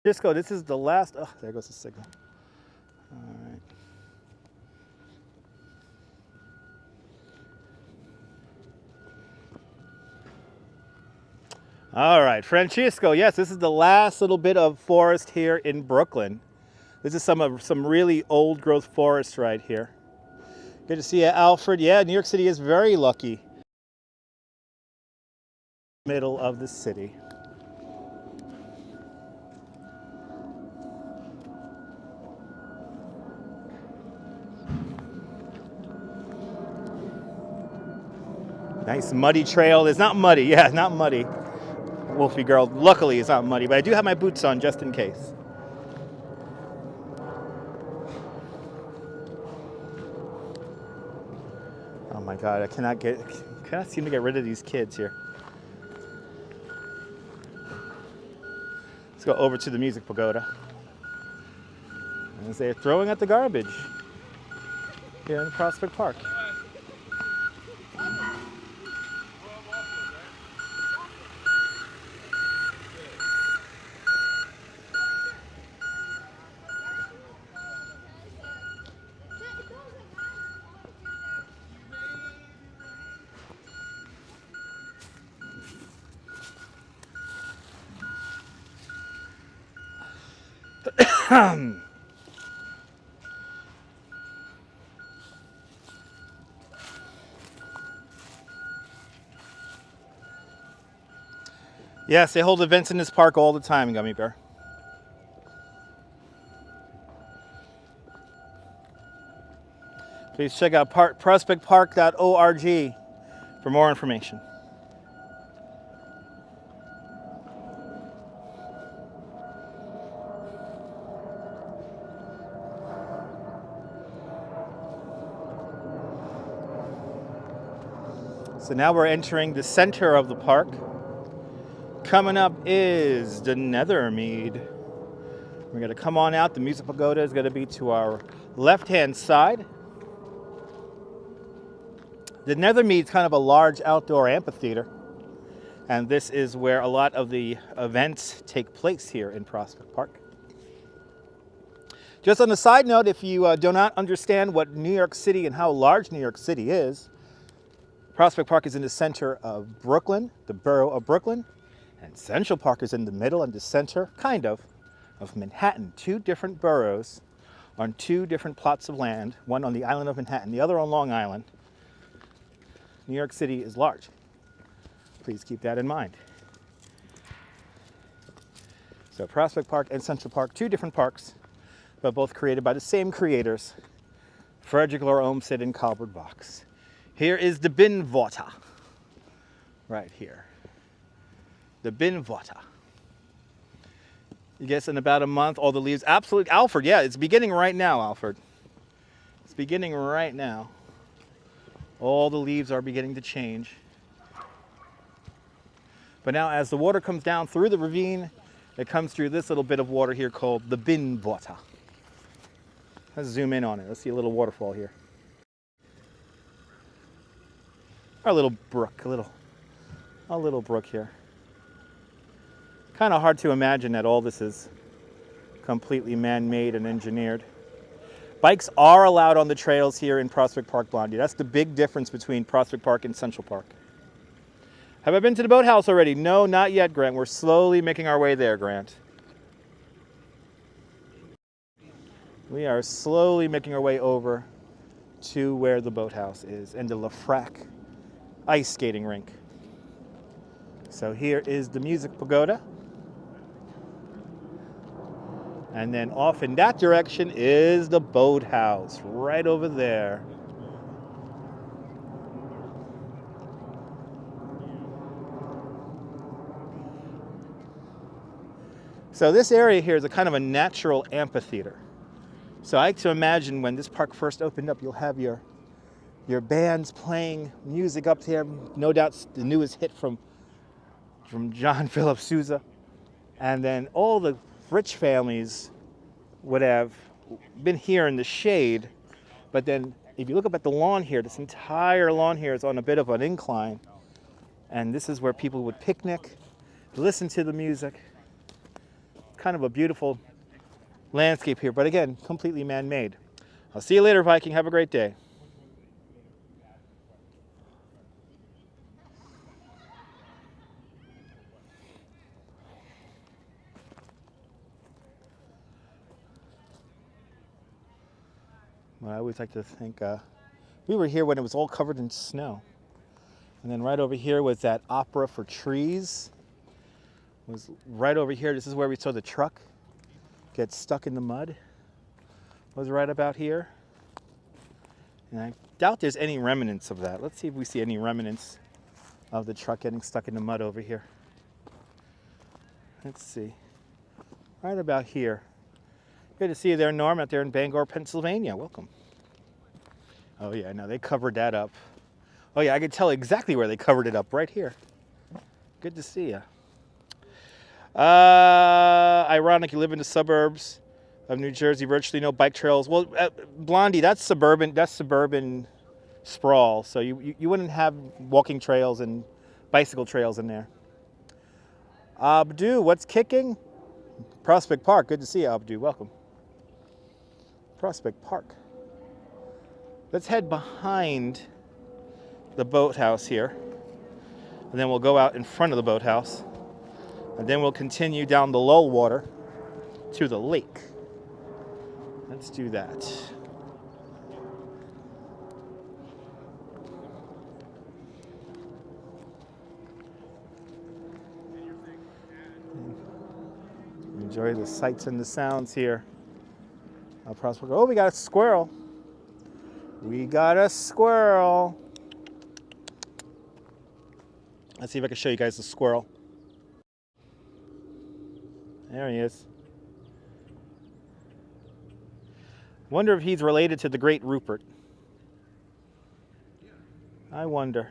Disco, this is the last. Oh, there goes the signal. All right. All right, Francisco. Yes, this is the last little bit of forest here in Brooklyn. This is some really old growth forest right here. Good to see you, Alfred. Yeah, New York City is very lucky. Middle of the city. Nice muddy trail. It's not muddy. Yeah, not muddy. Wolfie girl. Luckily, it's not muddy, but I do have my boots on just in case. Oh my God, I cannot seem to get rid of these kids here. Let's go over to the Music Pagoda. As they're throwing out the garbage here in Prospect Park. Yes, they hold events in this park all the time, Gummy Bear. Please check out prospectpark.org for more information. So now we're entering the center of the park. Coming up is the Nethermead. We're going to come on out. The Music Pagoda is going to be to our left-hand side. The Nethermead is kind of a large outdoor amphitheater. And this is where a lot of the events take place here in Prospect Park. Just on a side note, if you do not understand what New York City and how large New York City is, Prospect Park is in the center of Brooklyn, the borough of Brooklyn, and Central Park is in the middle and the center, kind of Manhattan. Two different boroughs on two different plots of land, one on the island of Manhattan, the other on Long Island. New York City is large. Please keep that in mind. So Prospect Park and Central Park, two different parks, but both created by the same creators, Frederick Law Olmsted and Colbert Box. Here is the Binnenwater, right here. The Binnenwater. You guess in about a month, all the leaves, absolutely, Alfred, yeah, it's beginning right now, Alfred. It's beginning right now. All the leaves are beginning to change. But now as the water comes down through the ravine, it comes through this little bit of water here called the Binnenwater. Let's zoom in on it. Let's see a little waterfall here. Our little brook, a little brook here. Kind of hard to imagine that all this is completely man-made and engineered. Bikes are allowed on the trails here in Prospect Park, Blondie. That's the big difference between Prospect Park and Central Park. Have I been to the Boathouse already? No, not yet, Grant. We're slowly making our way there, Grant. We are slowly making our way over to where the Boathouse is and the Lafrac ice skating rink. So here is the Music Pagoda. And then off in that direction is the Boathouse, right over there. So this area here is a kind of a natural amphitheater. So I like to imagine when this park first opened up, you'll have your bands playing music up there. No doubt the newest hit from John Philip Sousa. And then all the rich families would have been here in the shade. But then if you look up at the lawn here, this entire lawn here is on a bit of an incline. And this is where people would picnic, listen to the music. Kind of a beautiful landscape here, but again, completely man-made. I'll see you later, Viking. Have a great day. Well, I always like to think we were here when it was all covered in snow. And then right over here was that opera for trees. It was right over here. This is where we saw the truck get stuck in the mud. It was right about here. And I doubt there's any remnants of that. Let's see if we see any remnants of the truck getting stuck in the mud over here. Let's see. Right about here. Good to see you there, Norm, out there in Bangor, Pennsylvania. Welcome. Oh yeah, no, they covered that up. Oh yeah, I could tell exactly where they covered it up, right here. Good to see you. Ironic, you live in the suburbs of New Jersey, virtually no bike trails. Well, Blondie, that's suburban sprawl, so you wouldn't have walking trails and bicycle trails in there. Abdu, what's kicking? Prospect Park, good to see you, Abdu, welcome. Prospect Park. Let's head behind the Boathouse here, and then we'll go out in front of the Boathouse. And then we'll continue down the low water to the lake. Let's do that. Enjoy the sights and the sounds here. Oh, we got a squirrel. We got a squirrel. Let's see if I can show you guys the squirrel. There he is. Wonder if he's related to the great Rupert. I wonder.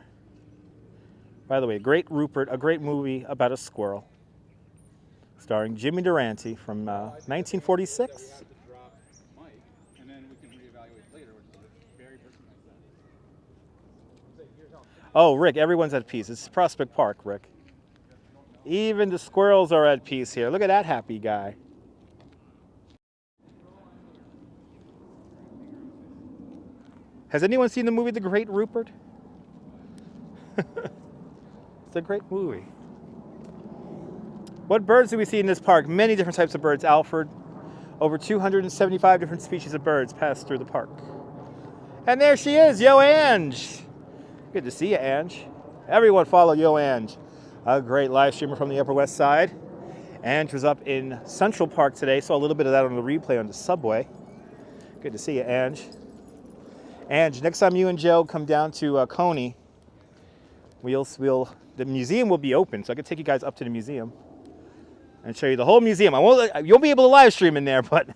By the way, Great Rupert, a great movie about a squirrel, starring Jimmy Durante from 1946. Oh, Rick, everyone's at peace. It's Prospect Park, Rick. Even the squirrels are at peace here. Look at that happy guy. Has anyone seen the movie The Great Rupert? It's a great movie. What birds do we see in this park? Many different types of birds, Alfred. Over 275 different species of birds pass through the park. And there she is, Yo Ange. Good to see you, Ange. Everyone follow Yo Ange, a great live streamer from the Upper West Side. Ange was up in Central Park today. Saw a little bit of that on the replay on the subway. Good to see you, Ange. Ange, next time you and Joe come down to Coney, the museum will be open, so I can take you guys up to the museum and show you the whole museum. You'll be able to live stream in there, but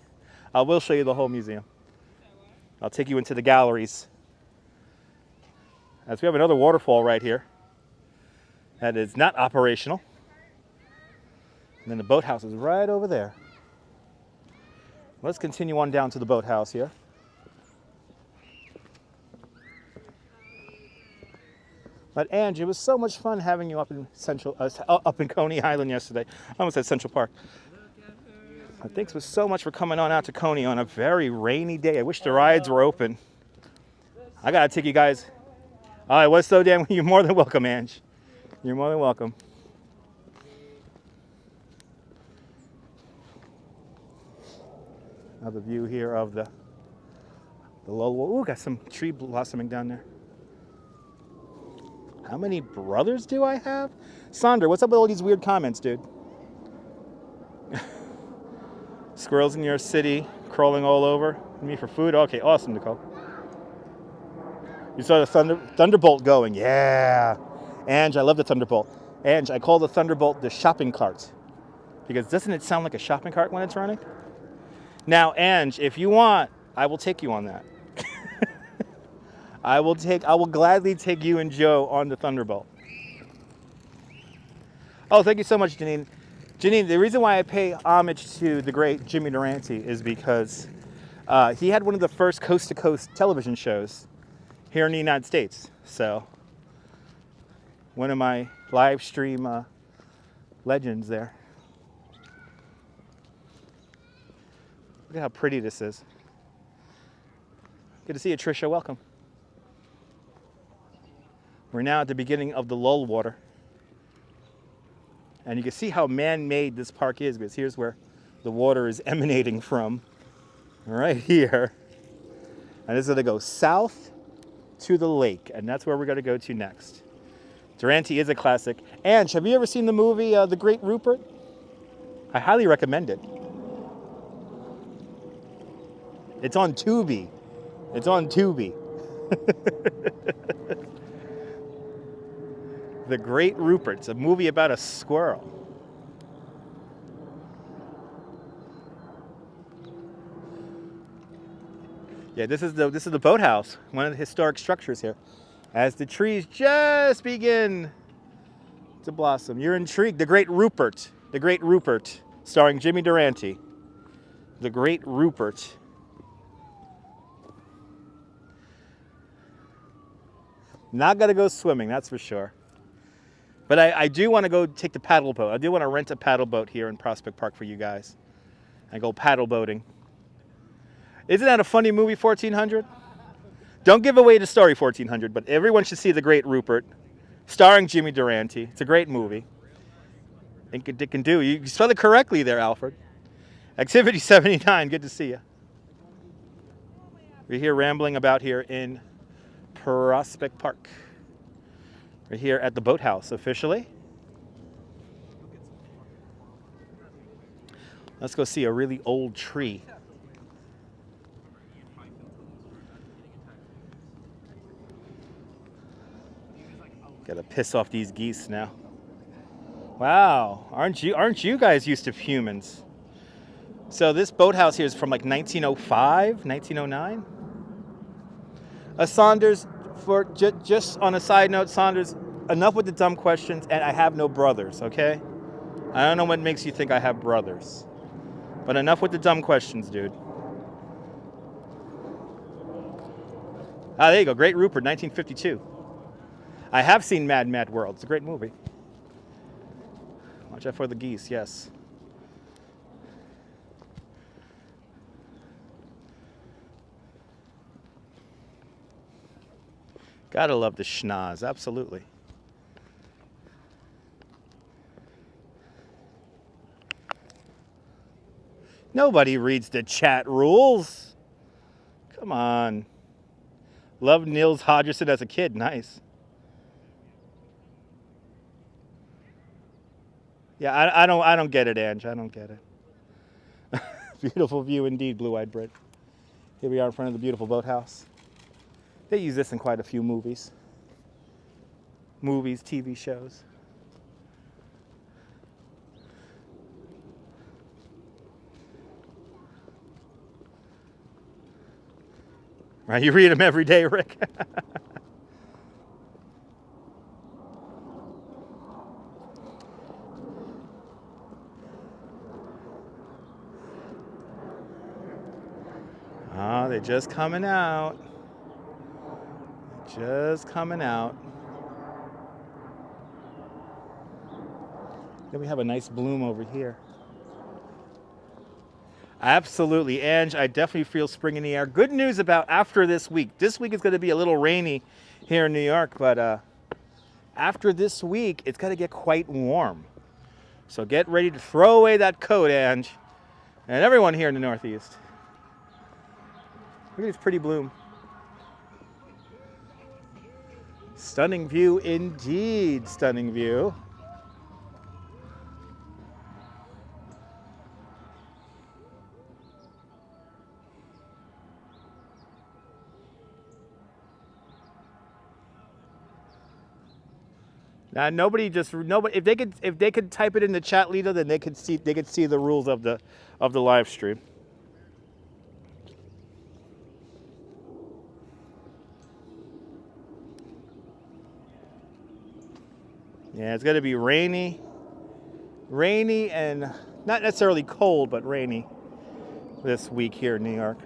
I will show you the whole museum. I'll take you into the galleries. As we have another waterfall right here that is not operational. And then the boathouse is right over there. Let's continue on down to the boathouse here. But Ange, it was so much fun having you up in up in Coney Island yesterday. I almost said Central Park. Thanks so much for coming on out to Coney on a very rainy day. I wish the rides were open. I gotta take you guys. Oh, it was so damn. You're more than welcome, Ange. You're more than welcome. Another view here of the low. Ooh, got some tree blossoming down there. How many brothers do I have? Sandra, what's up with all these weird comments, dude? Squirrels in your city crawling all over me for food. Okay, awesome, Nicole. You saw the Thunderbolt going. Yeah. Ange, I love the Thunderbolt. Ange, I call the Thunderbolt the shopping cart. Because doesn't it sound like a shopping cart when it's running? Now, Ange, if you want, I will take you on that. I will gladly take you and Joe on the Thunderbolt. Oh, thank you so much, Janine. Janine, the reason why I pay homage to the great Jimmy Durante is because he had one of the first coast-to-coast television shows here in the United States. So, one of my live stream legends there. Look at how pretty this is. Good to see you, Tricia. Welcome. We're now at the beginning of the lull water. And you can see how man-made this park is, because here's where the water is emanating from. Right here. And this is going to go south to the lake. And that's where we're going to go to next. Durante is a classic. Ange, have you ever seen the movie The Great Rupert? I highly recommend it. It's on Tubi. It's on Tubi. The Great Rupert. It's a movie about a squirrel. Yeah, this is the boathouse, one of the historic structures here. As the trees just begin to blossom. You're intrigued. The Great Rupert. The Great Rupert, starring Jimmy Durante. The Great Rupert. Not gonna go swimming, that's for sure. But I do want to go take the paddle boat. I do want to rent a paddle boat here in Prospect Park for you guys and go paddle boating. Isn't that a funny movie, 1400? Don't give away the story, 1400, but everyone should see The Great Rupert, starring Jimmy Durante. It's a great movie. Think it can do. You spelled it correctly there, Alfred. Activity 79, good to see you. We're here rambling about here in Prospect Park. We're here at the Boathouse officially. Let's go see a really old tree. Gotta piss off these geese now. Wow, aren't you guys used to humans? So this boathouse here is from like 1905, 1909. Saunders, for just on a side note, Saunders, enough with the dumb questions, and I have no brothers, okay? I don't know what makes you think I have brothers. But enough with the dumb questions, dude. Ah, there you go. Great Rupert, 1952. I have seen Mad Mad World. It's a great movie. Watch out for the geese, yes. Gotta love the schnoz, absolutely. Nobody reads the chat rules. Come on. Loved Nils Hodgerson as a kid, nice. Yeah, I don't get it, Ange. I don't get it. Beautiful view indeed, Blue-Eyed Brit. Here we are in front of the beautiful boathouse. They use this in quite a few movies. Movies, TV shows. Right, you read them every day, Rick. Oh, they're just coming out. Just coming out. Then we have a nice bloom over here. Absolutely, Ange, I definitely feel spring in the air. Good news about after this week. This week is going to be a little rainy here in New York, but after this week, it's going to get quite warm. So get ready to throw away that coat, Ange, and everyone here in the Northeast. Look at this pretty bloom. Stunning view indeed, stunning view. Now nobody if they could type it in the chat, Lita, then they could see the rules of the live stream. Yeah, it's going to be rainy and not necessarily cold, but rainy this week here in New York.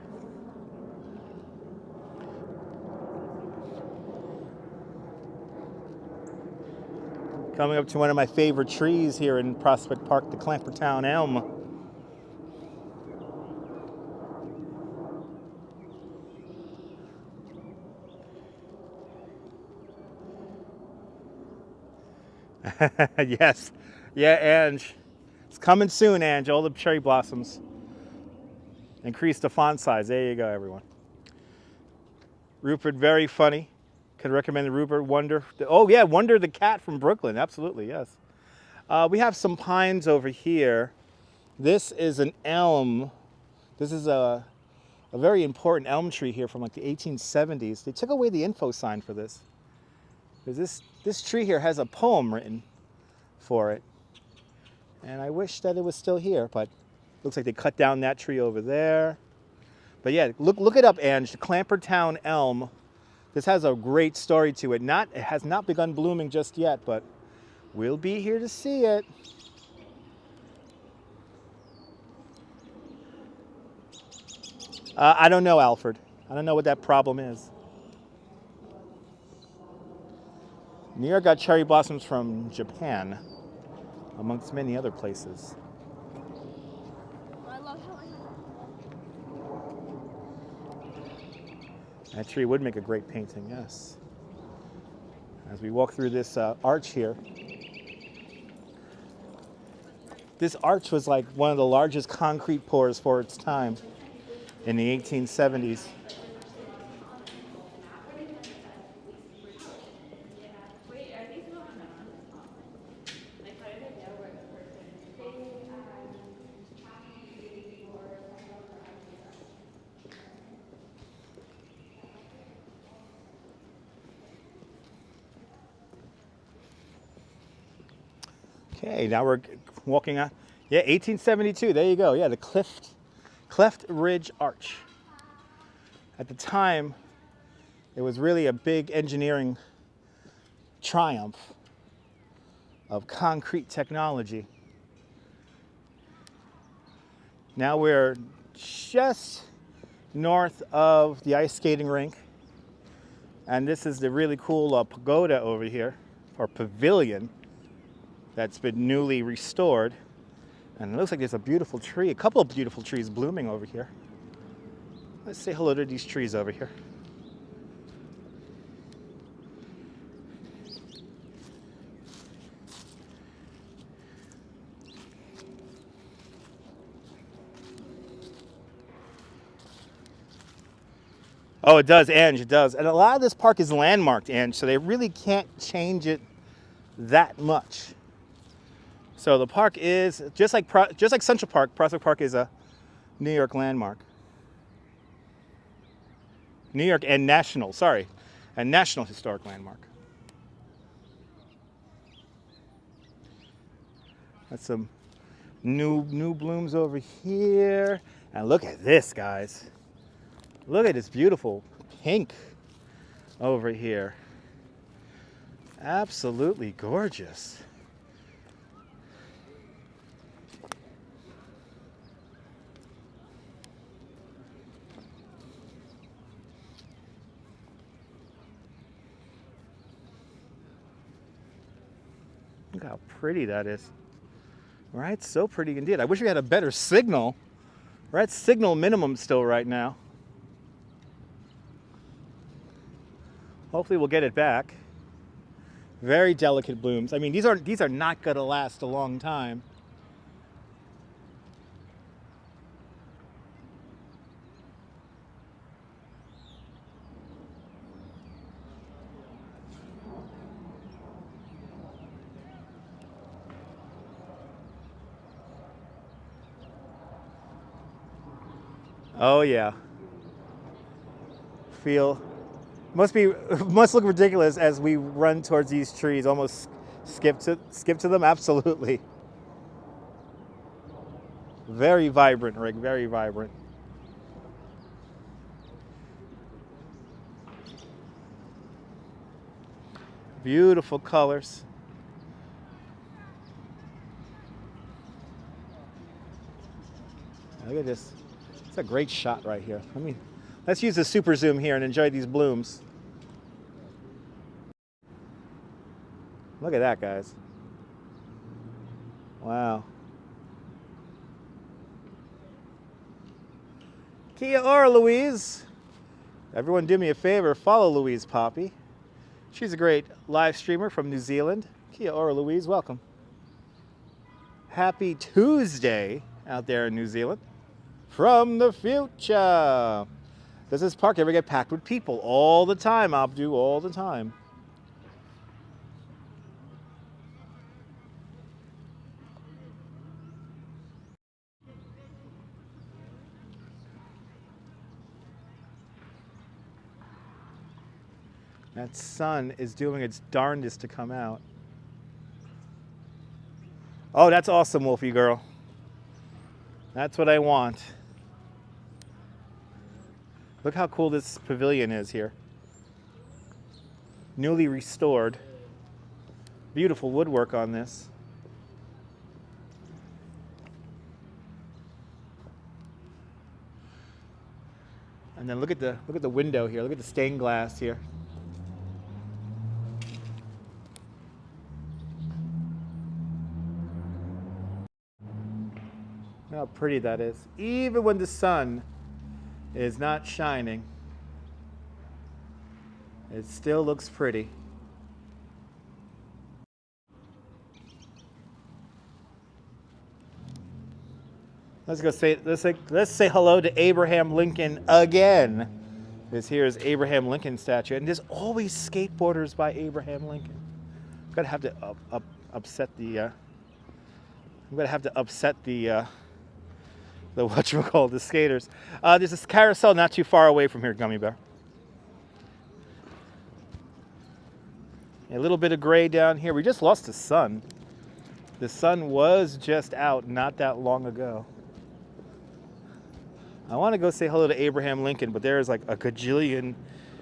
Coming up to one of my favorite trees here in Prospect Park, the Clampertown elm. Yes. Yeah, Ange. It's coming soon, Ange. All the cherry blossoms. Increase the font size. There you go, everyone. Rupert, very funny. Could recommend the Rupert. Wonder. Oh, yeah, Wonder the cat from Brooklyn. Absolutely, yes. We have some pines over here. This is an elm. This is a very important elm tree here from like the 1870s. They took away the info sign for this. Because this tree here has a poem written for it. And I wish that it was still here, but looks like they cut down that tree over there. But yeah, look it up, Ange. The Clampertown elm. This has a great story to it. It has not begun blooming just yet, but we'll be here to see it. I don't know, Alfred. I don't know what that problem is. New York got cherry blossoms from Japan, amongst many other places. I love how That tree would make a great painting, yes. As we walk through this arch here. This arch was like one of the largest concrete pours for its time in the 1870s. Okay, now we're walking on. Yeah, 1872, there you go. Yeah, the Cleft Ridge Arch. At the time, it was really a big engineering triumph of concrete technology. Now we're just north of the ice skating rink. And this is the really cool pagoda over here, or pavilion, that's been newly restored. And it looks like there's a beautiful tree, a couple of beautiful trees blooming over here. Let's say hello to these trees over here. Oh, it does, Ange, it does. And a lot of this park is landmarked, Ange, so they really can't change it that much. So the park is, just like Central Park, Prospect Park is a New York landmark. New York and national, sorry, a national historic landmark. That's some new blooms over here. And look at this, guys. Look at this beautiful pink over here. Absolutely gorgeous. Look how pretty that is. Right? So pretty indeed. I wish we had a better signal. We're at signal minimum still right now. Hopefully we'll get it back. Very delicate blooms. I mean, these are not going to last a long time. Oh yeah. Must look ridiculous as we run towards these trees. Almost skip to them. Absolutely. Very vibrant, Rick. Very vibrant. Beautiful colors. Look at this. It's a great shot right here. Let's use the super zoom here and enjoy these blooms. Look at that, guys. Wow. Kia ora, Louise. Everyone do me a favor, follow Louise Poppy. She's a great live streamer from New Zealand. Kia ora, Louise, welcome. Happy Tuesday out there in New Zealand. From the future. Does this park ever get packed with people? All the time, Abdu, all the time. That sun is doing its darndest to come out. Oh, that's awesome, Wolfie girl. That's what I want. Look how cool this pavilion is here. Newly restored. Beautiful woodwork on this. And then look at the window here. Look at the stained glass here. How pretty that is. Even when the sun is not shining, it still looks pretty. Let's say hello to Abraham Lincoln again. This here is Abraham Lincoln statue, and there's always skateboarders by Abraham Lincoln. I'm gonna have to upset the whatchamacallit, the skaters. There's this carousel not too far away from here, Gummy Bear. A little bit of gray down here. We just lost the sun. The sun was just out not that long ago. I want to go say hello to Abraham Lincoln, but there's like a gajillion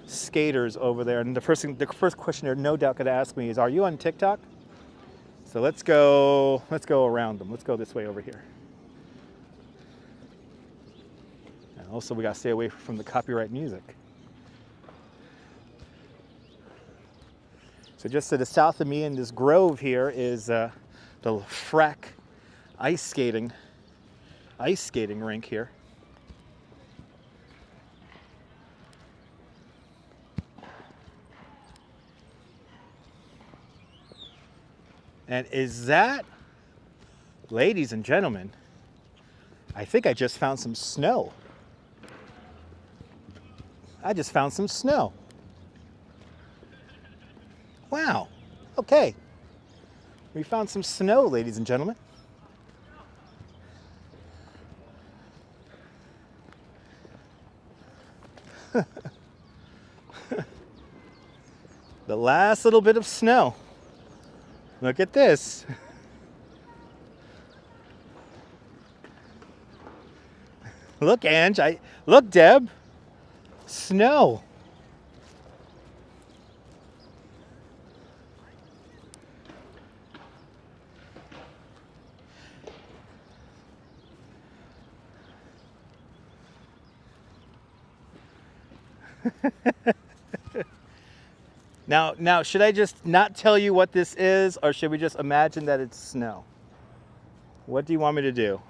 skaters over there. And the first question they're no doubt going to ask me is, "Are you on TikTok?" So let's go around them. Let's go this way over here. And also, we got to stay away from the copyright music. So just to the south of me in this grove here is the Frack ice skating rink here. And is that, ladies and gentlemen, I think I just found some snow. I just found some snow. Wow. Okay. We found some snow, ladies and gentlemen. The last little bit of snow. Look at this. Look, Ange. Look, Deb. Snow. Now, should I just not tell you what this is, or should we just imagine that it's snow? What do you want me to do?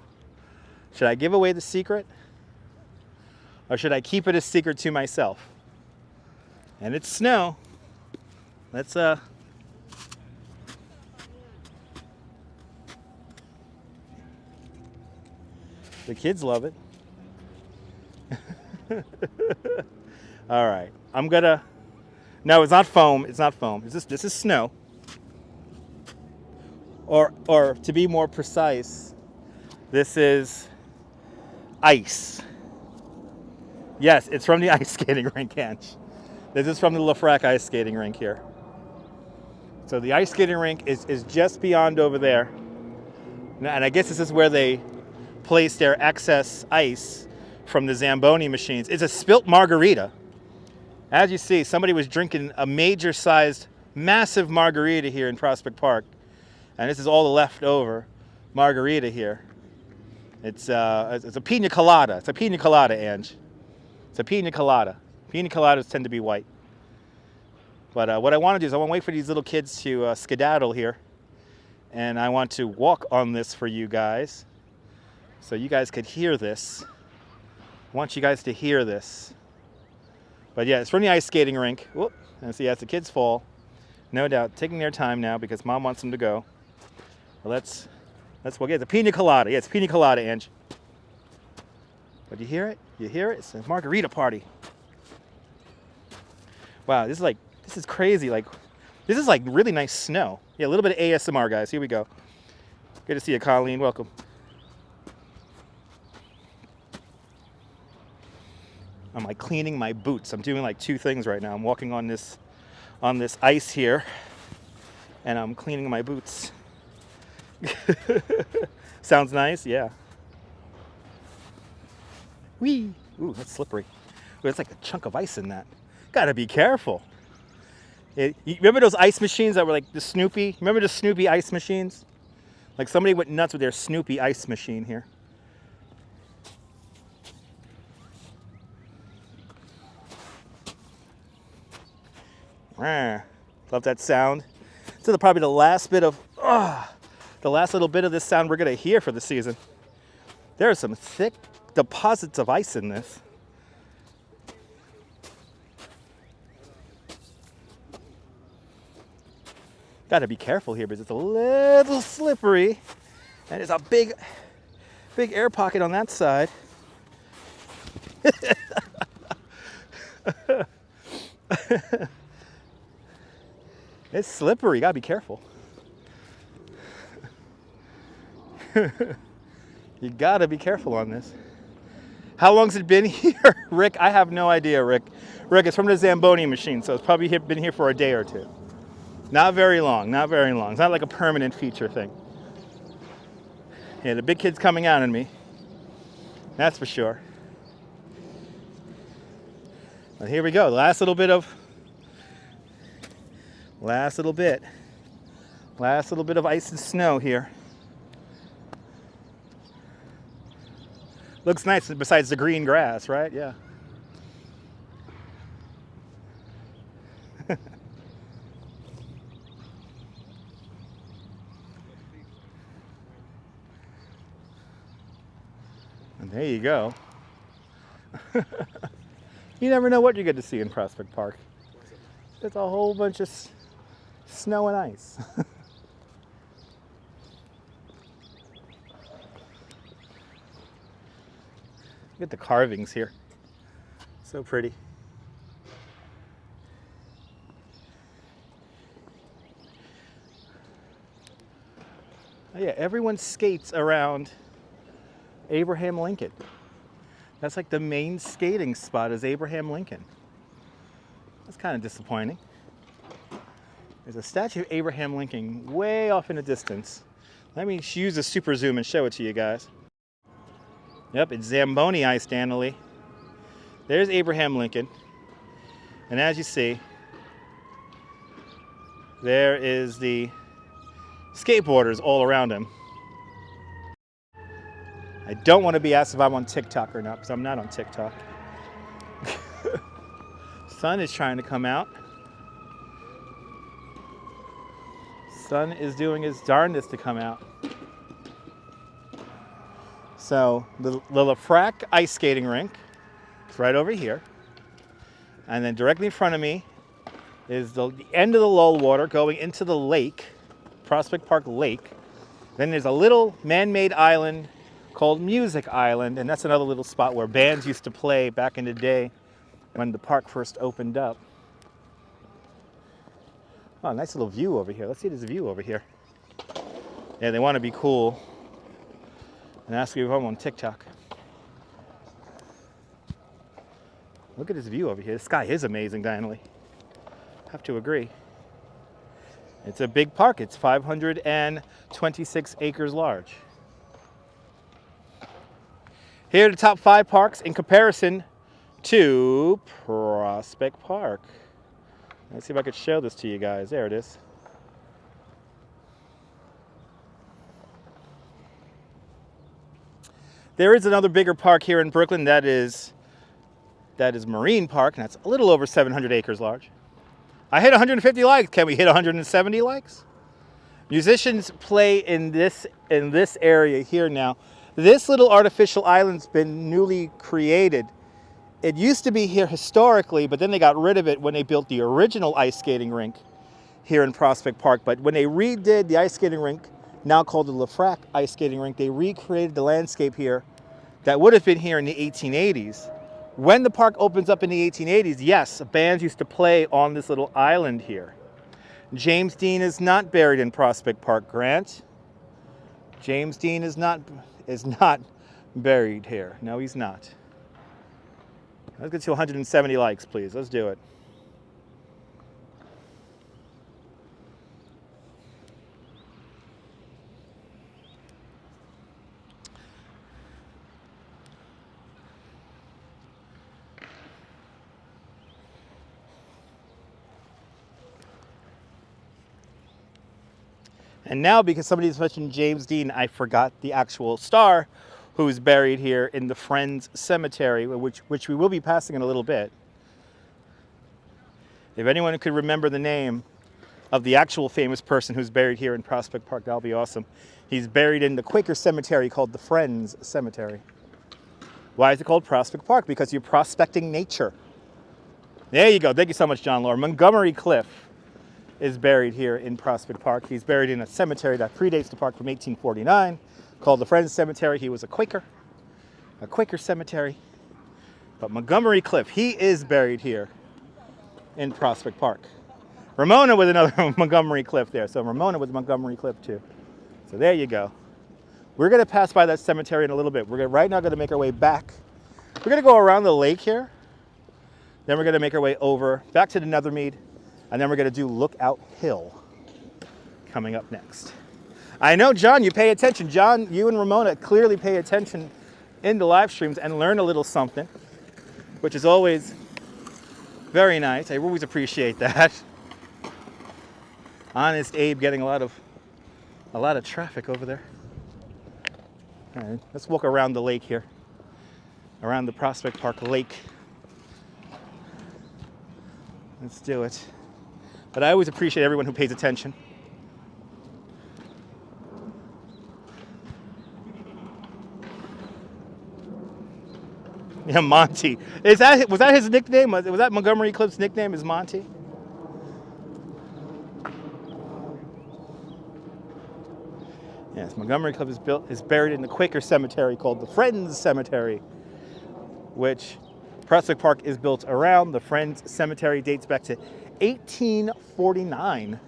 Should I give away the secret? Or should I keep it a secret to myself? And it's snow. Let's, the kids love it. All right, I'm gonna, no, it's not foam, it's not foam. This is snow. Or to be more precise, this is ice. Yes, it's from the ice skating rink, Ange. This is from the Lafrac ice skating rink here. So the ice skating rink is just beyond over there. And I guess this is where they place their excess ice from the Zamboni machines. It's a spilt margarita. As you see, somebody was drinking a major-sized, massive margarita here in Prospect Park. And this is all the leftover margarita here. It's a pina colada. It's a pina colada, Ange. It's a pina colada. Pina coladas tend to be white. But what I want to do is I want to wait for these little kids to skedaddle here. And I want to walk on this for you guys, so you guys could hear this. I want you guys to hear this. But yeah, it's from the ice skating rink. Whoop. And see, as the kids fall, no doubt, taking their time now because Mom wants them to go. Well, let's walk. Yeah, it's a pina colada. Yeah, it's pina colada, Ange. But you hear it? You hear it? It's a margarita party. Wow, this is crazy. This is like really nice snow. Yeah, a little bit of ASMR, guys. Here we go. Good to see you, Colleen. Welcome. I'm like cleaning my boots. I'm doing like two things right now. I'm walking on this ice here, and I'm cleaning my boots. Sounds nice, yeah. Whee! Ooh, that's slippery. Ooh, that's like a chunk of ice in that. Gotta be careful. You remember those ice machines that were like the Snoopy? Remember the Snoopy ice machines? Like somebody went nuts with their Snoopy ice machine here. Love that sound. This is probably the last little bit of this sound we're gonna hear for the season. There are some thick deposits of ice in this. Gotta be careful here because it's a little slippery, and there's a big air pocket on that side. It's slippery, you gotta be careful. You gotta be careful on this. How long's it been here? Rick, I have no idea, Rick. Rick, it's from the Zamboni machine, so it's probably been here for a day or two. Not very long, not very long. It's not like a permanent feature thing. Yeah, the big kid's coming out on me. That's for sure. And here we go. Last little bit of ice and snow here. Looks nice besides the green grass, right? Yeah. And there you go. You never know what you get to see in Prospect Park. It's a whole bunch of snow and ice. Look at the carvings here. So pretty. Oh yeah, everyone skates around Abraham Lincoln. That's like the main skating spot is Abraham Lincoln. That's kind of disappointing. There's a statue of Abraham Lincoln way off in the distance. Let me use a super zoom and show it to you guys. Yep, it's Zamboni Ice, Danley. There's Abraham Lincoln. And as you see, there is the skateboarders all around him. I don't want to be asked if I'm on TikTok or not, because I'm not on TikTok. Sun is trying to come out. Sun is doing his darndest to come out. So the Lafrac ice skating rink is right over here. And then directly in front of me is the end of the lull water going into the lake, Prospect Park Lake. Then there's a little man-made island called Music Island, and that's another little spot where bands used to play back in the day when the park first opened up. Oh, nice little view over here. Let's see this view over here. Yeah, they want to be cool and ask me if I'm on TikTok. Look at this view over here. The sky is amazing, Danley. Have to agree. It's a big park. It's 526 acres large. Here are the top 5 parks in comparison to Prospect Park. Let's see if I could show this to you guys. There it is. There is another bigger park here in Brooklyn that is Marine Park, and that's a little over 700 acres large. I hit 150 likes. Can we hit 170 likes? Musicians play in this area here now. This little artificial island's been newly created. It used to be here historically, but then they got rid of it when they built the original ice skating rink here in Prospect Park. But when they redid the ice skating rink, now called the Lafrac Ice Skating Rink, they recreated the landscape here that would have been here in the 1880s. When the park opens up in the 1880s, yes, bands used to play on this little island here. James Dean is not buried in Prospect Park, Grant. James Dean is not buried here. No, he's not. Let's get to 170 likes, please. Let's do it. And now, because somebody's mentioned James Dean, I forgot the actual star who is buried here in the Friends Cemetery, which we will be passing in a little bit. If anyone could remember the name of the actual famous person who's buried here in Prospect Park, that'll be awesome. He's buried in the Quaker cemetery called the Friends Cemetery. Why is it called Prospect Park? Because you're prospecting nature. There you go. Thank you so much, John Laura. Montgomery Cliff is buried here in Prospect Park. He's buried in a cemetery that predates the park from 1849, called the Friends Cemetery. He was a Quaker cemetery. But Montgomery Cliff, he is buried here in Prospect Park. Ramona with another Montgomery Cliff there. So Ramona with Montgomery Cliff too. So there you go. We're going to pass by that cemetery in a little bit. We're right now going to make our way back. We're going to go around the lake here. Then we're going to make our way over back to the Nethermead. And then we're going to do Lookout Hill coming up next. I know, John, you pay attention. John, you and Ramona clearly pay attention in the live streams and learn a little something, which is always Very nice. I always appreciate that. Honest Abe getting a lot of traffic over there. All right, let's walk around the lake here. Around the Prospect Park Lake. Let's do it. But I always appreciate everyone who pays attention. Yeah, Monty. Was that his nickname? Was that Montgomery Cliff's nickname? Is Monty? Yes, Montgomery Cliff is buried in the Quaker cemetery called the Friends Cemetery, which Prospect Park is built around. The Friends Cemetery dates back to 1849,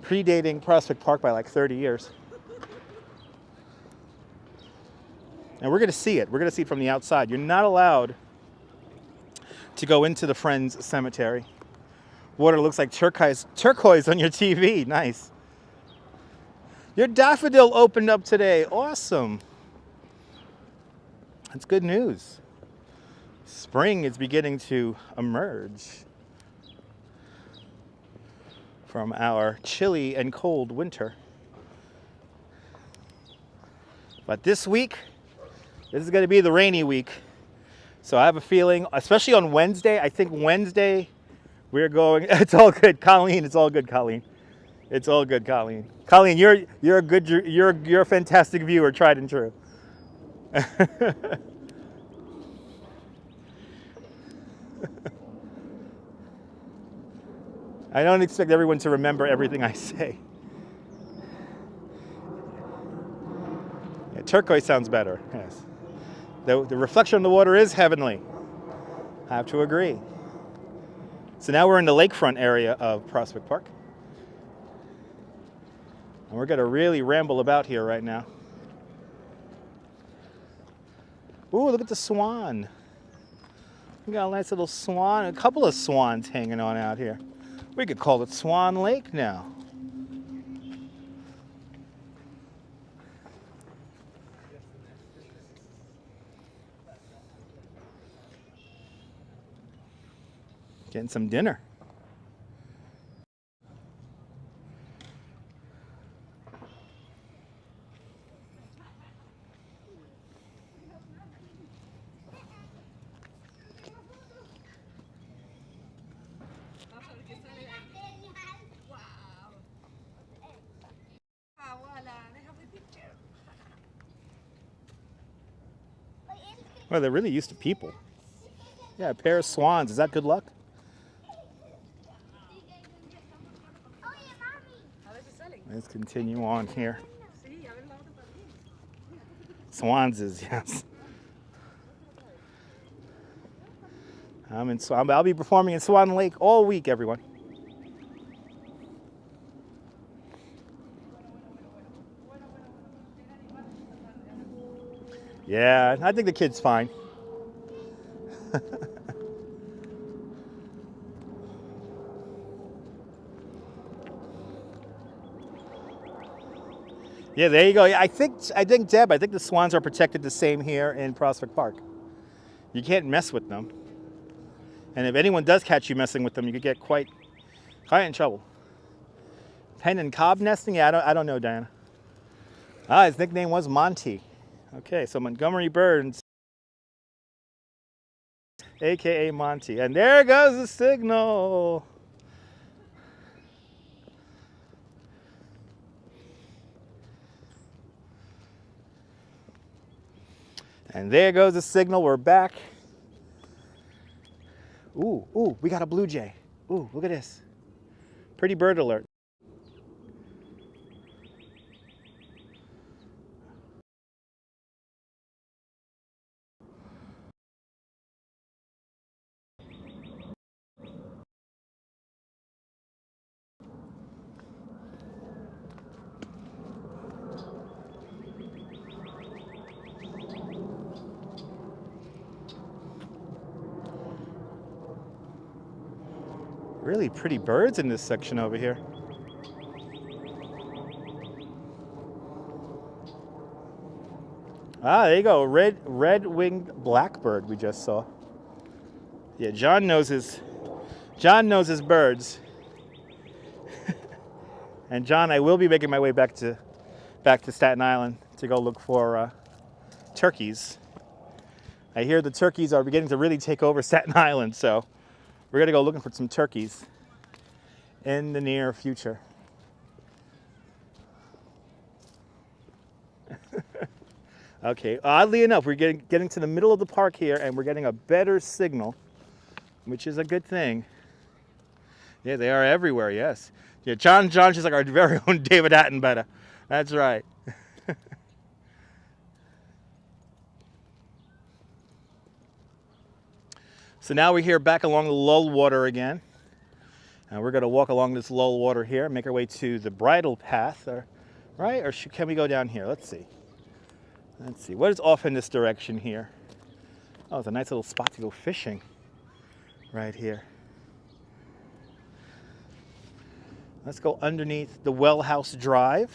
predating Prospect Park by like 30 years. And we're going to see it. We're going to see it from the outside. You're not allowed to go into the Friends Cemetery. Water looks like turquoise on your TV. Nice. Your daffodil opened up today. Awesome. That's good news. Spring is beginning to emerge from our chilly and cold winter. But this week, this is going to be the rainy week. So I have a feeling, especially on Wednesday, I think Wednesday we're going, it's all good, Colleen, it's all good, Colleen. It's all good, Colleen. Colleen, you're a fantastic viewer, tried and true. I don't expect everyone to remember everything I say. Yeah, turquoise sounds better, yes. The reflection on the water is heavenly. I have to agree. So now we're in the lakefront area of Prospect Park. And we're going to really ramble about here right now. Ooh, look at the swan. We got a nice little swan, a couple of swans hanging on out here. We could call it Swan Lake now. Getting some dinner. Well, they're really used to people. Yeah, a pair of swans. Is that good luck? Let's continue on here. Swans is, yes. I'll be performing in Swan Lake all week, everyone. Yeah, I think the kid's fine. Yeah, there you go. Yeah, I think Deb, I think the swans are protected the same here in Prospect Park. You can't mess with them. And if anyone does catch you messing with them, you could get quite in trouble. Pen and cob nesting? Yeah, I don't know, Diana. Ah, his nickname was Monty. Okay, so Montgomery Burns, aka Monty. And there goes the signal. And there goes the signal. We're back. Ooh, we got a blue jay. Ooh, look at this. Pretty bird alert. Really pretty birds in this section over here. Ah, there you go. Red-winged blackbird we just saw. Yeah, John knows his John knows his birds. And John, I will be making my way back to Staten Island to go look for turkeys. I hear the turkeys are beginning to really take over Staten Island, so we're gonna go looking for some turkeys in the near future. Okay, oddly enough, we're getting to the middle of the park here, and we're getting a better signal, which is a good thing. Yeah, they are everywhere, yes. Yeah, John's just like our very own David Attenborough. That's right. So now we're here back along the lull water again. And we're going to walk along this lull water here, make our way to the bridle path, right? Or can we go down here? Let's see. Let's see. What is off in this direction here? Oh, it's a nice little spot to go fishing right here. Let's go underneath the Wellhouse Drive.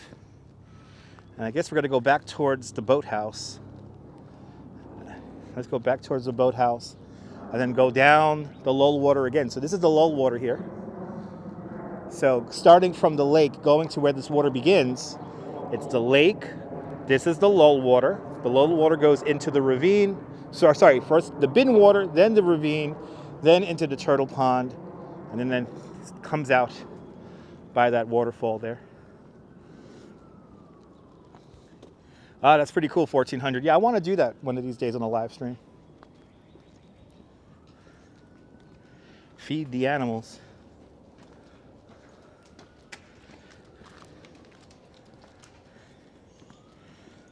And I guess we're going to go back towards the Boathouse. Let's go back towards the Boathouse and then go down the lull water again. So this is the lull water here. So starting from the lake, going to where this water begins, it's the lake. This is the lull water. The lull water goes into the ravine. So, sorry, first the bin water, then the ravine, then into the turtle pond, and then comes out by that waterfall there. Ah, that's pretty cool, 1400. Yeah, I want to do that one of these days on a live stream. Feed the animals.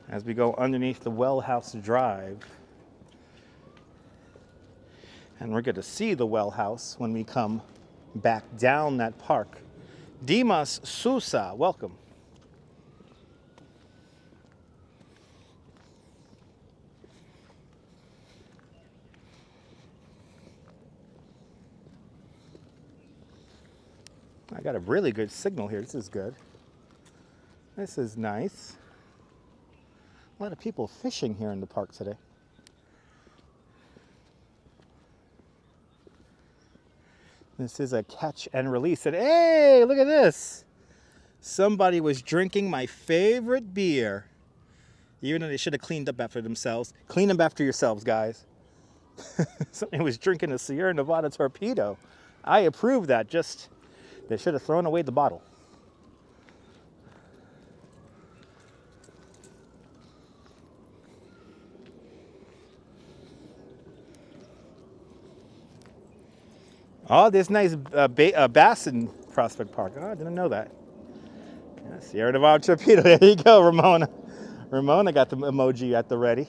As we go underneath the Wellhouse Drive. And we're going to see the Wellhouse when we come back down that park. Dimas Sousa, welcome. I got a really good signal here. This is good. This is nice. A lot of people fishing here in the park today. This is a catch and release. And hey, look at this. Somebody was drinking my favorite beer. Even though they should have cleaned up after themselves. Clean up after yourselves, guys. Somebody was drinking a Sierra Nevada Torpedo. I approve that. Just, they should have thrown away the bottle. Oh, there's nice bass in Prospect Park. Oh, I didn't know that. Yeah, Sierra Nevada Torpedo. There you go, Ramona. Ramona got the emoji at the ready.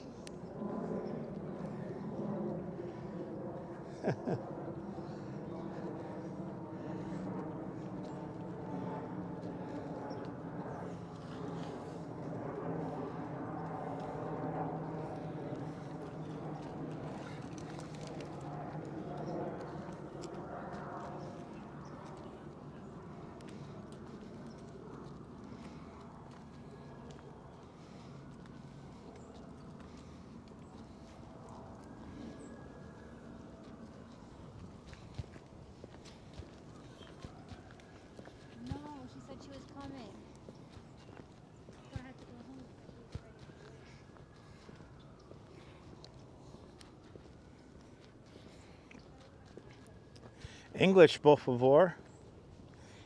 English, por favor.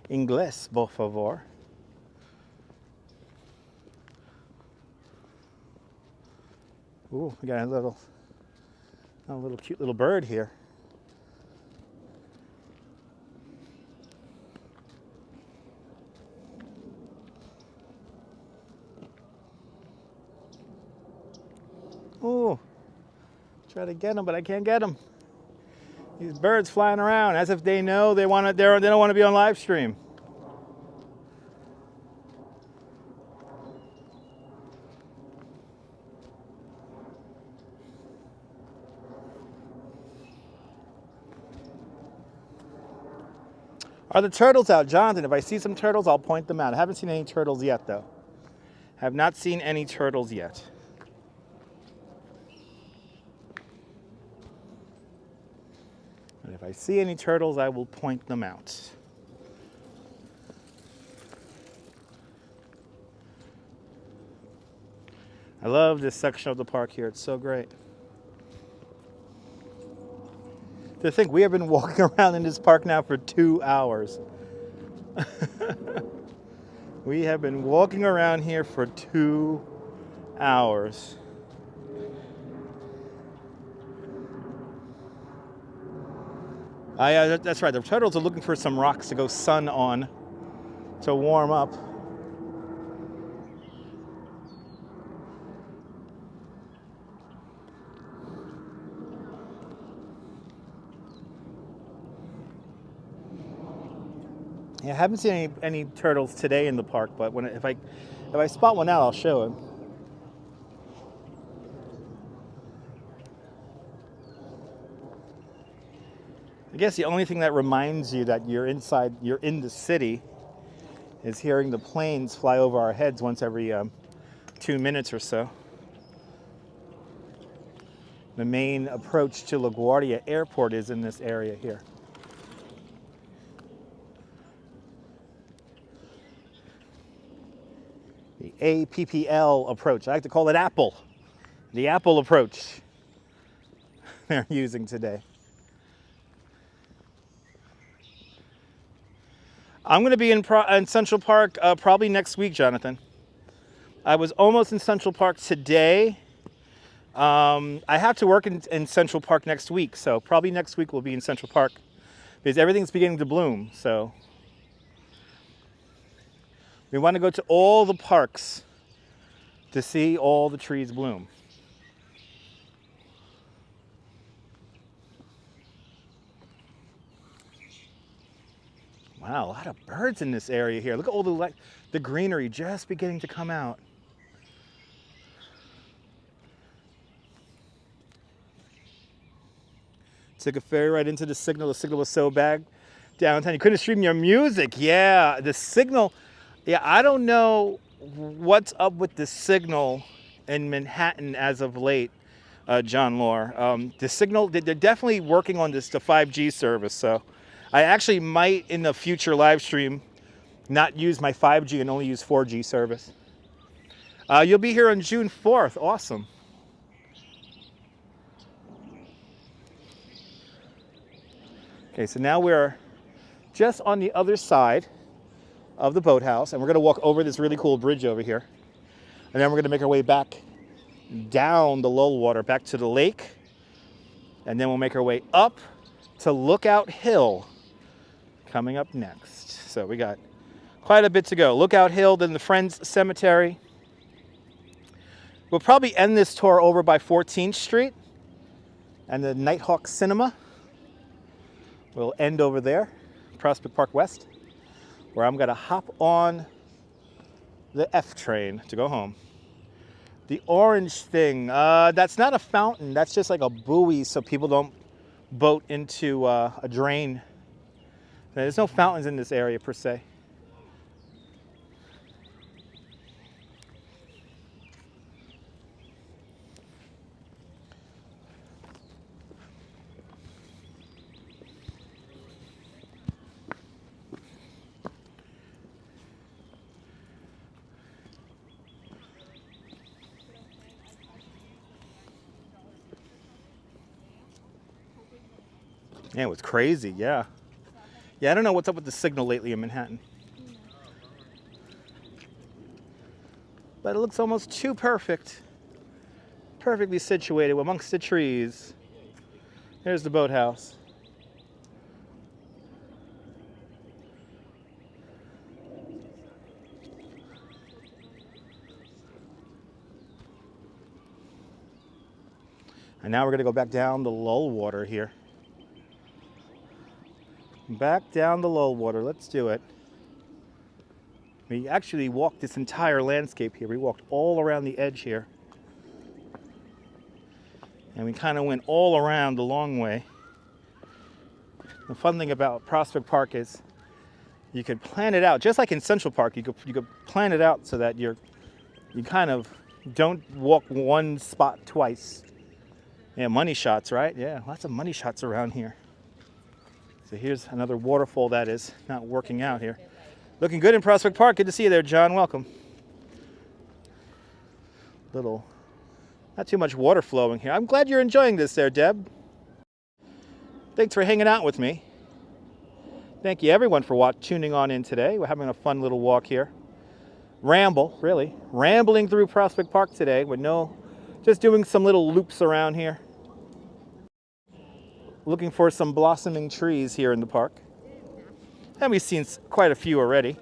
Inglés, por favor. Ooh, we got a little cute little bird here. Ooh, try to get him, but I can't get him. These birds flying around as if they know they don't want to be on live stream. Are the turtles out, Jonathan? If I see some turtles, I'll point them out. I haven't seen any turtles yet, though. Have not seen any turtles yet. But if I see any turtles, I will point them out. I love this section of the park here. It's so great. To think we have been walking around in this park now for 2 hours. We have been walking around here for 2 hours. That's right, the turtles are looking for some rocks to go sun on to warm up. Yeah, I haven't seen any turtles today in the park, but if I spot one out, I'll show him. I guess the only thing that reminds you that you're in the city, is hearing the planes fly over our heads once every 2 minutes or so. The main approach to LaGuardia Airport is in this area here. The APPL approach. I like to call it Apple. The Apple approach they're using today. I'm going to be in Central Park probably next week, Jonathan. I was almost in Central Park today. I have to work in Central Park next week, so probably next week we'll be in Central Park because everything's beginning to bloom. So we want to go to all the parks to see all the trees bloom. Wow, a lot of birds in this area here. Look at all the greenery just beginning to come out. Took a ferry right into the signal. The signal was so bad downtown. You couldn't stream your music. Yeah, the signal. Yeah, I don't know what's up with the signal in Manhattan as of late, John Lore. The signal, they're definitely working on the 5G service. So I actually might, in the future live stream, not use my 5G and only use 4G service. You'll be here on June 4th. Awesome. Okay, so now we're just on the other side of the boathouse, and we're going to walk over this really cool bridge over here. And then we're going to make our way back down the Lulwater, back to the lake. And then we'll make our way up to Lookout Hill, coming up next. So we got quite a bit to go. Lookout Hill, then the Friends Cemetery. We'll probably end this tour over by 14th Street and the Nighthawk Cinema. We'll end over there, Prospect Park West, where I'm gonna hop on the F train to go home. The orange thing, that's not a fountain, that's just like a buoy so people don't boat into a drain. There's no fountains in this area per se. Yeah, it was crazy, yeah. Yeah, I don't know what's up with the signal lately in Manhattan. But it looks almost too perfect. Perfectly situated amongst the trees. There's the boathouse. And now we're gonna go back down the Lulwater here. Back down the Lulwater, let's do it. We actually walked this entire landscape here. We walked all around the edge here. And we kind of went all around the long way. The fun thing about Prospect Park is you could plan it out, just like in Central Park, you could plan it out so that you kind of don't walk one spot twice. Yeah, money shots, right? Yeah, lots of money shots around here. So here's another waterfall that is not working out here. Looking good in Prospect Park. Good to see you there, John. Welcome. Little, not too much water flowing here. I'm glad you're enjoying this there, Deb. Thanks for hanging out with me. Thank you everyone for tuning on in today. We're having a fun little walk here. Ramble, really. Rambling through Prospect Park today with just doing some little loops around here. Looking for some blossoming trees here in the park. And we've seen quite a few already.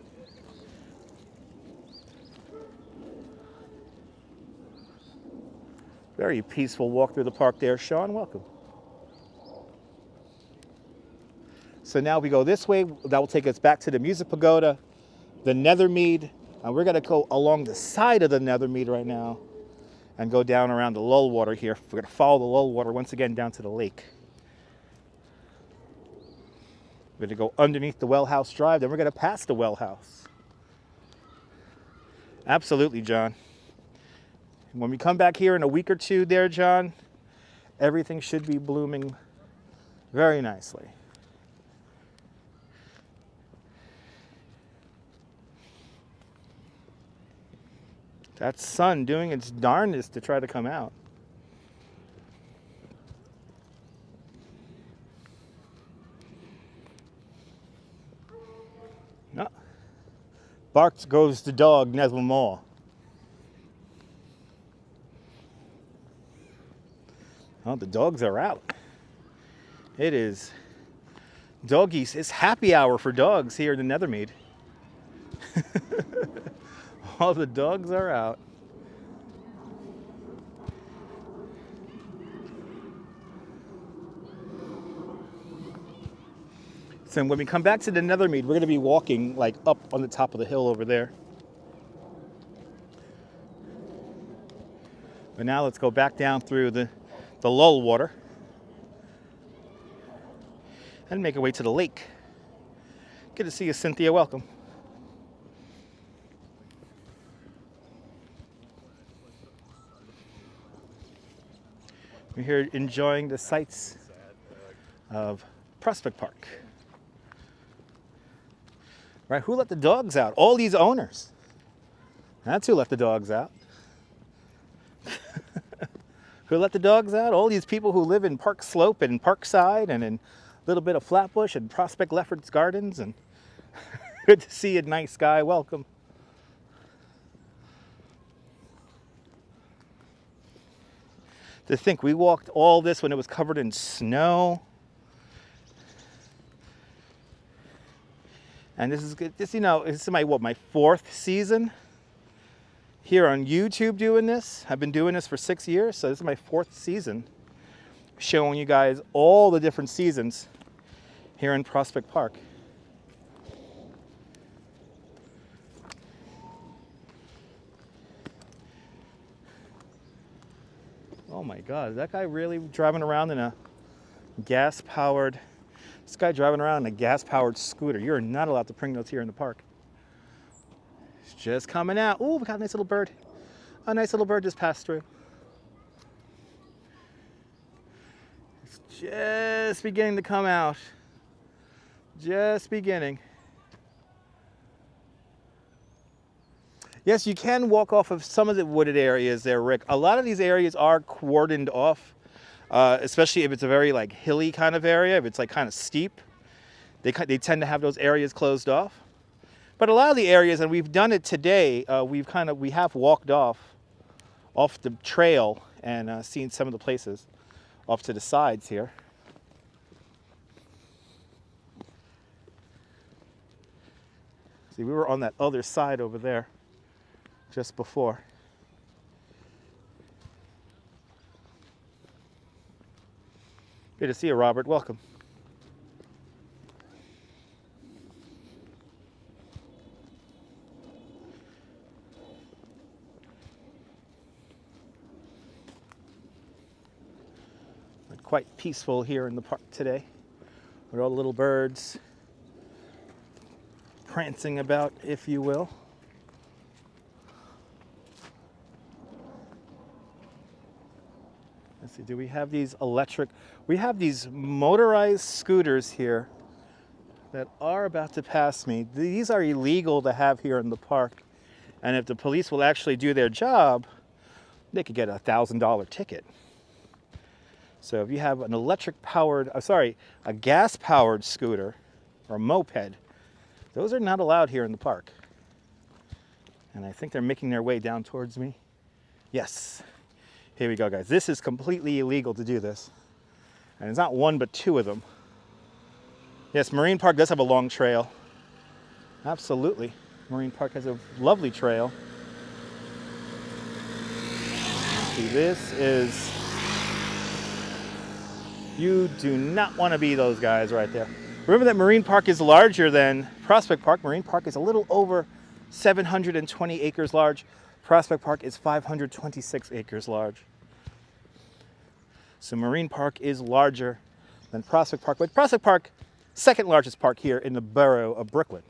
Very peaceful walk through the park there, Sean. Welcome. So now we go this way. That will take us back to the Music Pagoda, the Nethermead. And we're going to go along the side of the Nethermead right now and go down around the Lullwater here. We're going to follow the Lullwater once again down to the lake. We're going to go underneath the Well House Drive, then we're going to pass the Well House. Absolutely, John. When we come back here in a week or two there, John, everything should be blooming very nicely. That sun doing its darndest to try to come out. No. Barks goes the dog nevermore. Oh, the dogs are out. It is doggies. It's happy hour for dogs here in the Nethermead. All the dogs are out. So when we come back to the Nethermead, we're going to be walking like up on the top of the hill over there. But now let's go back down through the Lullwater and make our way to the lake. Good to see you, Cynthia. Welcome. We're here enjoying the sights of Prospect Park. Right, who let the dogs out? All these owners. That's who let the dogs out. Who let the dogs out? All these people who live in Park Slope and Parkside and in a little bit of Flatbush and Prospect Lefferts Gardens. And good to see you, nice guy. Welcome. To think we walked all this when it was covered in snow. And this is good. This is my fourth season here on YouTube doing this. I've been doing this for 6 years, so this is my fourth season showing you guys all the different seasons here in Prospect Park. Oh my God, is that guy really driving around in a gas-powered, this guy driving around in a gas-powered scooter. You're not allowed to bring those here in the park. It's just coming out. Oh, we got a nice little bird. A nice little bird just passed through. It's just beginning to come out. Just beginning. Yes, you can walk off of some of the wooded areas there, Rick. A lot of these areas are cordoned off, especially if it's a very like hilly kind of area. If it's like kind of steep, they tend to have those areas closed off. But a lot of the areas, and we've done it today, we have walked off the trail and seen some of the places off to the sides here. See, we were on that other side over there just before. Good to see you, Robert. Welcome. Quite peaceful here in the park today with all the little birds prancing about, if you will. Let's see, do we have these electric? We have these motorized scooters here that are about to pass me. These are illegal to have here in the park. And if the police will actually do their job, they could get a $1,000 ticket. So if you have an a gas-powered scooter or moped, those are not allowed here in the park. And I think they're making their way down towards me. Yes. Here we go, guys. This is completely illegal to do this. And it's not one, but two of them. Yes, Marine Park does have a long trail. Absolutely. Marine Park has a lovely trail. See, this is... You do not want to be those guys right there. Remember that Marine Park is larger than Prospect Park. Marine Park is a little over 720 acres large. Prospect Park is 526 acres large. So Marine Park is larger than Prospect Park, but Prospect Park, second largest park here in the borough of Brooklyn.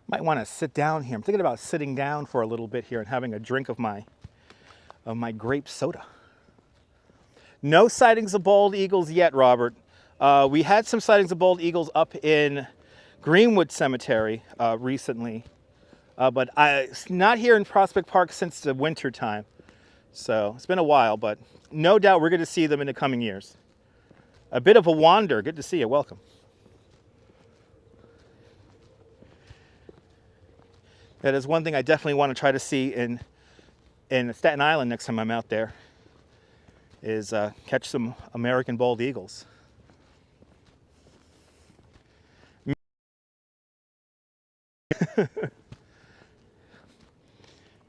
Might want to sit down here. I'm thinking about sitting down for a little bit here and having a drink of my grape soda. No sightings of bald eagles yet, Robert. We had some sightings of bald eagles up in Greenwood Cemetery recently, but not here in Prospect Park since the winter time. So it's been a while, but no doubt we're going to see them in the coming years. A bit of a wander. Good to see you. Welcome. That is one thing I definitely want to try to see in Staten Island next time I'm out there, is catch some American bald eagles.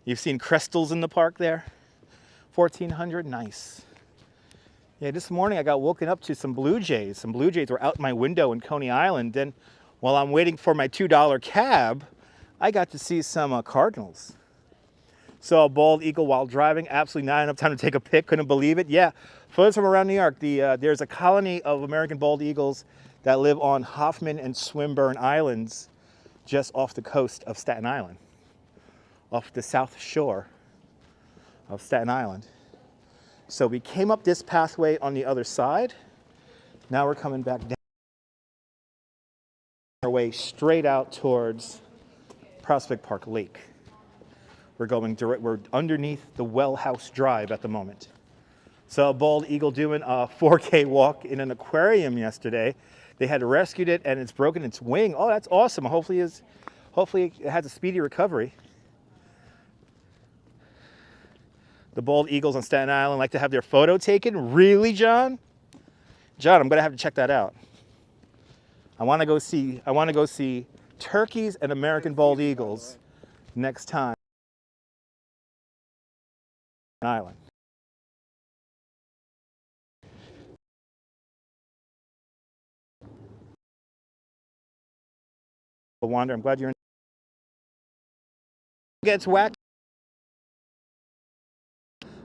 You've seen crestals in the park there? 1,400, nice. Yeah, this morning I got woken up to some blue jays. Some blue jays were out my window in Coney Island. Then while I'm waiting for my $2 cab, I got to see some cardinals. Saw a bald eagle while driving. Absolutely not enough time to take a pic. Couldn't believe it. Yeah, photos from around New York. There's a colony of American bald eagles that live on Hoffman and Swinburne Islands just off the coast of Staten Island, off the south shore of Staten Island. So we came up this pathway on the other side. Now we're coming back down our way straight out towards Prospect Park Lake. We're going direct, we're underneath the Well House Drive at the moment. Saw a bald eagle doing a 4K walk in an aquarium yesterday. They had rescued it and it's broken its wing. Oh, that's awesome. Hopefully it has a speedy recovery. The bald eagles on Staten Island like to have their photo taken. Really, John? John, I'm gonna have to check that out. I want to go see turkeys and American bald eagles next time. Island. Wander, I'm glad you're in. Gets whacked.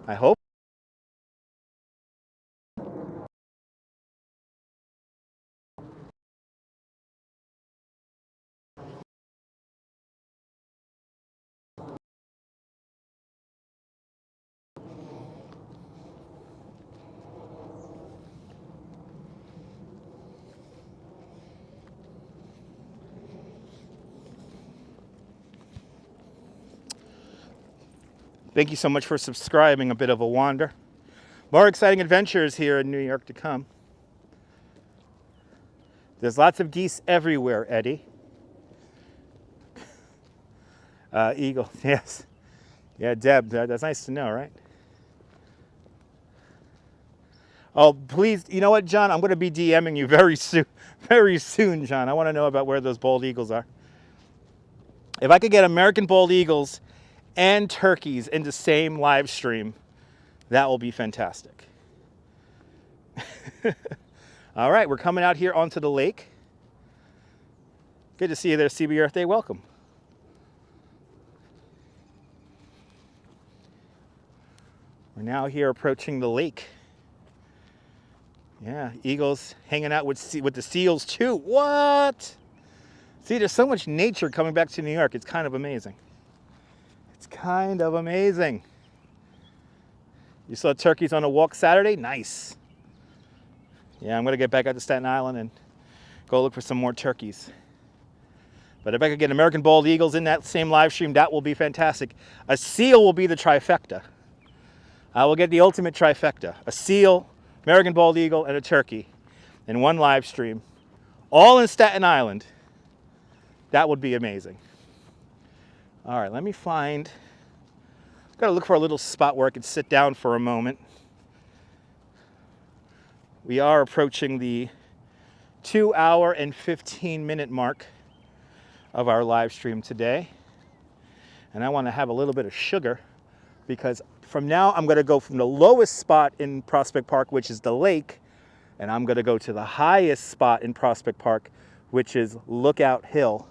I hope. Thank you so much for subscribing. A bit of a wander. More exciting adventures here in New York to come. There's lots of geese everywhere, Eddie. Eagle, yes. Yeah, Deb, that's nice to know, right? Oh, please, you know what, John? I'm going to be DMing you very soon, John. I want to know about where those bald eagles are. If I could get American bald eagles and turkeys in the same live stream, that will be fantastic. All right, we're coming out here onto the lake. Good to see you there, CB Earth Day. Welcome. We're now here approaching the lake. Yeah, eagles hanging out with the seals too. What? See, there's so much nature coming back to New York. It's kind of amazing. It's kind of amazing. You saw turkeys on a walk Saturday? Nice. Yeah, I'm going to get back out to Staten Island and go look for some more turkeys. But if I could get American bald eagles in that same live stream, that will be fantastic. A seal will be the trifecta. I will get the ultimate trifecta. A seal, American bald eagle, and a turkey in one live stream. All in Staten Island. That would be amazing. All right, let me find... I've got to look for a little spot where I can sit down for a moment. We are approaching the 2 hour and 15-minute mark of our live stream today. And I want to have a little bit of sugar because from now I'm going to go from the lowest spot in Prospect Park, which is the lake, and I'm going to go to the highest spot in Prospect Park, which is Lookout Hill.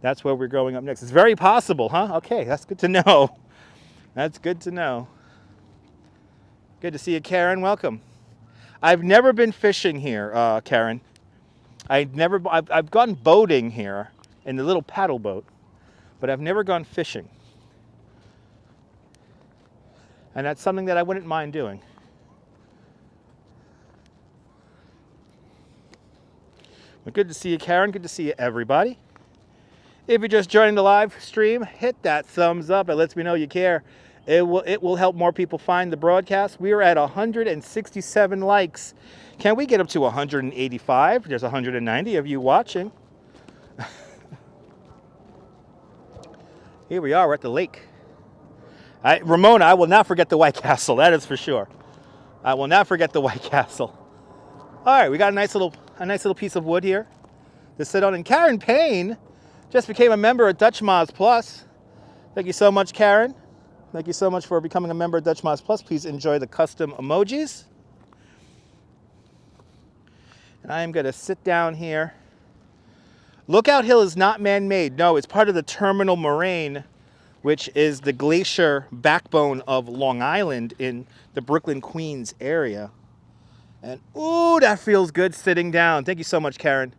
That's where we're going up next. It's very possible, huh? Okay, that's good to know. That's good to know. Good to see you, Karen. Welcome. I've never been fishing here, Karen. I've gone boating here in the little paddle boat, but I've never gone fishing. And that's something that I wouldn't mind doing. But good to see you, Karen. Good to see you, everybody. If you're just joining the live stream, hit that thumbs up. It lets me know you care. It will help more people find the broadcast. We are at 167 likes. Can we get up to 185? There's 190 of you watching. Here we are, we're at the lake. Ramona, I will not forget the White Castle, that is for sure. I will not forget the White Castle. All right, we got a nice little piece of wood here to sit on. And Karen Payne just became a member of Dutch Moz Plus. Thank you so much, Karen. Thank you so much for becoming a member of Dutch Moz Plus. Please enjoy the custom emojis. And I am going to sit down here. Lookout Hill is not man-made. No, it's part of the terminal moraine, which is the glacier backbone of Long Island in the Brooklyn, Queens area. And ooh, that feels good sitting down. Thank you so much, Karen.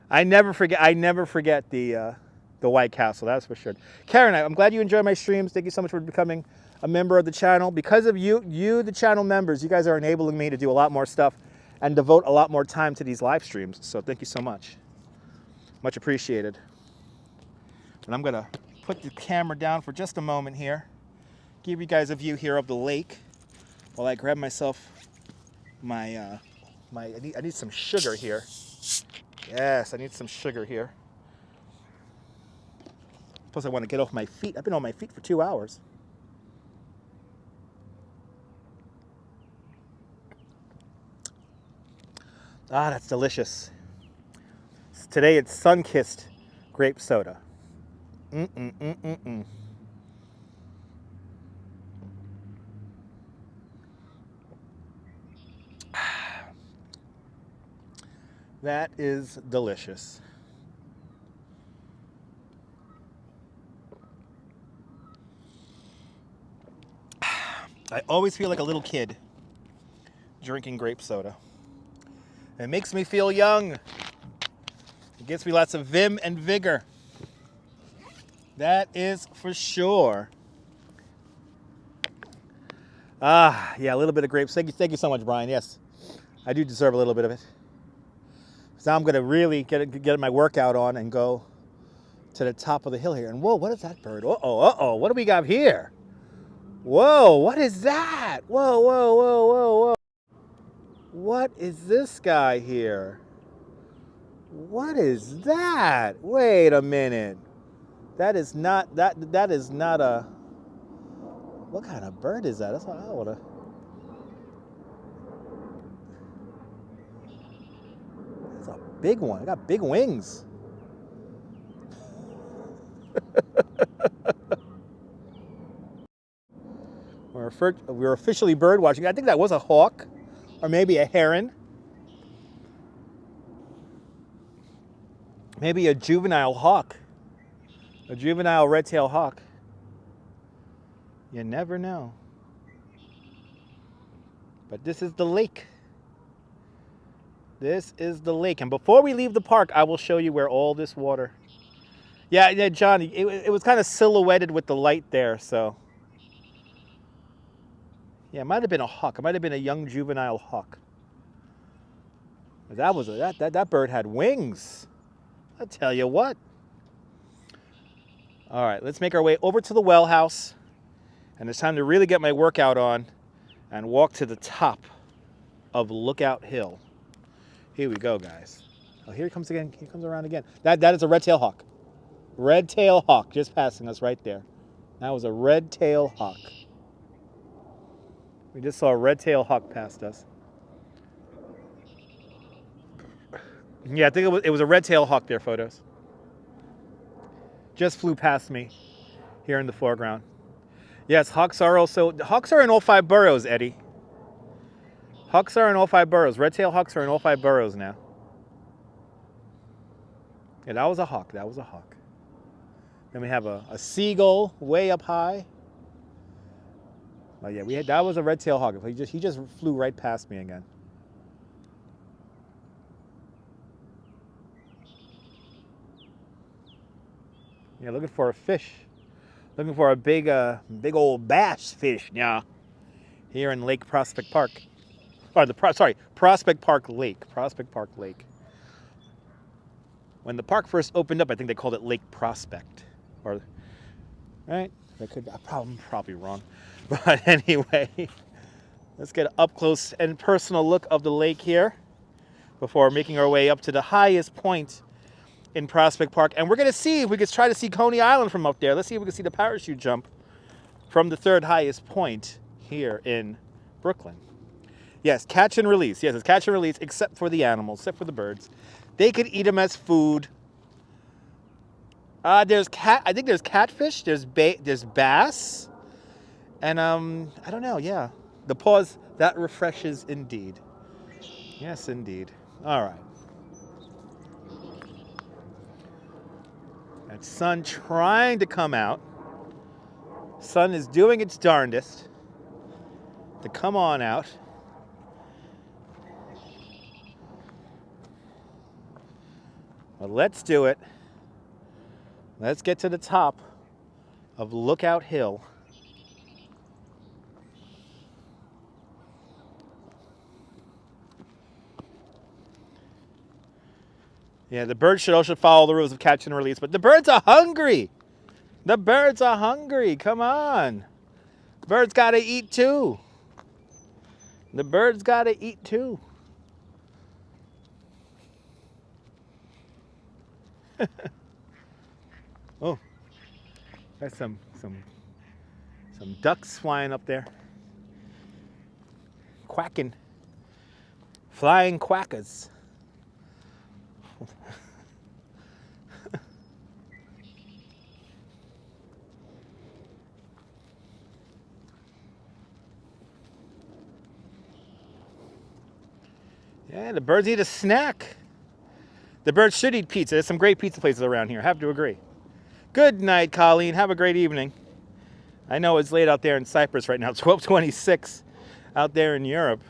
I never forget the White Castle, that's for sure. Karen, I'm glad you enjoy my streams. Thank you so much for becoming a member of the channel. Because of you, the channel members, you guys are enabling me to do a lot more stuff and devote a lot more time to these live streams. So thank you so much. Much appreciated. And I'm gonna put the camera down for just a moment here. Give you guys a view here of the lake while I grab myself I need some sugar here. Yes, I need some sugar here. Plus I want to get off my feet. I've been on my feet for 2 hours. Ah, that's delicious. Today it's sun-kissed grape soda. That is delicious. I always feel like a little kid drinking grape soda. It makes me feel young. It gives me lots of vim and vigor. That is for sure. Ah, yeah, a little bit of grapes. Thank you so much, Brian. Yes, I do deserve a little bit of it. So I'm going to really get my workout on and go to the top of the hill here. And whoa, what is that bird? Uh-oh, what do we got here? Whoa, what is that? Whoa. What is this guy here? What is that? Wait a minute. That is not a... What kind of bird is that? That's what I want to... That's a big one. It got big wings. We're officially bird watching. I think that was a hawk, or maybe a heron. Maybe a juvenile hawk. A juvenile red-tailed hawk. You never know. But this is the lake. This is the lake. And before we leave the park, I will show you where all this water... Yeah, John, it was kind of silhouetted with the light there, so... Yeah, it might have been a hawk. It might have been a young juvenile hawk. That bird had wings. I'll tell you what. All right, let's make our way over to the well house. And it's time to really get my workout on and walk to the top of Lookout Hill. Here we go, guys. Oh, here he comes again. He comes around again. That is a red-tailed hawk. Red-tailed hawk just passing us right there. That was a red-tailed hawk. We just saw a red-tailed hawk past us. Yeah, I think it was a red-tailed hawk there, photos. Just flew past me here in the foreground. Yes, hawks are in all 5 boroughs, Eddie. Hawks are in all 5 boroughs. Red-tailed hawks are in all 5 boroughs now. Yeah, that was a hawk. That was a hawk. Then we have a seagull way up high. Oh yeah, that was a red-tailed hawk. He just flew right past me again. Yeah, looking for a fish. Looking for a big old bass fish now. Here in Lake Prospect Park. Or Prospect Park Lake. Prospect Park Lake. When the park first opened up, I think they called it Lake Prospect. Or, right? I'm probably wrong. But anyway, let's get an up close and personal look of the lake here before making our way up to the highest point in Prospect Park. And we're going to see if we can try to see Coney Island from up there. Let's see if we can see the parachute jump from the 3rd highest point here in Brooklyn. Yes, catch and release. Yes, it's catch and release, except for the animals, except for the birds. They could eat them as food. I think there's catfish, there's bass. And I don't know, yeah. The pause, that refreshes indeed. Yes, indeed. All right. That sun trying to come out. Sun is doing its darndest to come on out. Well, let's do it. Let's get to the top of Lookout Hill. Yeah, the birds should also follow the rules of catch and release, but the birds are hungry. The birds are hungry. Come on. Birds got to eat too. The birds got to eat too. Oh, there's some ducks flying up there. Quacking. Flying quackers. Yeah, the birds eat a snack. The birds should eat pizza. There's some great pizza places around here. I have to agree. Good night, Colleen. Have a great evening. I know it's late out there in Cyprus right now. 12:26 out there in Europe.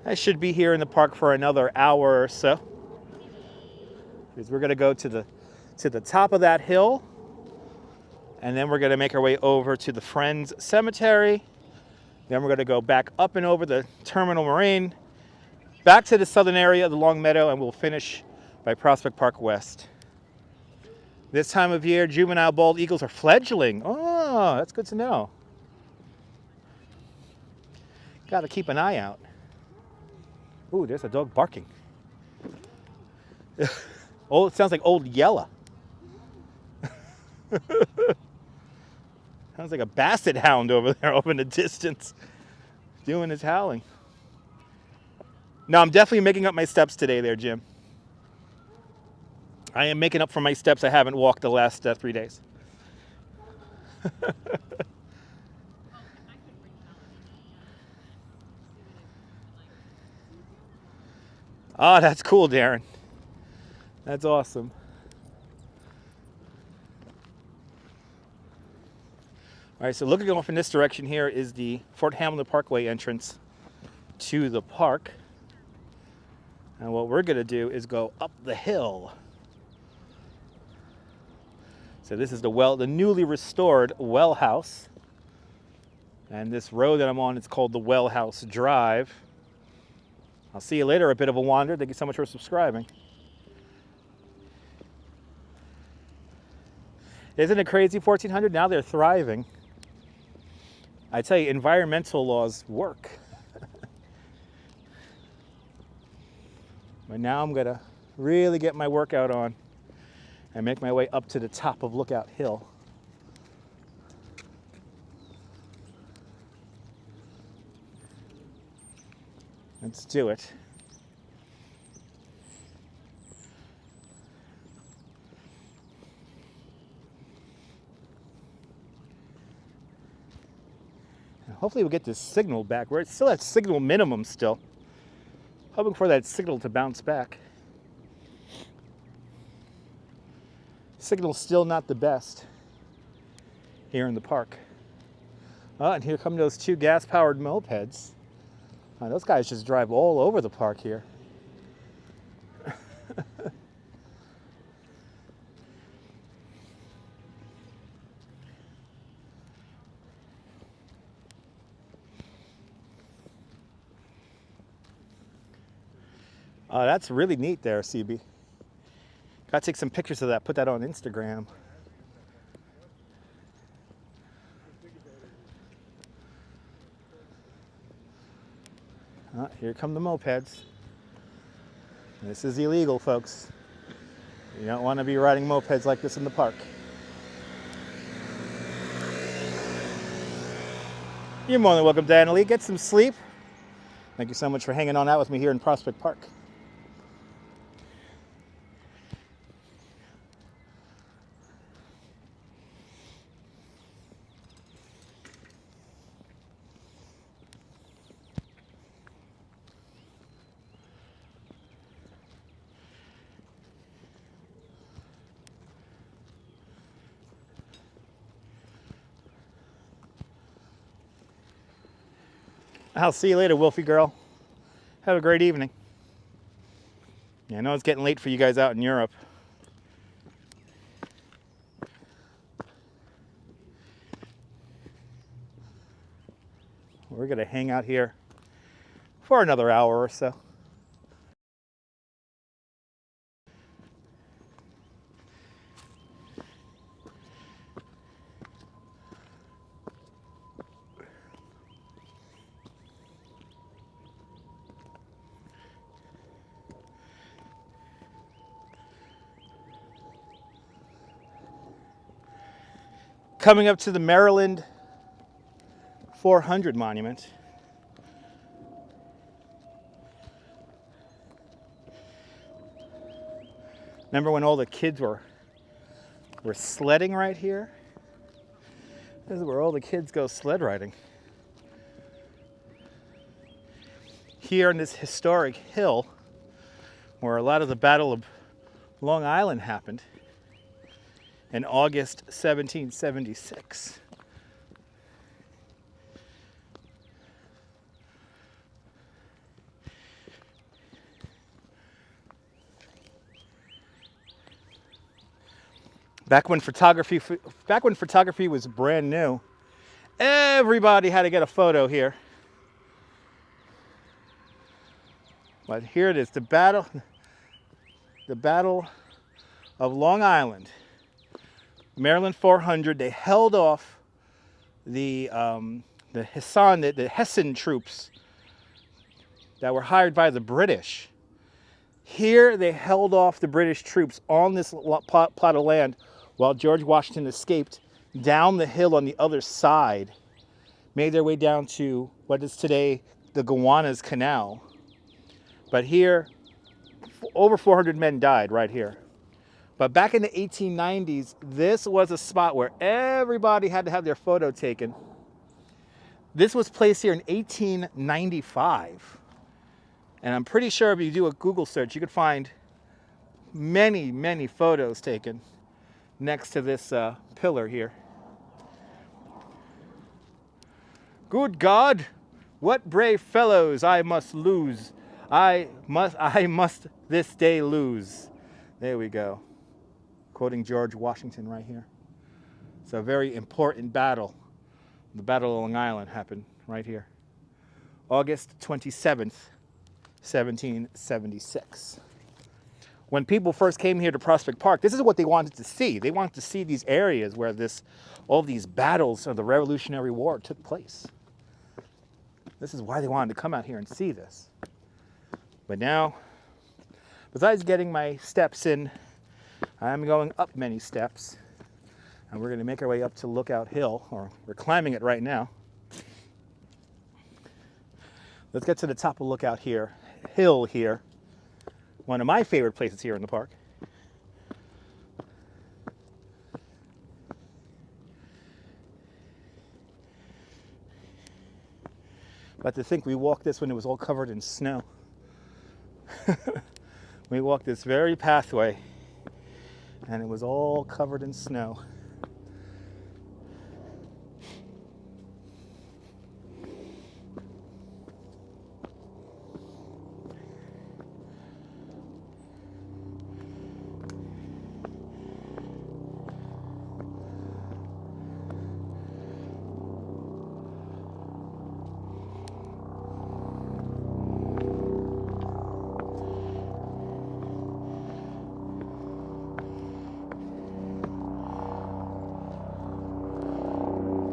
I should be here in the park for another hour or so, because we're going to go to the top of that hill, and then we're going to make our way over to the Friends Cemetery. Then we're going to go back up and over the Terminal Marine, back to the southern area of the Long Meadow, and we'll finish by Prospect Park West. This time of year, juvenile bald eagles are fledgling. Oh, that's good to know. Got to keep an eye out. Ooh, there's a dog barking. Oh, it sounds like Old Yella. Sounds like a basset hound over there over in the distance doing his howling. No, I'm definitely making up my steps today there, Jim. I am making up for my steps I haven't walked the last 3 days. Oh, that's cool, Darren. That's awesome. All right, so looking off in this direction here is the Fort Hamilton Parkway entrance to the park. And what we're gonna do is go up the hill. So this is the newly restored well house. And this road that I'm on, it's called the Well House Drive. I'll see you later, a bit of a wander. Thank you so much for subscribing. Isn't it crazy, 1400? Now they're thriving. I tell you, environmental laws work. But now I'm gonna really get my workout on and make my way up to the top of Lookout Hill. Let's do it. And hopefully we'll get this signal back. We're still at signal minimum still. Hoping for that signal to bounce back. Signal's still not the best here in the park. Oh, and here come those two gas-powered mopeds. Those guys just drive all over the park here. That's really neat there, CB. Gotta take some pictures of that, put that on Instagram. Here come the mopeds. This is illegal, folks. You don't want to be riding mopeds like this in the park. You're more than welcome, Danielle. Get some sleep. Thank you so much for hanging on out with me here in Prospect Park. I'll see you later, Wolfie girl. Have a great evening. Yeah, I know it's getting late for you guys out in Europe. We're gonna hang out here for another hour or so. Coming up to the Maryland 400 monument. Remember when all the kids were sledding right here? This is where all the kids go sled riding. Here on this historic hill, where a lot of the Battle of Long Island happened in August 1776. Back when photography was brand new, everybody had to get a photo here. But here it is, the Battle of Long Island. Maryland 400, they held off the Hessian troops that were hired by the British. Here they held off the British troops on this plot of land while George Washington escaped down the hill on the other side, made their way down to what is today the Gowanus Canal. But here, over 400 men died right here. But back in the 1890s, this was a spot where everybody had to have their photo taken. This was placed here in 1895. And I'm pretty sure if you do a Google search, you could find many, many photos taken next to this pillar here. Good God, what brave fellows I must lose. I must this day lose. There we go. Quoting George Washington right here. It's a very important battle. The Battle of Long Island happened right here. August 27th, 1776. When people first came here to Prospect Park, this is what they wanted to see. They wanted to see these areas where all these battles of the Revolutionary War took place. This is why they wanted to come out here and see this. But now, besides getting my steps in, I'm going up many steps. And we're going to make our way up to Lookout Hill, or we're climbing it right now. Let's get to the top of Lookout Hill here. One of my favorite places here in the park. But to think we walked this when it was all covered in snow. We walked this very pathway and it was all covered in snow.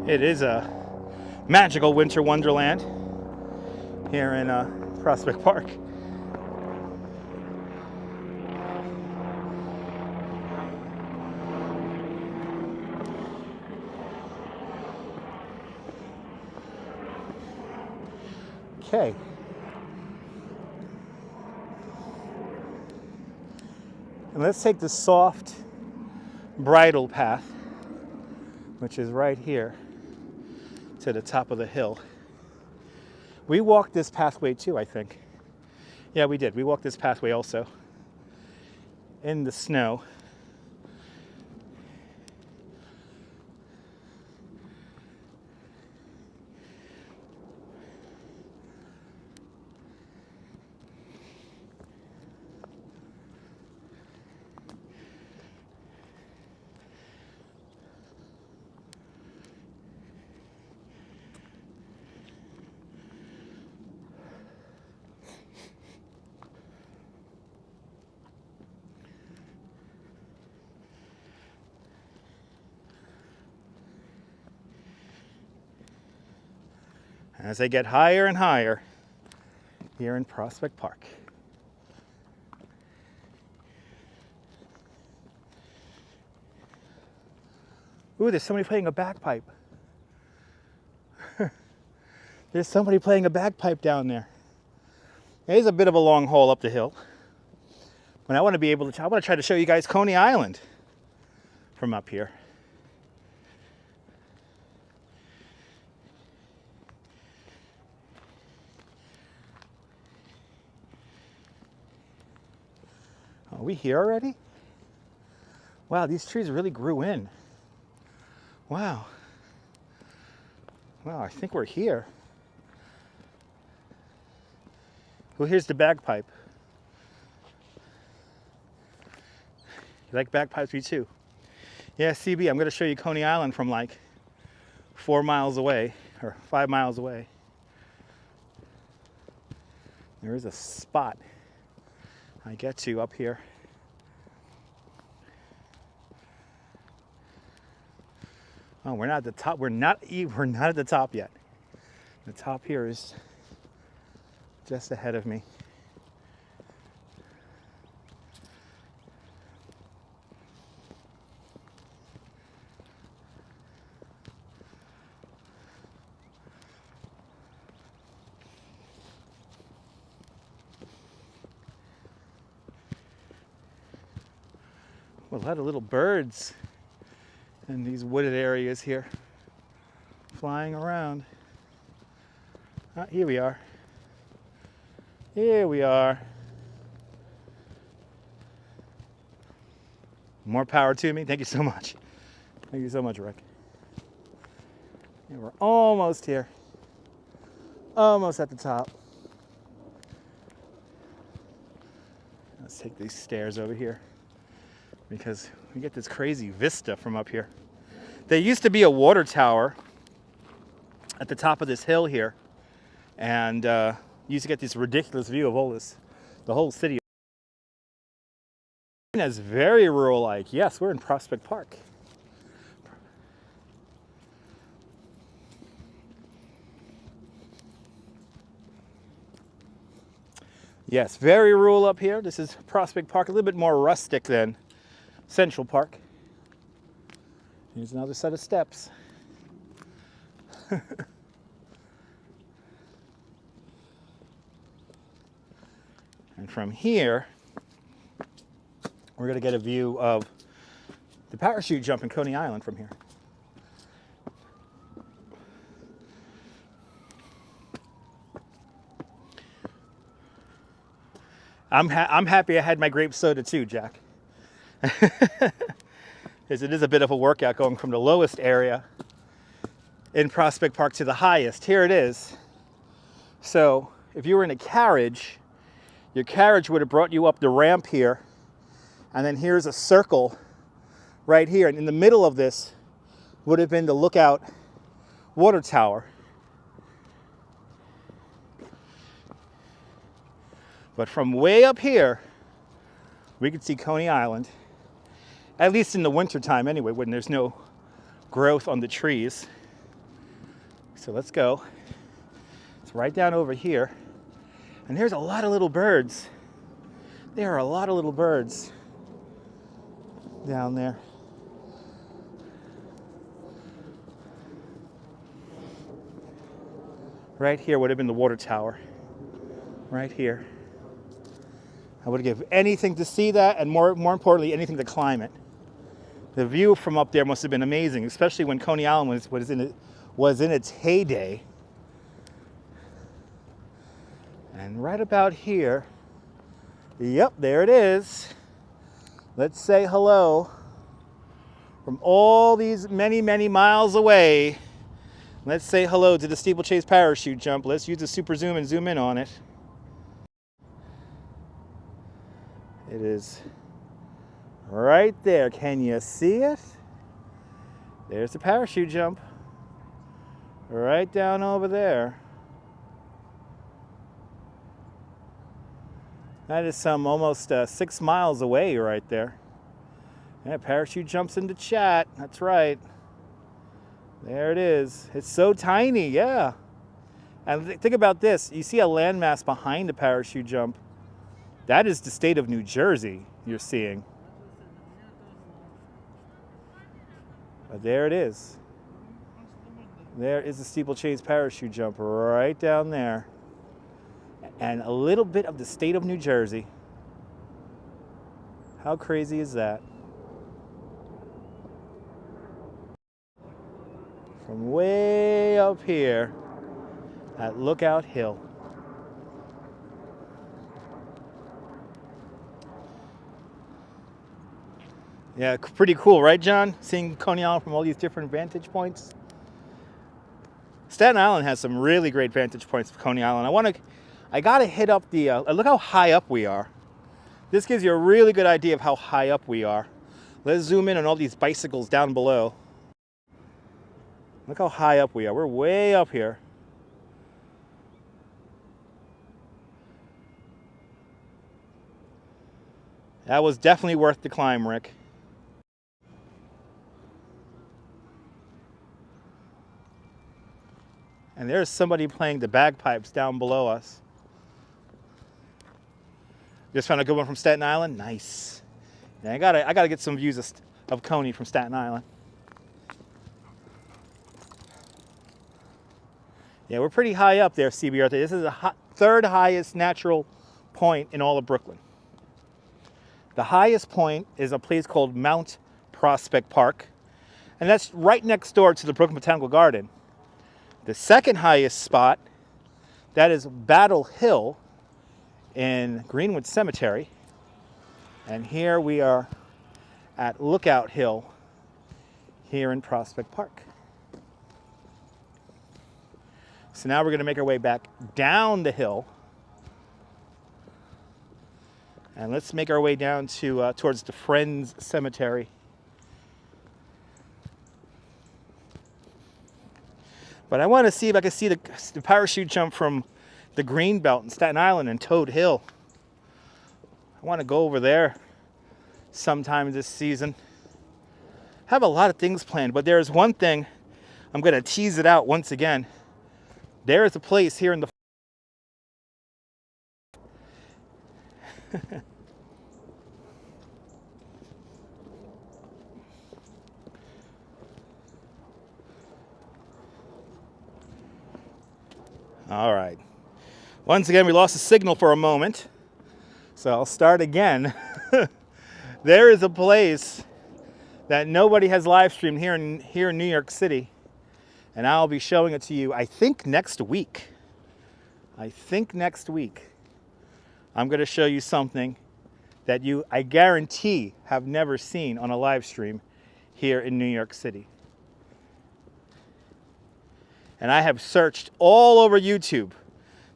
It is a magical winter wonderland here in Prospect Park. Okay. And let's take the soft bridle path, which is right here, to the top of the hill. We walked this pathway too, I think. Yeah, we did. We walked this pathway also in the snow. As they get higher and higher here in Prospect Park. Ooh, there's somebody playing a bagpipe. There's somebody playing a bagpipe down there. It is a bit of a long haul up the hill. But I want to try to show you guys Coney Island from up here. Are we here already? Wow, these trees really grew in. Wow. Wow, I think we're here. Well, here's the bagpipe. You like bagpipes, me too? Yeah, CB, I'm going to show you Coney Island from like 4 miles away, or 5 miles away. There is a spot I get to up here. Oh, we're not at the top. We're not at the top yet. The top here is just ahead of me. Well, a lot of little birds in these wooded areas here, flying around. Here we are. Here we are. More power to me. Thank you so much. Thank you so much, Rick. Yeah, we're almost here. Almost at the top. Let's take these stairs over here because we get this crazy vista from up here. There used to be a water tower at the top of this hill here, and you used to get this ridiculous view of all this, the whole city. It's very rural-like. Yes, we're in Prospect Park. Yes, very rural up here. This is Prospect Park, a little bit more rustic than Central Park. Here's another set of steps. And from here, we're going to get a view of the parachute jump in Coney Island from here. I'm happy I had my grape soda too, Jack. Because it is a bit of a workout going from the lowest area in Prospect Park to the highest. Here it is. So if you were in a carriage, your carriage would have brought you up the ramp here, and then here's a circle right here, and in the middle of this would have been the Lookout water tower. But from way up here, we could see Coney Island, at least in the wintertime anyway, when there's no growth on the trees. So let's go. It's right down over here. And there's a lot of little birds. There are a lot of little birds down there. Right here would have been the water tower. Right here. I would give anything to see that, and more importantly, anything to climb it. The view from up there must have been amazing, especially when Coney Island was in its heyday. And right about here, yep, there it is. Let's say hello from all these many, many miles away. Let's say hello to the steeplechase parachute jump. Let's use the super zoom and zoom in on it. It is right there. Can you see it? There's the parachute jump. Right down over there. That is some almost 6 miles away right there. Yeah, parachute jumps into chat. That's right. There it is. It's so tiny, yeah. And think about this. You see a landmass behind the parachute jump. That is the state of New Jersey you're seeing. But there it is. There is the steeplechase parachute jump right down there. And a little bit of the state of New Jersey. How crazy is that? From way up here at Lookout Hill. Yeah, pretty cool, right, John? Seeing Coney Island from all these different vantage points. Staten Island has some really great vantage points for Coney Island. I gotta hit up the, look how high up we are. This gives you a really good idea of how high up we are. Let's zoom in on all these bicycles down below. Look how high up we are. We're way up here. That was definitely worth the climb, Rick. And there's somebody playing the bagpipes down below us. Just found a good one from Staten Island. Nice. Yeah, I gotta get some views of Coney from Staten Island. Yeah, we're pretty high up there, CBR. This is the third highest natural point in all of Brooklyn. The highest point is a place called Mount Prospect Park, and that's right next door to the Brooklyn Botanical Garden. The second highest spot, that is Battle Hill in Greenwood Cemetery. And here we are at Lookout Hill here in Prospect Park. So now we're going to make our way back down the hill. And let's make our way down to towards the Friends Cemetery. But I want to see if I can see the parachute jump from the Greenbelt in Staten Island and Toad Hill. I want to go over there sometime this season. I have a lot of things planned, but there's one thing, I'm going to tease it out once again. There is a place here in the All right. Once again, we lost the signal for a moment. So I'll start again. There is a place that nobody has live streamed here in New York City. And I'll be showing it to you, I think next week. I'm going to show you something that you, I guarantee, have never seen on a live stream here in New York City. And I have searched all over YouTube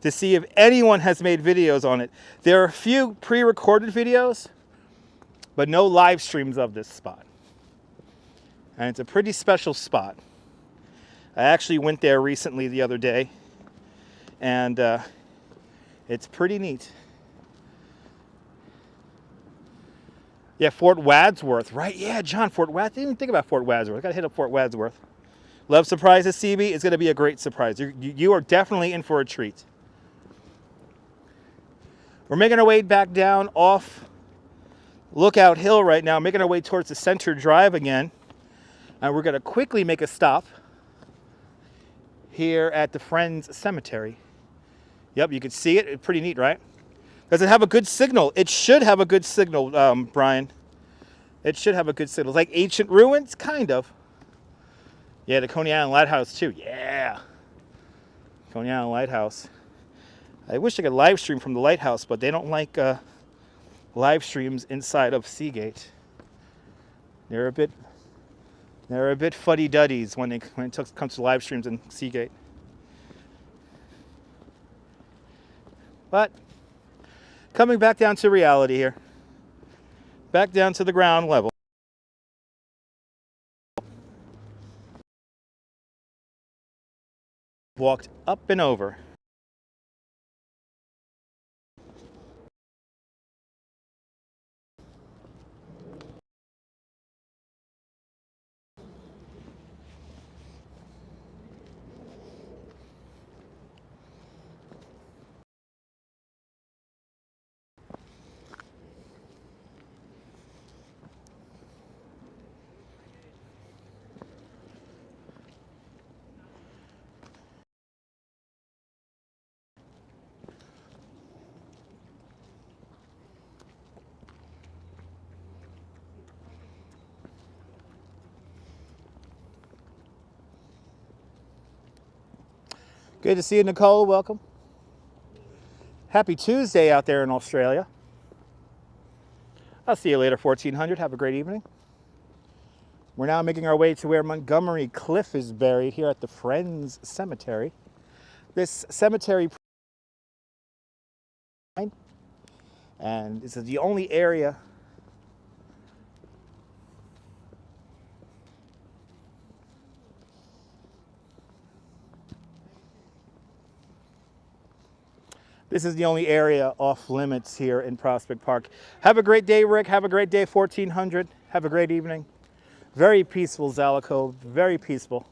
to see if anyone has made videos on it. There are a few pre-recorded videos, but no live streams of this spot. And it's a pretty special spot. I actually went there recently the other day, and it's pretty neat. Yeah, Fort Wadsworth, right? Yeah, John, Fort Wadsworth. I didn't even think about Fort Wadsworth. I got to hit up Fort Wadsworth. Love surprises, CB. It's going to be a great surprise. You are definitely in for a treat. We're making our way back down off Lookout Hill right now, making our way towards the Center Drive again. And we're going to quickly make a stop here at the Friends Cemetery. Yep, you can see it. It's pretty neat, right? Does it have a good signal? It should have a good signal, Brian. It should have a good signal. It's like ancient ruins, kind of. Yeah, the Coney Island Lighthouse too. Yeah. Coney Island Lighthouse. I wish I could live stream from the lighthouse, but they don't like live streams inside of Seagate. They're a bit fuddy-duddies when it comes to live streams in Seagate. But coming back down to reality here. Back down to the ground level. Walked up and over. Good to see you, Nicole. Welcome. Happy Tuesday out there in Australia. I'll see you later, 1400. Have a great evening. We're now making our way to where Montgomery Cliff is buried here at the Friends Cemetery. This cemetery, and this is the only area off limits here in Prospect Park. Have a great day, Rick. Have a great day, 1400. Have a great evening. Very peaceful, Zalico. Very peaceful.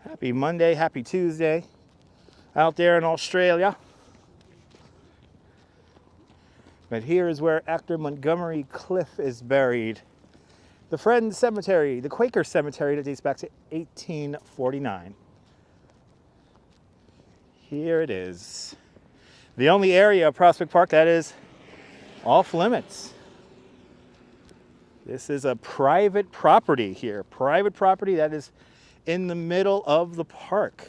Happy Monday, happy Tuesday out there in Australia. But here is where actor Montgomery Cliff is buried. The Friends Cemetery, the Quaker Cemetery that dates back to 1849. Here it is. The only area of Prospect Park that is off limits. This is a private property here. Private property that is in the middle of the park.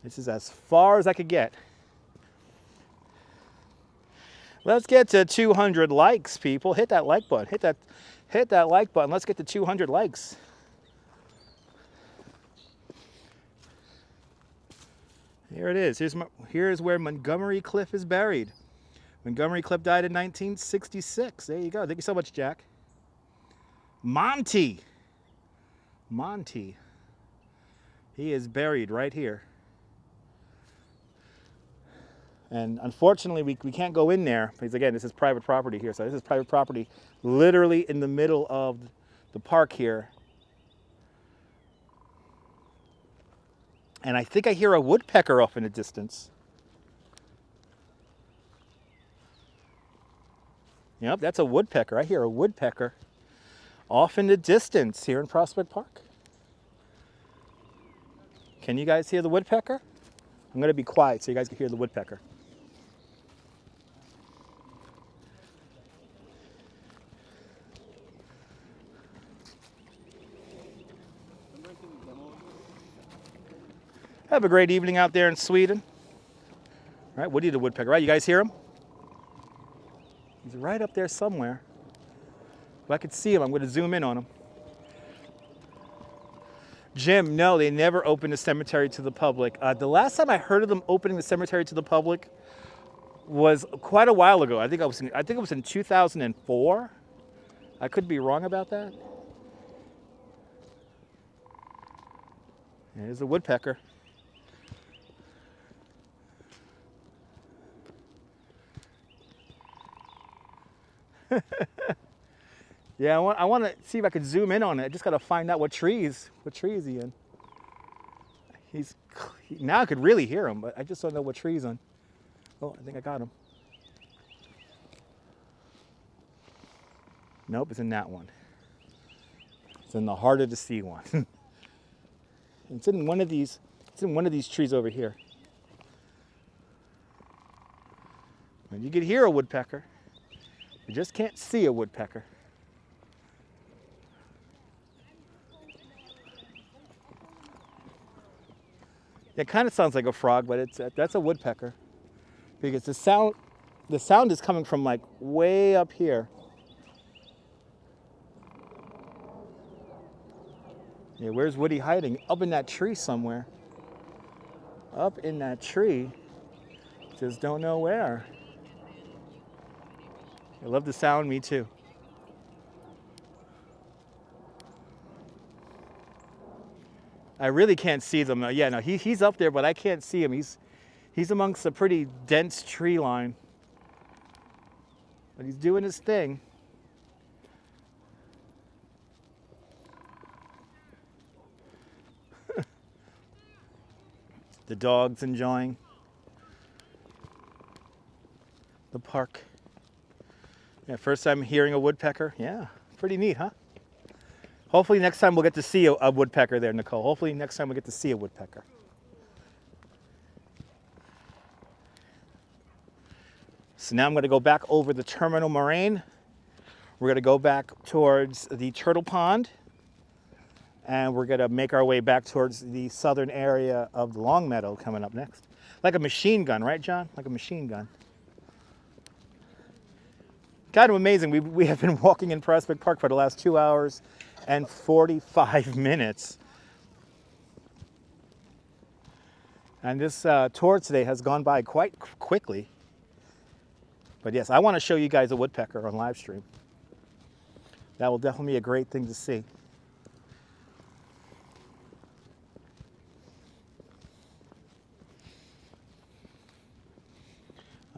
This is as far as I could get. Let's get to 200 likes, people. Hit that like button. Hit that like button. Let's get to 200 likes. Here it is. Here's where Montgomery Cliff is buried. Montgomery Cliff died in 1966. There you go. Thank you so much, Jack. Monty. He is buried right here. And unfortunately, we can't go in there because, again, this is private property here. So this is private property literally in the middle of the park here. And I think I hear a woodpecker off in the distance. Yep, that's a woodpecker. I hear a woodpecker off in the distance here in Prospect Park. Can you guys hear the woodpecker? I'm going to be quiet so you guys can hear the woodpecker. Have a great evening out there in Sweden. All right, Woody the woodpecker, right? You guys hear him? He's right up there somewhere. If I could see him, I'm going to zoom in on him. Jim, no, they never opened the cemetery to the public. The last time I heard of them opening the cemetery to the public was quite a while ago. I think it was in 2004. I could be wrong about that. There's a woodpecker. Yeah, I want to see if I could zoom in on it. I just got to find out what tree is he in. Now I could really hear him, but I just don't know what tree he's on. Oh, I think I got him. Nope, it's in that one. It's in the harder to see one. It's in one of these. It's in one of these trees over here. And you could hear a woodpecker. You just can't see a woodpecker. It kind of sounds like a frog, but that's a woodpecker, because the sound is coming from like way up here. Yeah, where's Woody hiding? Up in that tree somewhere. Up in that tree. Just don't know where. I love the sound, me too. I really can't see them. Yeah, no, he's up there, but I can't see him. He's amongst a pretty dense tree line. But he's doing his thing. The dog's enjoying the park. Yeah, first time hearing a woodpecker. Yeah, pretty neat, huh? Hopefully next time we'll get to see a woodpecker there, Nicole. Hopefully next time we'll get to see a woodpecker. So now I'm going to go back over the terminal moraine. We're going to go back towards the turtle pond. And we're going to make our way back towards the southern area of the Long Meadow coming up next. Like a machine gun, right, John? Like a machine gun. Kind of amazing. We have been walking in Prospect Park for the last 2 hours and 45 minutes. And this tour today has gone by quite quickly. But yes, I want to show you guys a woodpecker on live stream. That will definitely be a great thing to see.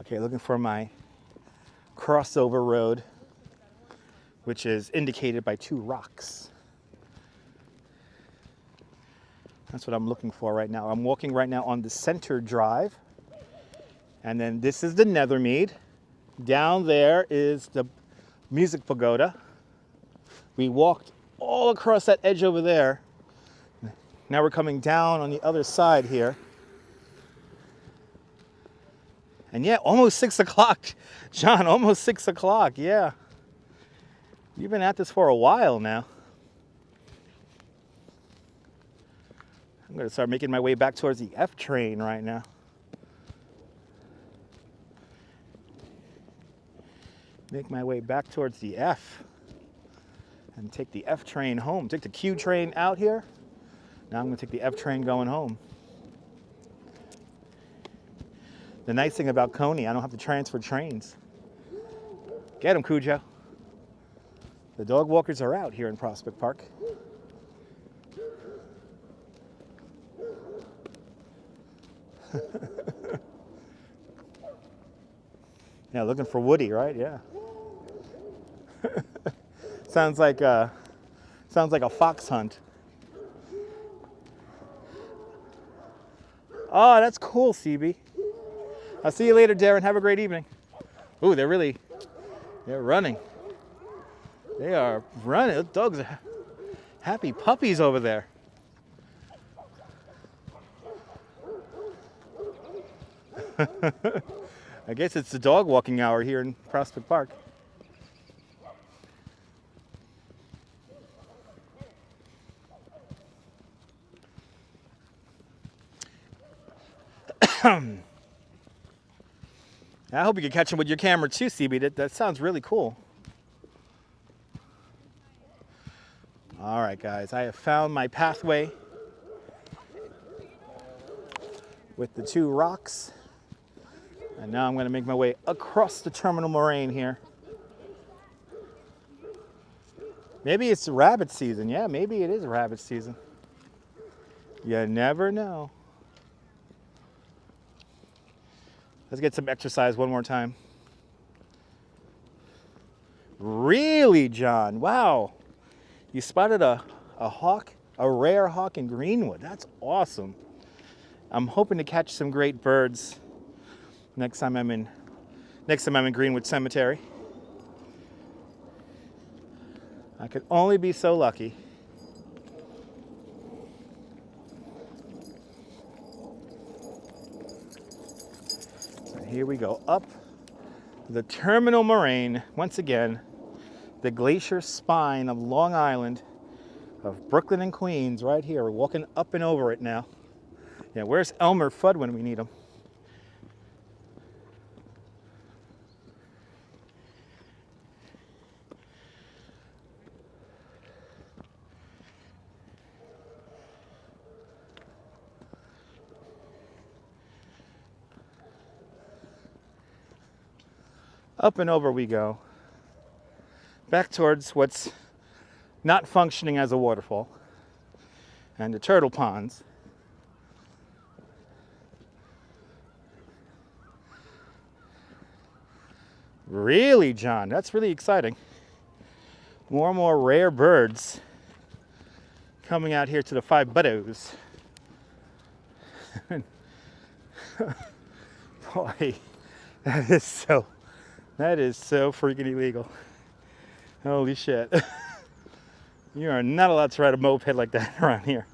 Okay, looking for my crossover road, which is indicated by 2 rocks. That's what I'm looking for right now. I'm walking right now on the center drive. And then this is the Nethermead. Down there is the Music Pagoda. We walked all across that edge over there. Now we're coming down on the other side here. And yeah, almost 6 o'clock. John, almost 6 o'clock, yeah. You've been at this for a while now. I'm going to start making my way back towards the F train right now. Make my way back towards the F and take the F train home. Take the Q train out here. Now I'm going to take the F train going home. The nice thing about Coney, I don't have to transfer trains. Get him, Cujo. The dog walkers are out here in Prospect Park. Yeah, looking for Woody, right? Yeah. sounds like a fox hunt. Oh, that's cool, CB. I'll see you later, Darren. Have a great evening. Ooh, they're running. They are running. Those dogs are happy puppies over there. I guess it's the dog walking hour here in Prospect Park. I hope you can catch them with your camera too, CB. That sounds really cool. All right, guys, I have found my pathway with the two rocks. And now I'm going to make my way across the terminal moraine here. Maybe it's rabbit season. Yeah, maybe it is rabbit season. You never know. Let's get some exercise one more time. Really, John? Wow. You spotted a hawk, a rare hawk in Greenwood. That's awesome. I'm hoping to catch some great birds next time I'm in Greenwood Cemetery. I could only be so lucky. So here we go, up the terminal moraine. Once again, the glacier spine of Long Island, of Brooklyn and Queens, right here. We're walking up and over it now. Yeah, where's Elmer Fudd when we need him? Up and over we go. Back towards what's not functioning as a waterfall and the turtle ponds. Really, John? That's really exciting. More and more rare birds coming out here to the Five Meadows. Boy, that is so freaking illegal. Holy shit. You are not allowed to ride a moped like that around here.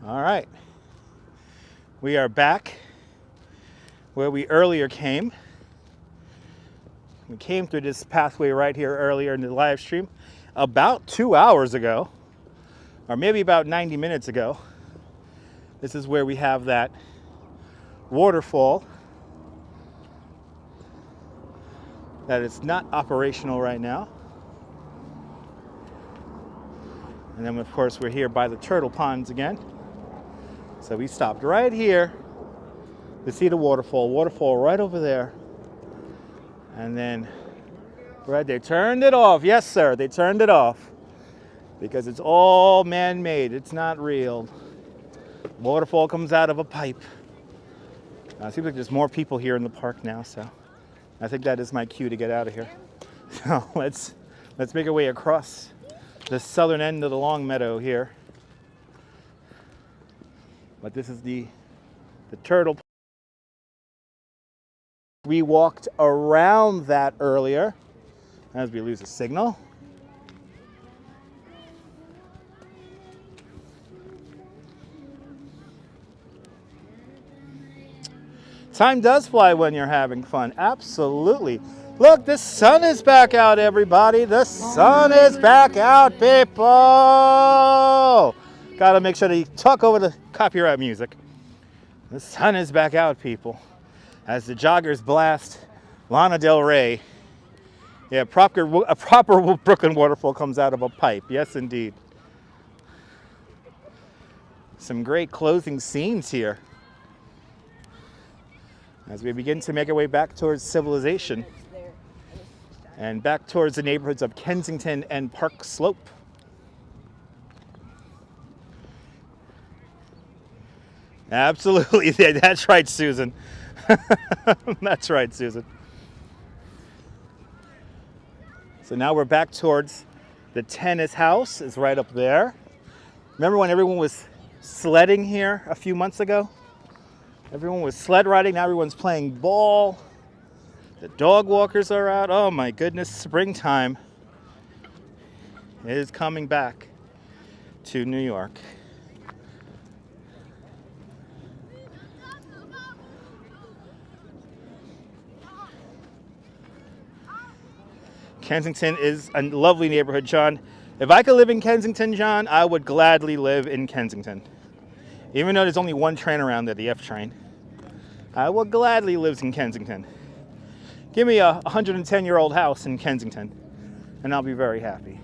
All right. We are back where we earlier came. We came through this pathway right here earlier in the live stream about 2 hours ago, or maybe about 90 minutes ago. This is where we have that waterfall that is not operational right now. And then of course we're here by the turtle ponds again. So we stopped right here to see the waterfall right over there. And then right, they turned it off. Yes, sir, they turned it off because it's all man-made. It's not real. Waterfall comes out of a pipe. It seems like there's more people here in the park now, so I think that is my cue to get out of here. So let's make our way across the southern end of the Long Meadow here. But this is the turtle. We walked around that earlier as we lose a signal. Time does fly when you're having fun. Absolutely. Look, the sun is back out, everybody. The sun is back out, people. Gotta make sure to talk over the copyright music. The sun is back out, people. As the joggers blast Lana Del Rey. Yeah, a proper Brooklyn waterfall comes out of a pipe. Yes, indeed. Some great closing scenes here as we begin to make our way back towards civilization and back towards the neighborhoods of Kensington and Park Slope. Absolutely, yeah, that's right, Susan. That's right, Susan. So now we're back towards the tennis house, is right up there. Remember when everyone was sledding here a few months ago? Everyone was sled riding, now everyone's playing ball. The dog walkers are out. Oh my goodness, springtime is coming back to New York. Kensington is a lovely neighborhood, John. If I could live in Kensington, John, I would gladly live in Kensington. Even though there's only one train around there, the F train, I will gladly live in Kensington. Give me a 110-year-old house in Kensington, and I'll be very happy.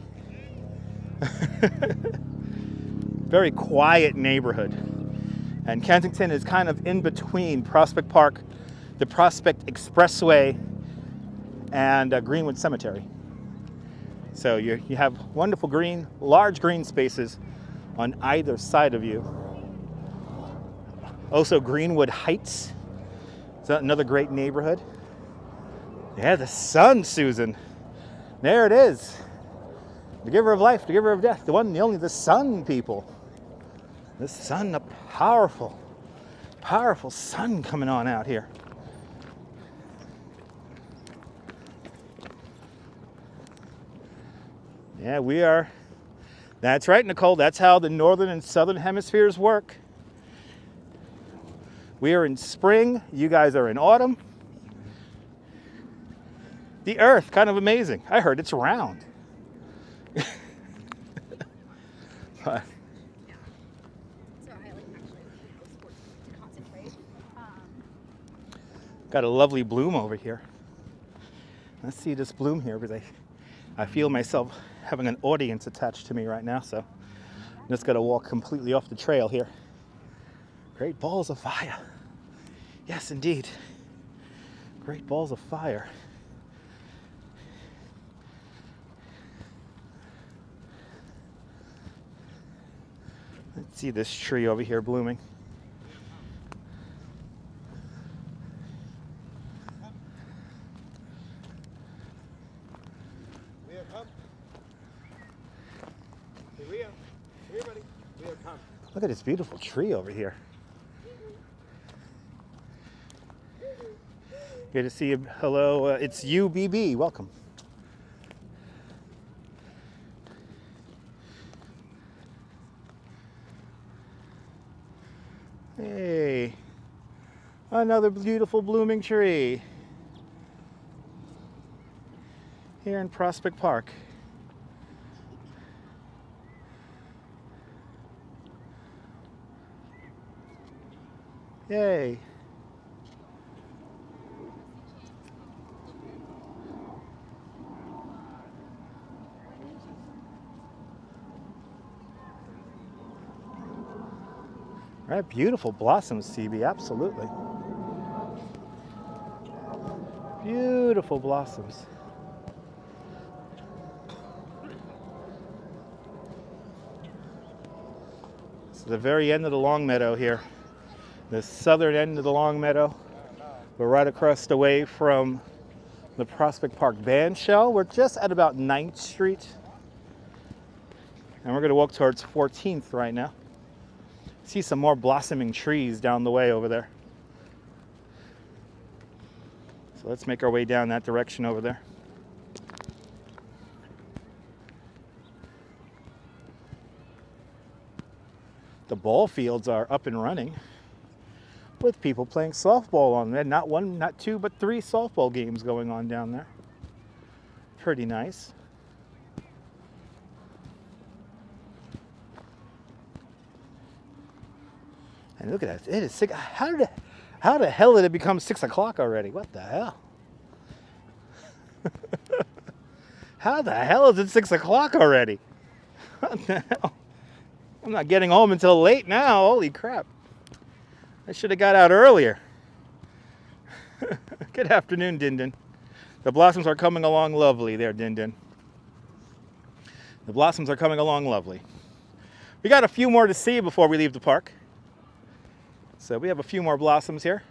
Very quiet neighborhood. And Kensington is kind of in between Prospect Park, the Prospect Expressway, and Greenwood Cemetery. So you have wonderful green, large green spaces on either side of you. Also Greenwood Heights, is another great neighborhood. Yeah, the sun, Susan. There it is. The giver of life, the giver of death, the one, the only, the sun, people. The sun, a powerful, powerful sun coming on out here. Yeah, we are. That's right, Nicole. That's how the northern and southern hemispheres work. We are in spring. You guys are in autumn. The earth, kind of amazing. I heard it's round. But, got a lovely bloom over here. Let's see this bloom here because I feel myself having an audience attached to me right now, so I'm just gonna walk completely off the trail here. Great balls of fire. Yes, indeed. Great balls of fire. Let's see this tree over here blooming. Look at this beautiful tree over here. Good to see you. Hello, it's you, BB. Welcome. Hey, another beautiful blooming tree here in Prospect Park. Yay. Right, beautiful blossoms, CB, absolutely. Beautiful blossoms. It's the very end of the Long Meadow here. The southern end of the Long Meadow. We're right across the way from the Prospect Park band shell. We're just at about 9th Street. And we're gonna walk towards 14th right now. See some more blossoming trees down the way over there. So let's make our way down that direction over there. The ball fields are up and running with people playing softball on there. Not one, not two, but 3 softball games going on down there. pretty nice. And look at that. It is 6. How the hell did it become 6 o'clock already? What the hell? How the hell is it 6 o'clock already? What the hell? I'm not getting home until late now. Holy crap. I should have got out earlier. Good afternoon, Din. The blossoms are coming along lovely there, Din. The blossoms are coming along lovely. We got a few more to see before we leave the park. So we have a few more blossoms here.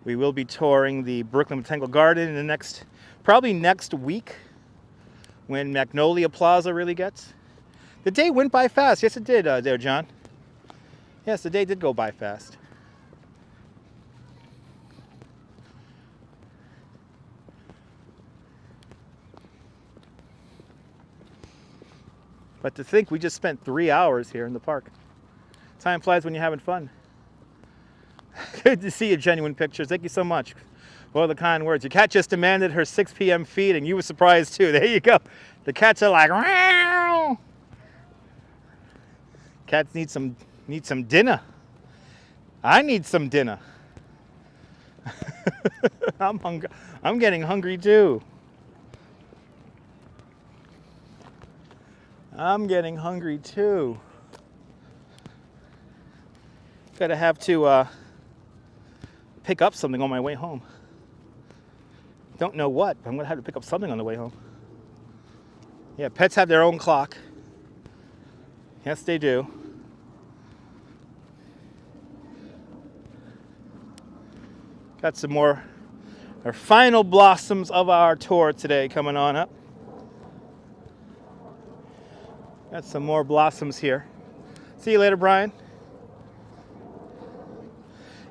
We will be touring the Brooklyn Botanical Garden in the probably next week, when Magnolia Plaza really gets. The day went by fast. Yes, it did there, John. Yes, the day did go by fast. But to think we just spent 3 hours here in the park. Time flies when you're having fun. Good to see you, Genuine Pictures. Thank you so much for all the kind words. Your cat just demanded her 6 p.m. feed, and you were surprised too. There you go. The cats are like, meow. Cats need some dinner. I need some dinner. I'm hungry. I'm getting hungry too. I'm getting hungry too. Gotta have to pick up something on my way home. Don't know what, but I'm gonna have to pick up something on the way home. Yeah, pets have their own clock. Yes, they do. Got some more, our final blossoms of our tour today coming on up. Got some more blossoms here. See you later, Brian.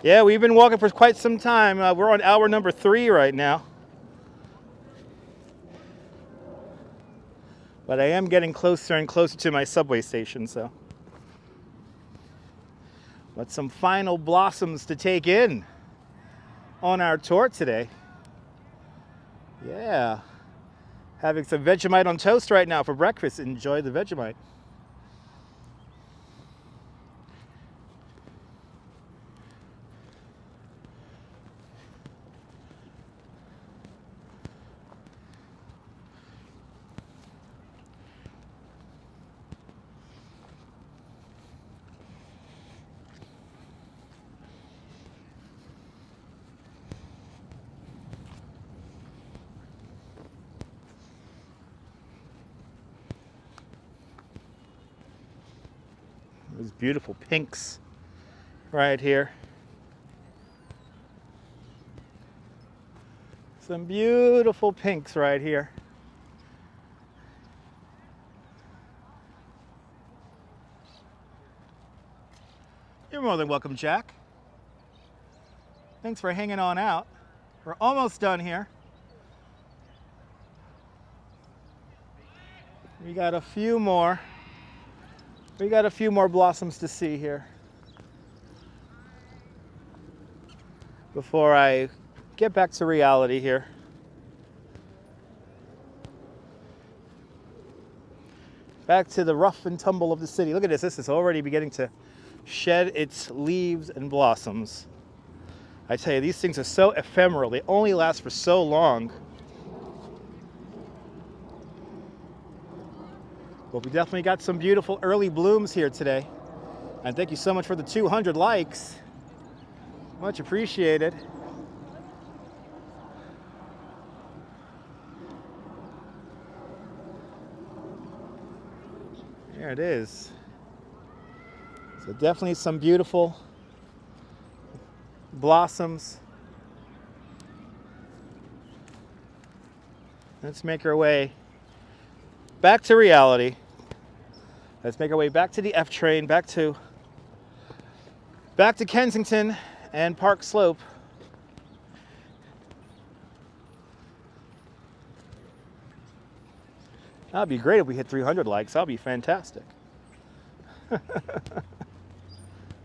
Yeah, we've been walking for quite some time. We're on hour number 3 right now. But I am getting closer and closer to my subway station, so. But some final blossoms to take in on our tour today. Yeah. Having some Vegemite on toast right now for breakfast. Enjoy the Vegemite. Those beautiful pinks right here. Some beautiful pinks right here. You're more than welcome, Jack. Thanks for hanging on out. We're almost done here. We got a few more. We got a few more blossoms to see here before I get back to reality here. Back to the rough and tumble of the city. Look at this. This is already beginning to shed its leaves and blossoms. I tell you, these things are so ephemeral. They only last for so long. But we definitely got some beautiful early blooms here today. And thank you so much for the 200 likes. Much appreciated. There it is. So definitely some beautiful blossoms. Let's make our way back to reality. Let's make our way back to the F train, back to Kensington and Park Slope. That'd be great if we hit 300 likes. That'd be fantastic.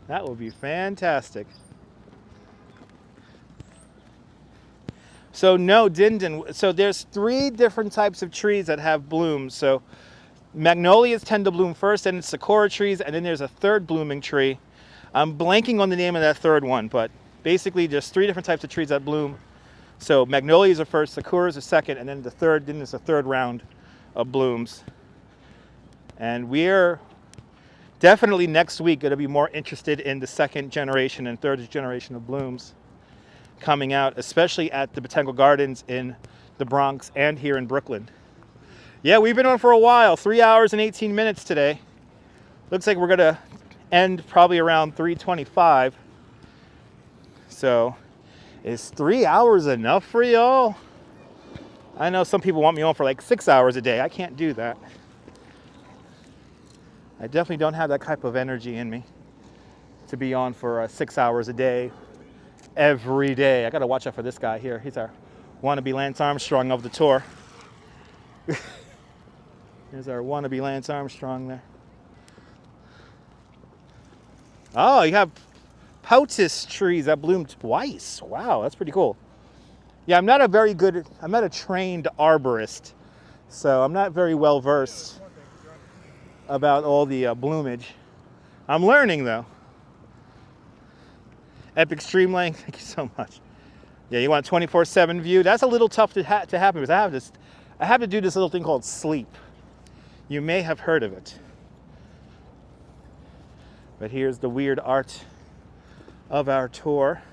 That would be fantastic. So no, Dindon. So there's 3 different types of trees that have blooms. So magnolias tend to bloom first, and it's sakura trees, and then there's a 3rd blooming tree. I'm blanking on the name of that 3rd one, but basically there's 3 different types of trees that bloom. So magnolias are first, sakuras are second, and then then there's a 3rd round of blooms. And we're definitely next week going to be more interested in the 2nd generation and 3rd generation of blooms coming out, especially at the Botanical Gardens in the Bronx and here in Brooklyn. Yeah, we've been on for a while, 3 hours and 18 minutes today. Looks like we're going to end probably around 3:25. So is 3 hours enough for y'all? I know some people want me on for like 6 hours a day. I can't do that. I definitely don't have that type of energy in me to be on for 6 hours a day, every day. I got to watch out for this guy here. He's our wannabe Lance Armstrong of the tour. Here's our wannabe Lance Armstrong there. Oh, you have poatus trees that bloom twice. Wow, that's pretty cool. Yeah, I'm not a trained arborist, so I'm not very well versed about all the bloomage. I'm learning though. Epic stream length, thank you so much. Yeah, you want a 24/7 view? That's a little tough to happen because I have to do this little thing called sleep. You may have heard of it. But here's the weird art of our tour.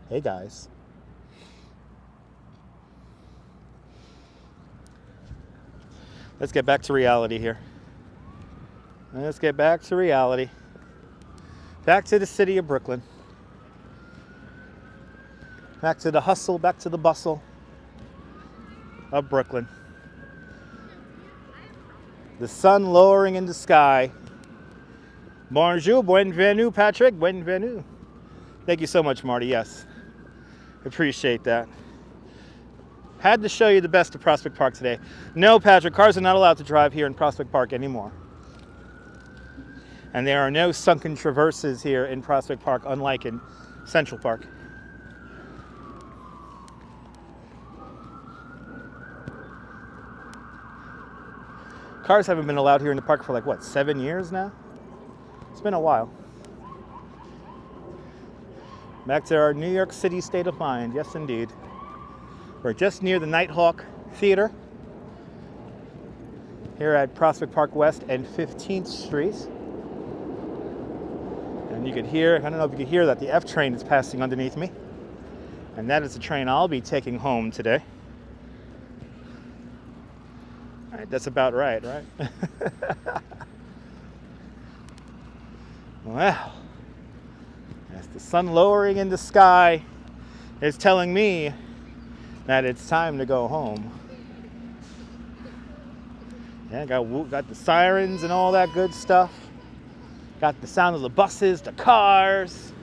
Hey guys. Let's get back to reality here. Let's get back to reality. Back to the city of Brooklyn. Back to the hustle, back to the bustle of Brooklyn. The sun lowering in the sky. Bonjour, bienvenue, Patrick, bienvenue. Thank you so much, Marty, yes. Appreciate that. Had to show you the best of Prospect Park today. No, Patrick, cars are not allowed to drive here in Prospect Park anymore. And there are no sunken traverses here in Prospect Park, unlike in Central Park. Cars haven't been allowed here in the park for like, what, 7 years now? It's been a while. Back to our New York City state of mind. Yes, indeed. We're just near the Nighthawk Theater here at Prospect Park West and 15th Street. And you could hear, I don't know if you can hear that, the F train is passing underneath me. And that is the train I'll be taking home today. All right, that's about right? Well, as the sun lowering in the sky is telling me that it's time to go home. Yeah, got the sirens and all that good stuff. Got the sound of the buses, the cars.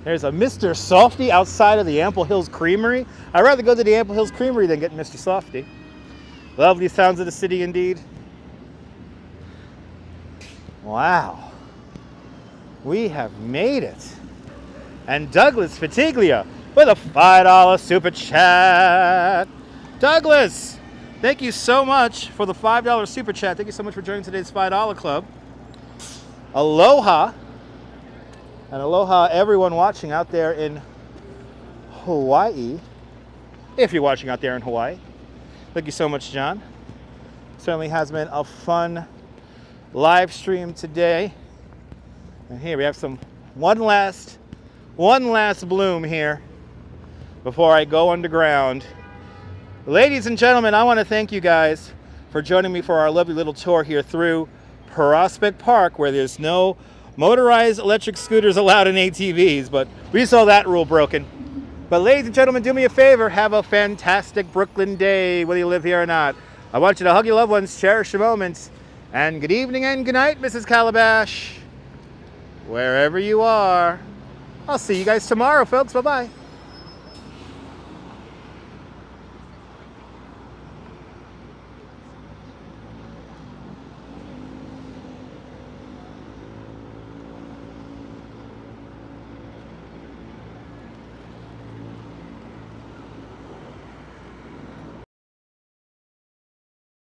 There's a Mr. Softy outside of the Ample Hills Creamery. I'd rather go to the Ample Hills Creamery than get Mr. Softy. Lovely sounds of the city indeed. Wow. We have made it. And Douglas Fatiglia with a $5 super chat. Douglas, thank you so much for the $5 super chat. Thank you so much for joining today's $5 club. Aloha. And aloha everyone watching out there in Hawaii. If you're watching out there in Hawaii. Thank you so much, John. Certainly has been a fun live stream today. And here we have one last bloom here before I go underground. Ladies and gentlemen, I want to thank you guys for joining me for our lovely little tour here through Prospect Park, where there's no motorized electric scooters allowed in ATVs, but we saw that rule broken. But ladies and gentlemen, do me a favor, have a fantastic Brooklyn day, whether you live here or not. I want you to hug your loved ones, cherish your moments, and good evening and good night, Mrs. Calabash. Wherever you are. I'll see you guys tomorrow, folks. Bye-bye.